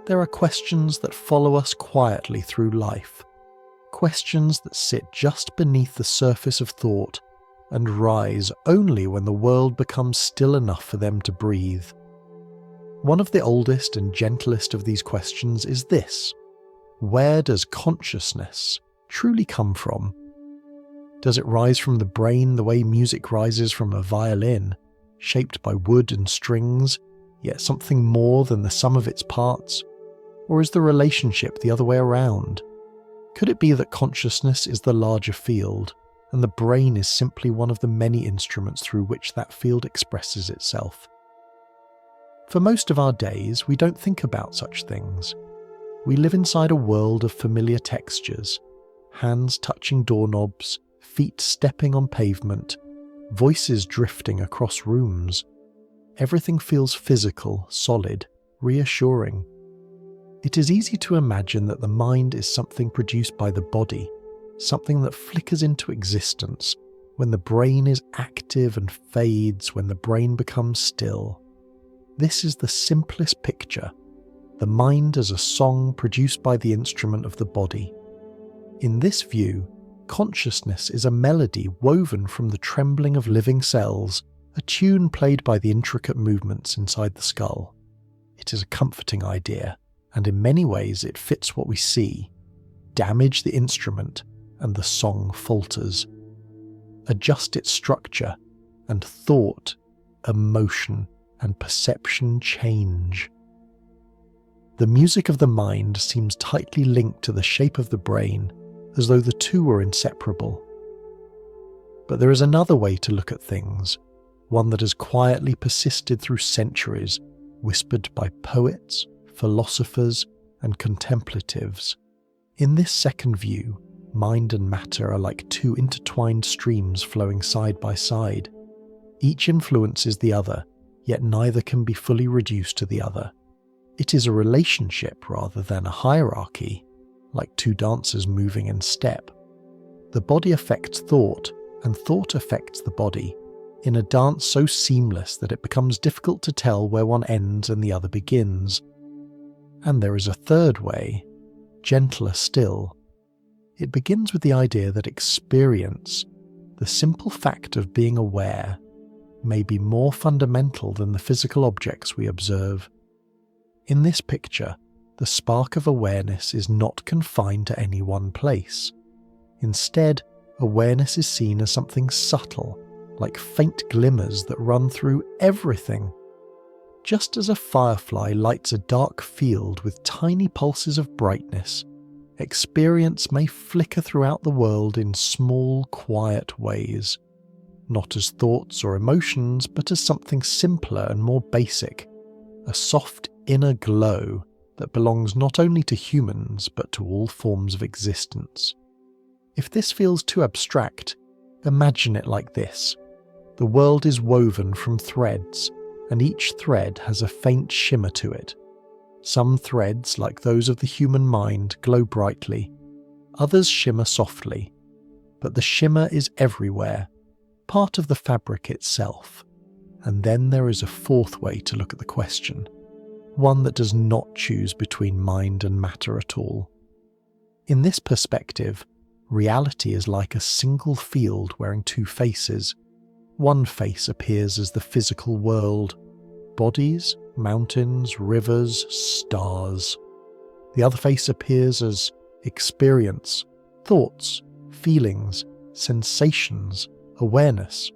There are questions that follow us quietly through life, questions that sit just beneath the surface of thought and rise only when the world becomes still enough for them to breathe. One of the oldest and gentlest of these questions is this: where does consciousness truly come from? Does it rise from the brain the way music rises from a violin, shaped by wood and strings, yet something more than the sum of its parts? Or is the relationship the other way around? Could it be that consciousness is the larger field, and the brain is simply one of the many instruments through which that field expresses itself? For most of our days, we don't think about such things. We live inside a world of familiar textures, hands touching doorknobs, feet stepping on pavement, voices drifting across rooms. Everything feels physical, solid, reassuring. It is easy to imagine that the mind is something produced by the body, something that flickers into existence when the brain is active and fades when the brain becomes still. This is the simplest picture, the mind as a song produced by the instrument of the body. In this view, Consciousness is a melody woven from the trembling of living cells, a tune played by the intricate movements inside the skull. It is a comforting idea, and in many ways it fits what we see. Damage the instrument, and the song falters. Adjust its structure, and thought, emotion, and perception change. The music of the mind seems tightly linked to the shape of the brain, as though the two were inseparable. But there is another way to look at things, one that has quietly persisted through centuries, whispered by poets, philosophers, and contemplatives. In this second view, mind and matter are like two intertwined streams flowing side by side. Each influences the other, yet neither can be fully reduced to the other. It is a relationship rather than a hierarchy, like two dancers moving in step. The body affects thought, and thought affects the body, in a dance so seamless that it becomes difficult to tell where one ends and the other begins. And there is a third way, gentler still. It begins with the idea that experience, the simple fact of being aware, may be more fundamental than the physical objects we observe. In this picture, the spark of awareness is not confined to any one place. Instead, awareness is seen as something subtle, like faint glimmers that run through everything. Just as a firefly lights a dark field with tiny pulses of brightness, experience may flicker throughout the world in small, quiet ways, not as thoughts or emotions, but as something simpler and more basic, a soft inner glow that belongs not only to humans but to all forms of existence. If this feels too abstract, imagine it like this. The world is woven from threads, and each thread has a faint shimmer to it. Some threads, like those of the human mind, glow brightly. Others shimmer softly. But the shimmer is everywhere, part of the fabric itself. And then there is a fourth way to look at the question, one that does not choose between mind and matter at all. In this perspective, reality is like a single field wearing two faces. One face appears as the physical world, bodies, mountains, rivers, stars. The other face appears as experience, thoughts, feelings, sensations, awareness.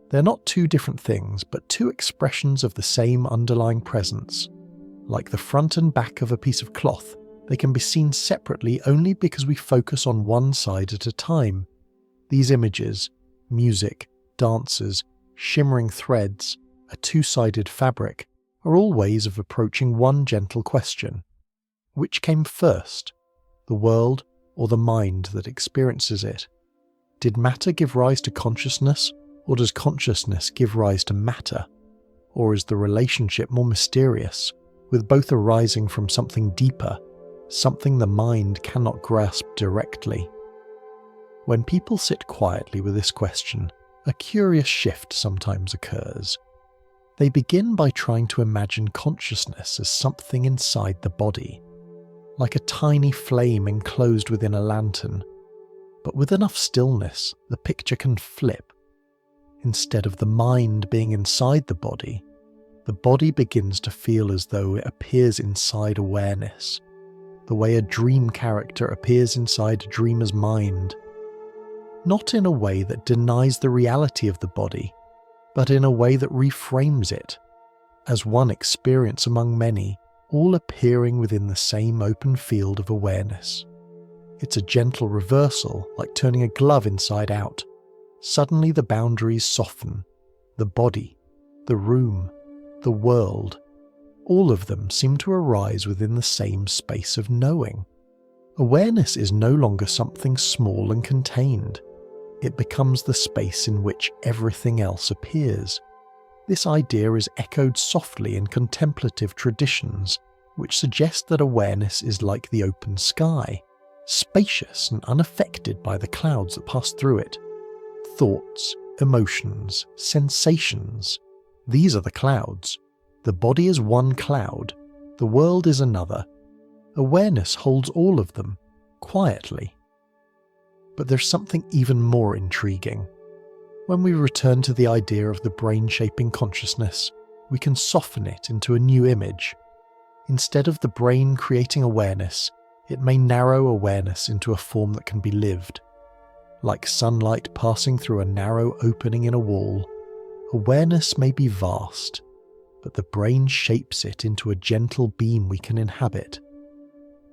They're not two different things, but two expressions of the same underlying presence. Like the front and back of a piece of cloth, they can be seen separately only because we focus on one side at a time. These images, music, dancers, shimmering threads, a two-sided fabric, are all ways of approaching one gentle question. Which came first, the world or the mind that experiences it? Did matter give rise to consciousness, or does consciousness give rise to matter? Or is the relationship more mysterious, with both arising from something deeper, something the mind cannot grasp directly? When people sit quietly with this question, a curious shift sometimes occurs. They begin by trying to imagine consciousness as something inside the body, like a tiny flame enclosed within a lantern. But with enough stillness, the picture can flip. Instead of the mind being inside the body begins to feel as though it appears inside awareness, the way a dream character appears inside a dreamer's mind. Not in a way that denies the reality of the body, but in a way that reframes it, as one experience among many, all appearing within the same open field of awareness. It's a gentle reversal, like turning a glove inside out. Suddenly the boundaries soften. The body, the room, the world, all of them seem to arise within the same space of knowing. Awareness is no longer something small and contained. It becomes the space in which everything else appears. This idea is echoed softly in contemplative traditions, which suggest that awareness is like the open sky, spacious and unaffected by the clouds that pass through it. Thoughts, emotions, sensations, these are the clouds. The body is one cloud, the world is another. Awareness holds all of them, quietly. But there's something even more intriguing. When we return to the idea of the brain shaping consciousness, we can soften it into a new image. Instead of the brain creating awareness, it may narrow awareness into a form that can be lived. Like sunlight passing through a narrow opening in a wall, awareness may be vast, but the brain shapes it into a gentle beam we can inhabit.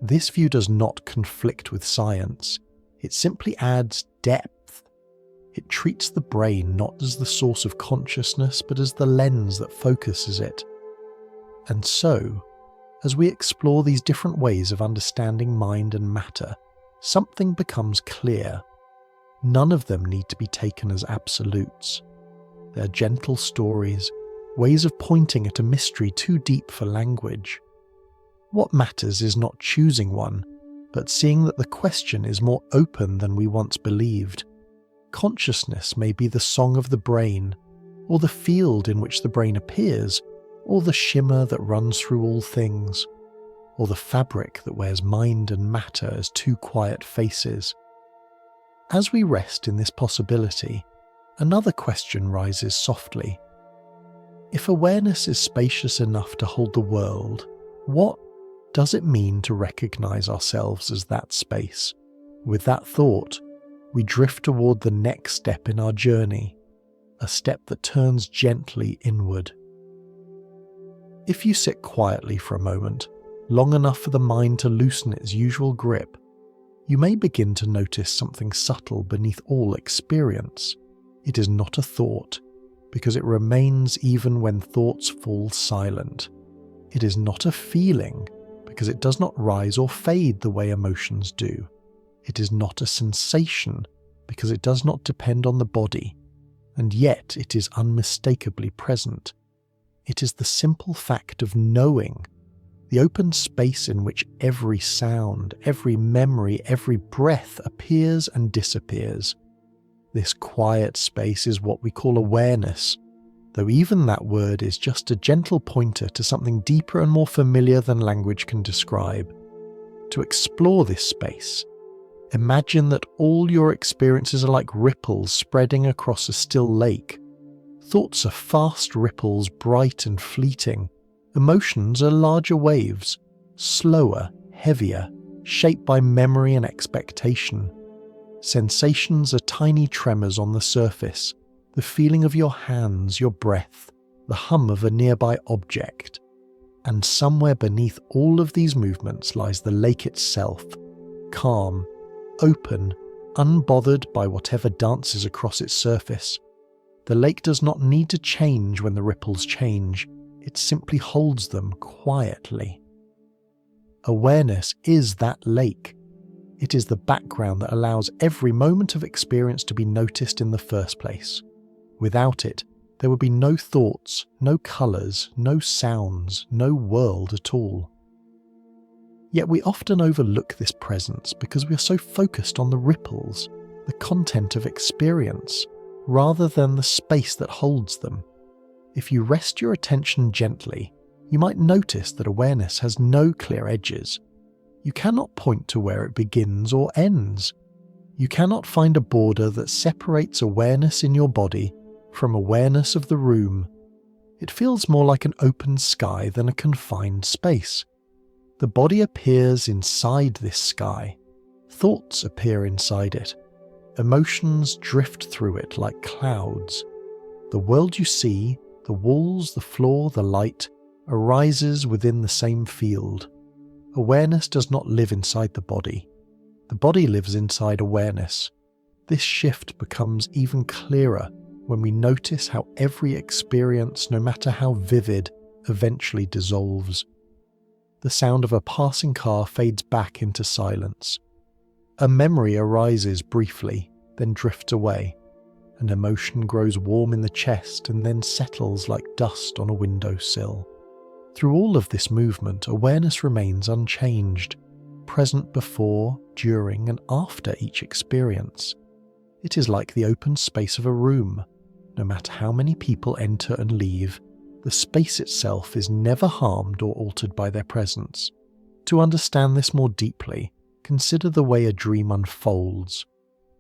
This view does not conflict with science, it simply adds depth. It treats the brain not as the source of consciousness, but as the lens that focuses it. And so, as we explore these different ways of understanding mind and matter, something becomes clear. None of them need to be taken as absolutes. They're gentle stories, ways of pointing at a mystery too deep for language. What matters is not choosing one, but seeing that the question is more open than we once believed. Consciousness may be the song of the brain, or the field in which the brain appears, or the shimmer that runs through all things, or the fabric that wears mind and matter as two quiet faces. As we rest in this possibility, another question rises softly. If awareness is spacious enough to hold the world, what does it mean to recognize ourselves as that space? With that thought, we drift toward the next step in our journey, a step that turns gently inward. If you sit quietly for a moment, long enough for the mind to loosen its usual grip, you may begin to notice something subtle beneath all experience. It is not a thought, because it remains even when thoughts fall silent. It is not a feeling, because it does not rise or fade the way emotions do. It is not a sensation, because it does not depend on the body, and yet it is unmistakably present. It is the simple fact of knowing, the open space in which every sound, every memory, every breath appears and disappears. This quiet space is what we call awareness, though even that word is just a gentle pointer to something deeper and more familiar than language can describe. To explore this space, imagine that all your experiences are like ripples spreading across a still lake. Thoughts are fast ripples, bright and fleeting. Emotions are larger waves, slower, heavier, shaped by memory and expectation. Sensations are tiny tremors on the surface, the feeling of your hands, your breath, the hum of a nearby object. And somewhere beneath all of these movements lies the lake itself, calm, open, unbothered by whatever dances across its surface. The lake does not need to change when the ripples change, it simply holds them quietly. Awareness is that lake. It is the background that allows every moment of experience to be noticed in the first place. Without it, there would be no thoughts, no colours, no sounds, no world at all. Yet we often overlook this presence because we are so focused on the ripples, the content of experience, rather than the space that holds them. If you rest your attention gently, you might notice that awareness has no clear edges. You cannot point to where it begins or ends. You cannot find a border that separates awareness in your body from awareness of the room. It feels more like an open sky than a confined space. The body appears inside this sky. Thoughts appear inside it. Emotions drift through it like clouds. The world you see, the walls, the floor, the light, arises within the same field. Awareness does not live inside the body. The body lives inside awareness. This shift becomes even clearer when we notice how every experience, no matter how vivid, eventually dissolves. The sound of a passing car fades back into silence. A memory arises briefly, then drifts away. An emotion grows warm in the chest and then settles like dust on a windowsill. Through all of this movement, awareness remains unchanged, present before, during, and after each experience. It is like the open space of a room. No matter how many people enter and leave, the space itself is never harmed or altered by their presence. To understand this more deeply, consider the way a dream unfolds.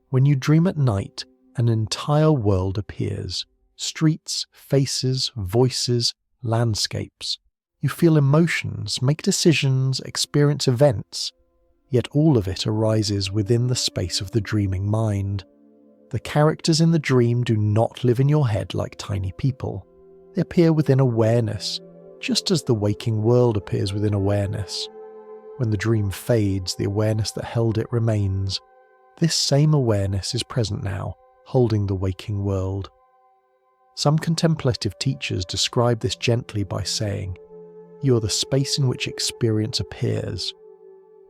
When you dream at night, an entire world appears. Streets, faces, voices, landscapes. You feel emotions, make decisions, experience events, yet all of it arises within the space of the dreaming mind. The characters in the dream do not live in your head like tiny people. They appear within awareness, just as the waking world appears within awareness. When the dream fades, the awareness that held it remains. This same awareness is present now, holding the waking world. Some contemplative teachers describe this gently by saying, "You are the space in which experience appears."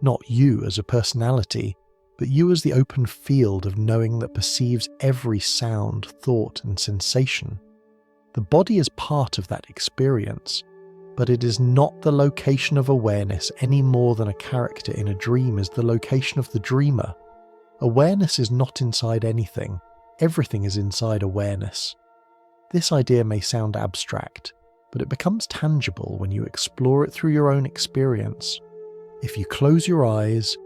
Not you as a personality, but you as the open field of knowing that perceives every sound, thought, and sensation. The body is part of that experience, but it is not the location of awareness any more than a character in a dream is the location of the dreamer. Awareness is not inside anything. Everything is inside awareness. This idea may sound abstract, but it becomes tangible when you explore it through your own experience. If you close your eyes,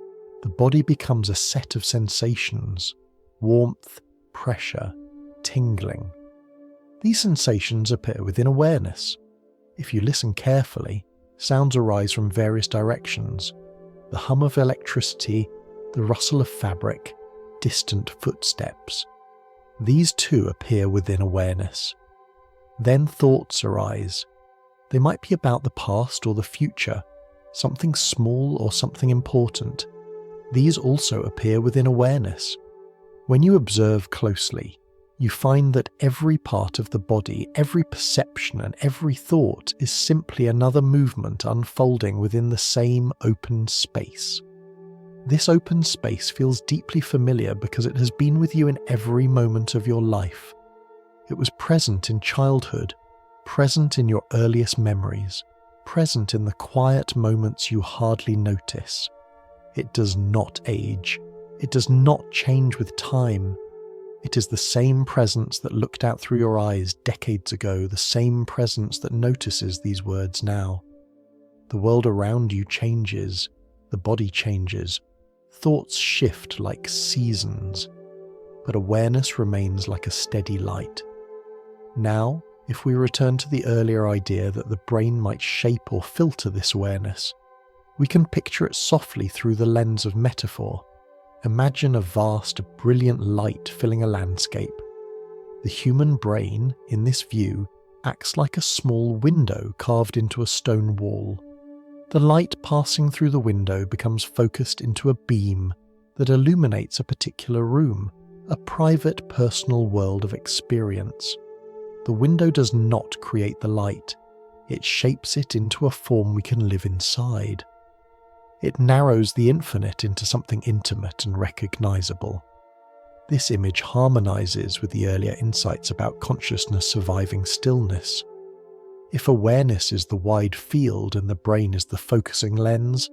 the body becomes a set of sensations: warmth, pressure, tingling. These sensations appear within awareness. If you listen carefully, sounds arise from various directions: the hum of electricity, the rustle of fabric, distant footsteps. These too appear within awareness. Then thoughts arise. They might be about the past or the future, something small or something important. These also appear within awareness. When you observe closely, you find that every part of the body, every perception and every thought is simply another movement unfolding within the same open space. This open space feels deeply familiar because it has been with you in every moment of your life. It was present in childhood, present in your earliest memories, present in the quiet moments you hardly notice. It does not age. It does not change with time. It is the same presence that looked out through your eyes decades ago, the same presence that notices these words now. The world around you changes, the body changes, thoughts shift like seasons, but awareness remains like a steady light. Now, if we return to the earlier idea that the brain might shape or filter this awareness, we can picture it softly through the lens of metaphor. Imagine a vast, brilliant light filling a landscape. The human brain, in this view, acts like a small window carved into a stone wall. The light passing through the window becomes focused into a beam that illuminates a particular room, a private, personal world of experience. The window does not create the light. It shapes it into a form we can live inside. It narrows the infinite into something intimate and recognizable. This image harmonizes with the earlier insights about consciousness surviving stillness. If awareness is the wide field and the brain is the focusing lens,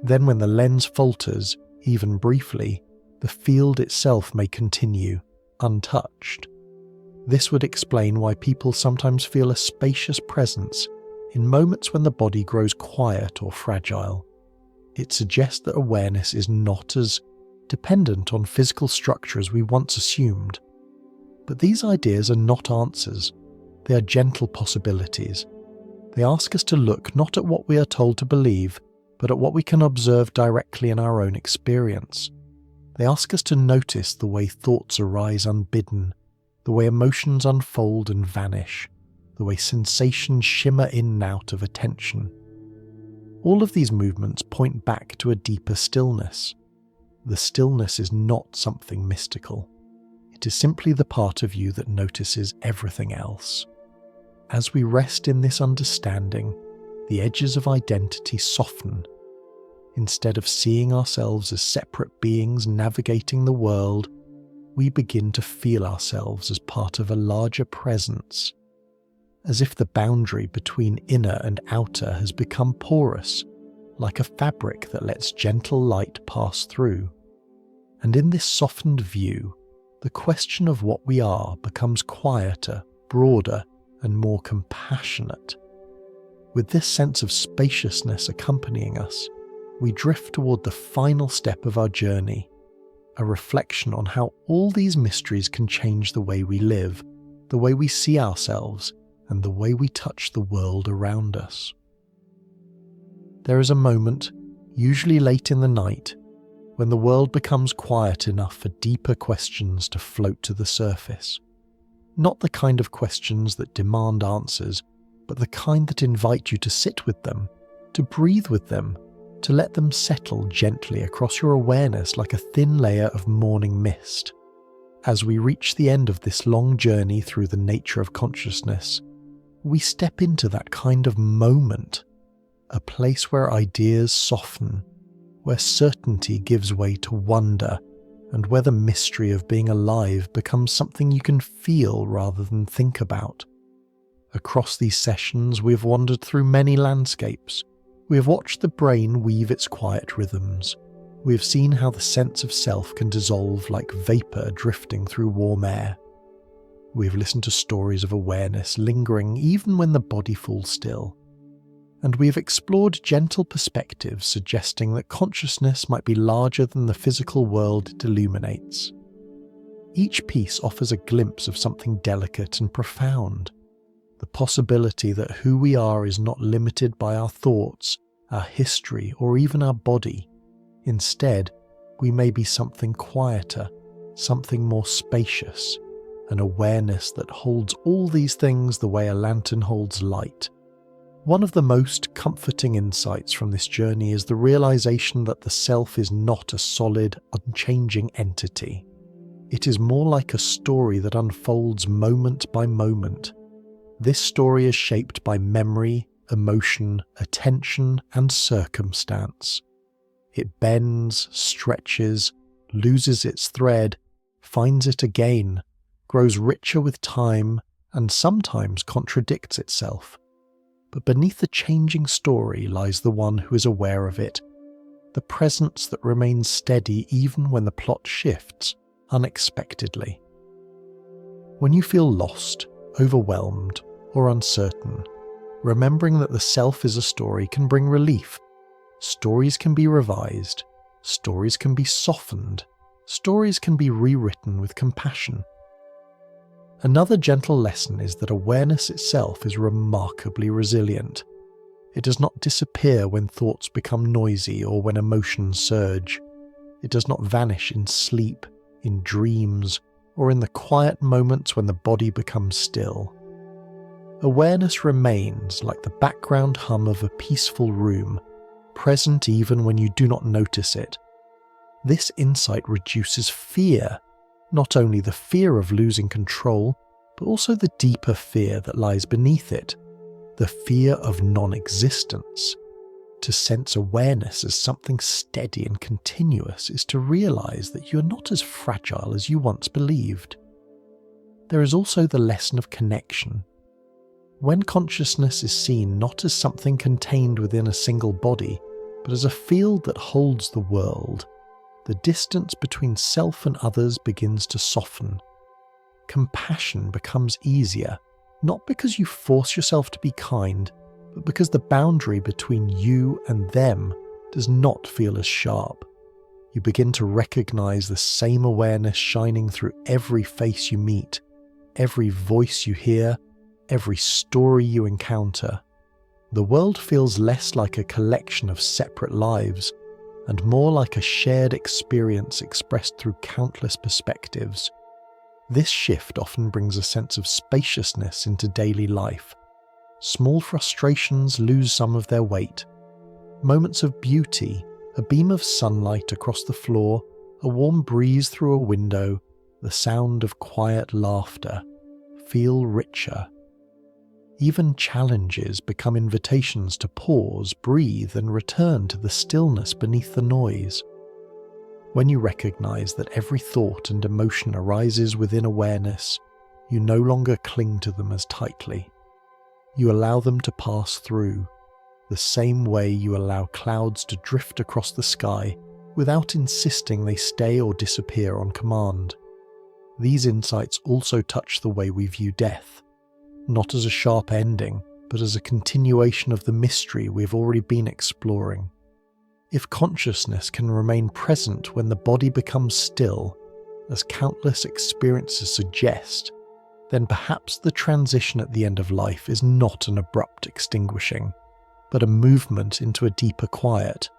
then when the lens falters, even briefly, the field itself may continue, untouched. This would explain why people sometimes feel a spacious presence in moments when the body grows quiet or fragile. It suggests that awareness is not as dependent on physical structure as we once assumed. But these ideas are not answers. They are gentle possibilities. They ask us to look not at what we are told to believe, but at what we can observe directly in our own experience. They ask us to notice the way thoughts arise unbidden, the way emotions unfold and vanish, the way sensations shimmer in and out of attention. All of these movements point back to a deeper stillness. The stillness is not something mystical. It is simply the part of you that notices everything else. As we rest in this understanding, the edges of identity soften. Instead of seeing ourselves as separate beings navigating the world, we begin to feel ourselves as part of a larger presence, as if the boundary between inner and outer has become porous, like a fabric that lets gentle light pass through. And in this softened view, the question of what we are becomes quieter, broader, and more compassionate. With this sense of spaciousness accompanying us, we drift toward the final step of our journey, a reflection on how all these mysteries can change the way we live, the way we see ourselves, and the way we touch the world around us. There is a moment, usually late in the night, when the world becomes quiet enough for deeper questions to float to the surface. Not the kind of questions that demand answers, but the kind that invite you to sit with them, to breathe with them, to let them settle gently across your awareness like a thin layer of morning mist. As we reach the end of this long journey through the nature of consciousness, we step into that kind of moment, a place where ideas soften, where certainty gives way to wonder, and where the mystery of being alive becomes something you can feel rather than think about. Across these sessions, we have wandered through many landscapes. We have watched the brain weave its quiet rhythms. We have seen how the sense of self can dissolve like vapor drifting through warm air. We have listened to stories of awareness lingering even when the body falls still. And we have explored gentle perspectives suggesting that consciousness might be larger than the physical world it illuminates. Each piece offers a glimpse of something delicate and profound. The possibility that who we are is not limited by our thoughts, our history, or even our body. Instead, we may be something quieter, something more spacious, an awareness that holds all these things the way a lantern holds light. One of the most comforting insights from this journey is the realization that the self is not a solid, unchanging entity. It is more like a story that unfolds moment by moment. This story is shaped by memory, emotion, attention, and circumstance. It bends, stretches, loses its thread, finds it again, grows richer with time, and sometimes contradicts itself. But beneath the changing story lies the one who is aware of it, the presence that remains steady even when the plot shifts unexpectedly. When you feel lost, overwhelmed, or uncertain, remembering that the self is a story can bring relief. Stories can be revised, stories can be softened, stories can be rewritten with compassion. Another gentle lesson is that awareness itself is remarkably resilient. It does not disappear when thoughts become noisy or when emotions surge. It does not vanish in sleep, in dreams, or in the quiet moments when the body becomes still. Awareness remains like the background hum of a peaceful room, present even when you do not notice it. This insight reduces fear, not only the fear of losing control, but also the deeper fear that lies beneath it, the fear of non-existence. To sense awareness as something steady and continuous is to realize that you are not as fragile as you once believed. There is also the lesson of connection. When consciousness is seen not as something contained within a single body, but as a field that holds the world, the distance between self and others begins to soften. Compassion becomes easier, not because you force yourself to be kind, but because the boundary between you and them does not feel as sharp. You begin to recognize the same awareness shining through every face you meet, every voice you hear, every story you encounter. The world feels less like a collection of separate lives, and more like a shared experience expressed through countless perspectives. This shift often brings a sense of spaciousness into daily life. Small frustrations lose some of their weight. Moments of beauty, a beam of sunlight across the floor, a warm breeze through a window, the sound of quiet laughter, feel richer. Even challenges become invitations to pause, breathe, and return to the stillness beneath the noise. When you recognize that every thought and emotion arises within awareness, you no longer cling to them as tightly. You allow them to pass through, the same way you allow clouds to drift across the sky without insisting they stay or disappear on command. These insights also touch the way we view death. Not as a sharp ending, but as a continuation of the mystery we've already been exploring. If consciousness can remain present when the body becomes still, as countless experiences suggest, then perhaps the transition at the end of life is not an abrupt extinguishing, but a movement into a deeper quiet.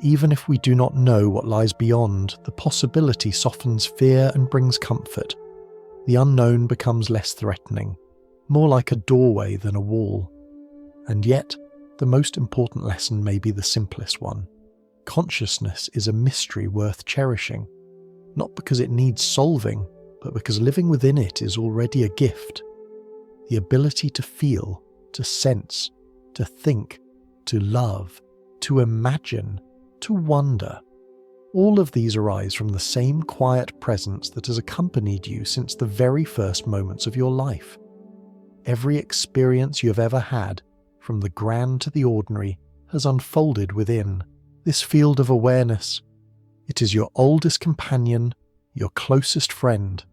Even if we do not know what lies beyond, the possibility softens fear and brings comfort. The unknown becomes less threatening, more like a doorway than a wall. And yet, the most important lesson may be the simplest one. Consciousness is a mystery worth cherishing, not because it needs solving, but because living within it is already a gift. The ability to feel, to sense, to think, to love, to imagine, to wonder. All of these arise from the same quiet presence that has accompanied you since the very first moments of your life. Every experience you have ever had, from the grand to the ordinary, has unfolded within this field of awareness. It is your oldest companion, your closest friend,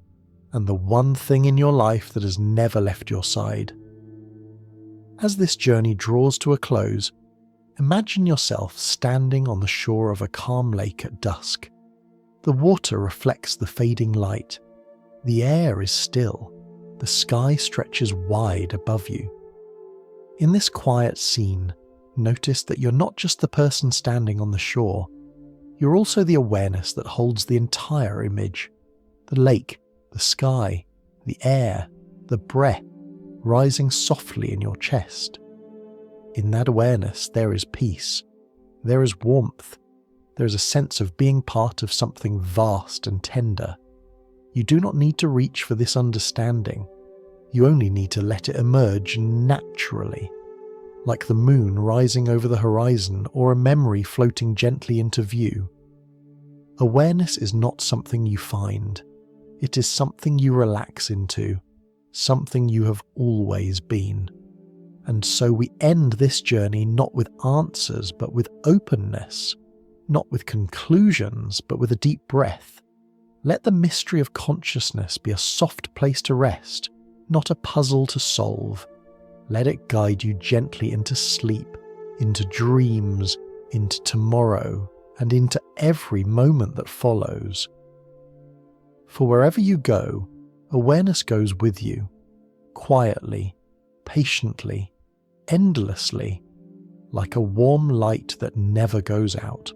and the one thing in your life that has never left your side. As this journey draws to a close, imagine yourself standing on the shore of a calm lake at dusk. The water reflects the fading light. The air is still. The sky stretches wide above you. In this quiet scene, notice that you're not just the person standing on the shore. You're also the awareness that holds the entire image. The lake, the sky, the air, the breath, rising softly in your chest. In that awareness, there is peace. There is warmth. There is a sense of being part of something vast and tender. You do not need to reach for this understanding. You only need to let it emerge naturally, like the moon rising over the horizon or a memory floating gently into view. Awareness is not something you find. It is something you relax into, something you have always been. And so we end this journey not with answers, but with openness, not with conclusions, but with a deep breath. Let the mystery of consciousness be a soft place to rest, not a puzzle to solve. Let it guide you gently into sleep, into dreams, into tomorrow, and into every moment that follows. For wherever you go, awareness goes with you, quietly, patiently, endlessly, like a warm light that never goes out.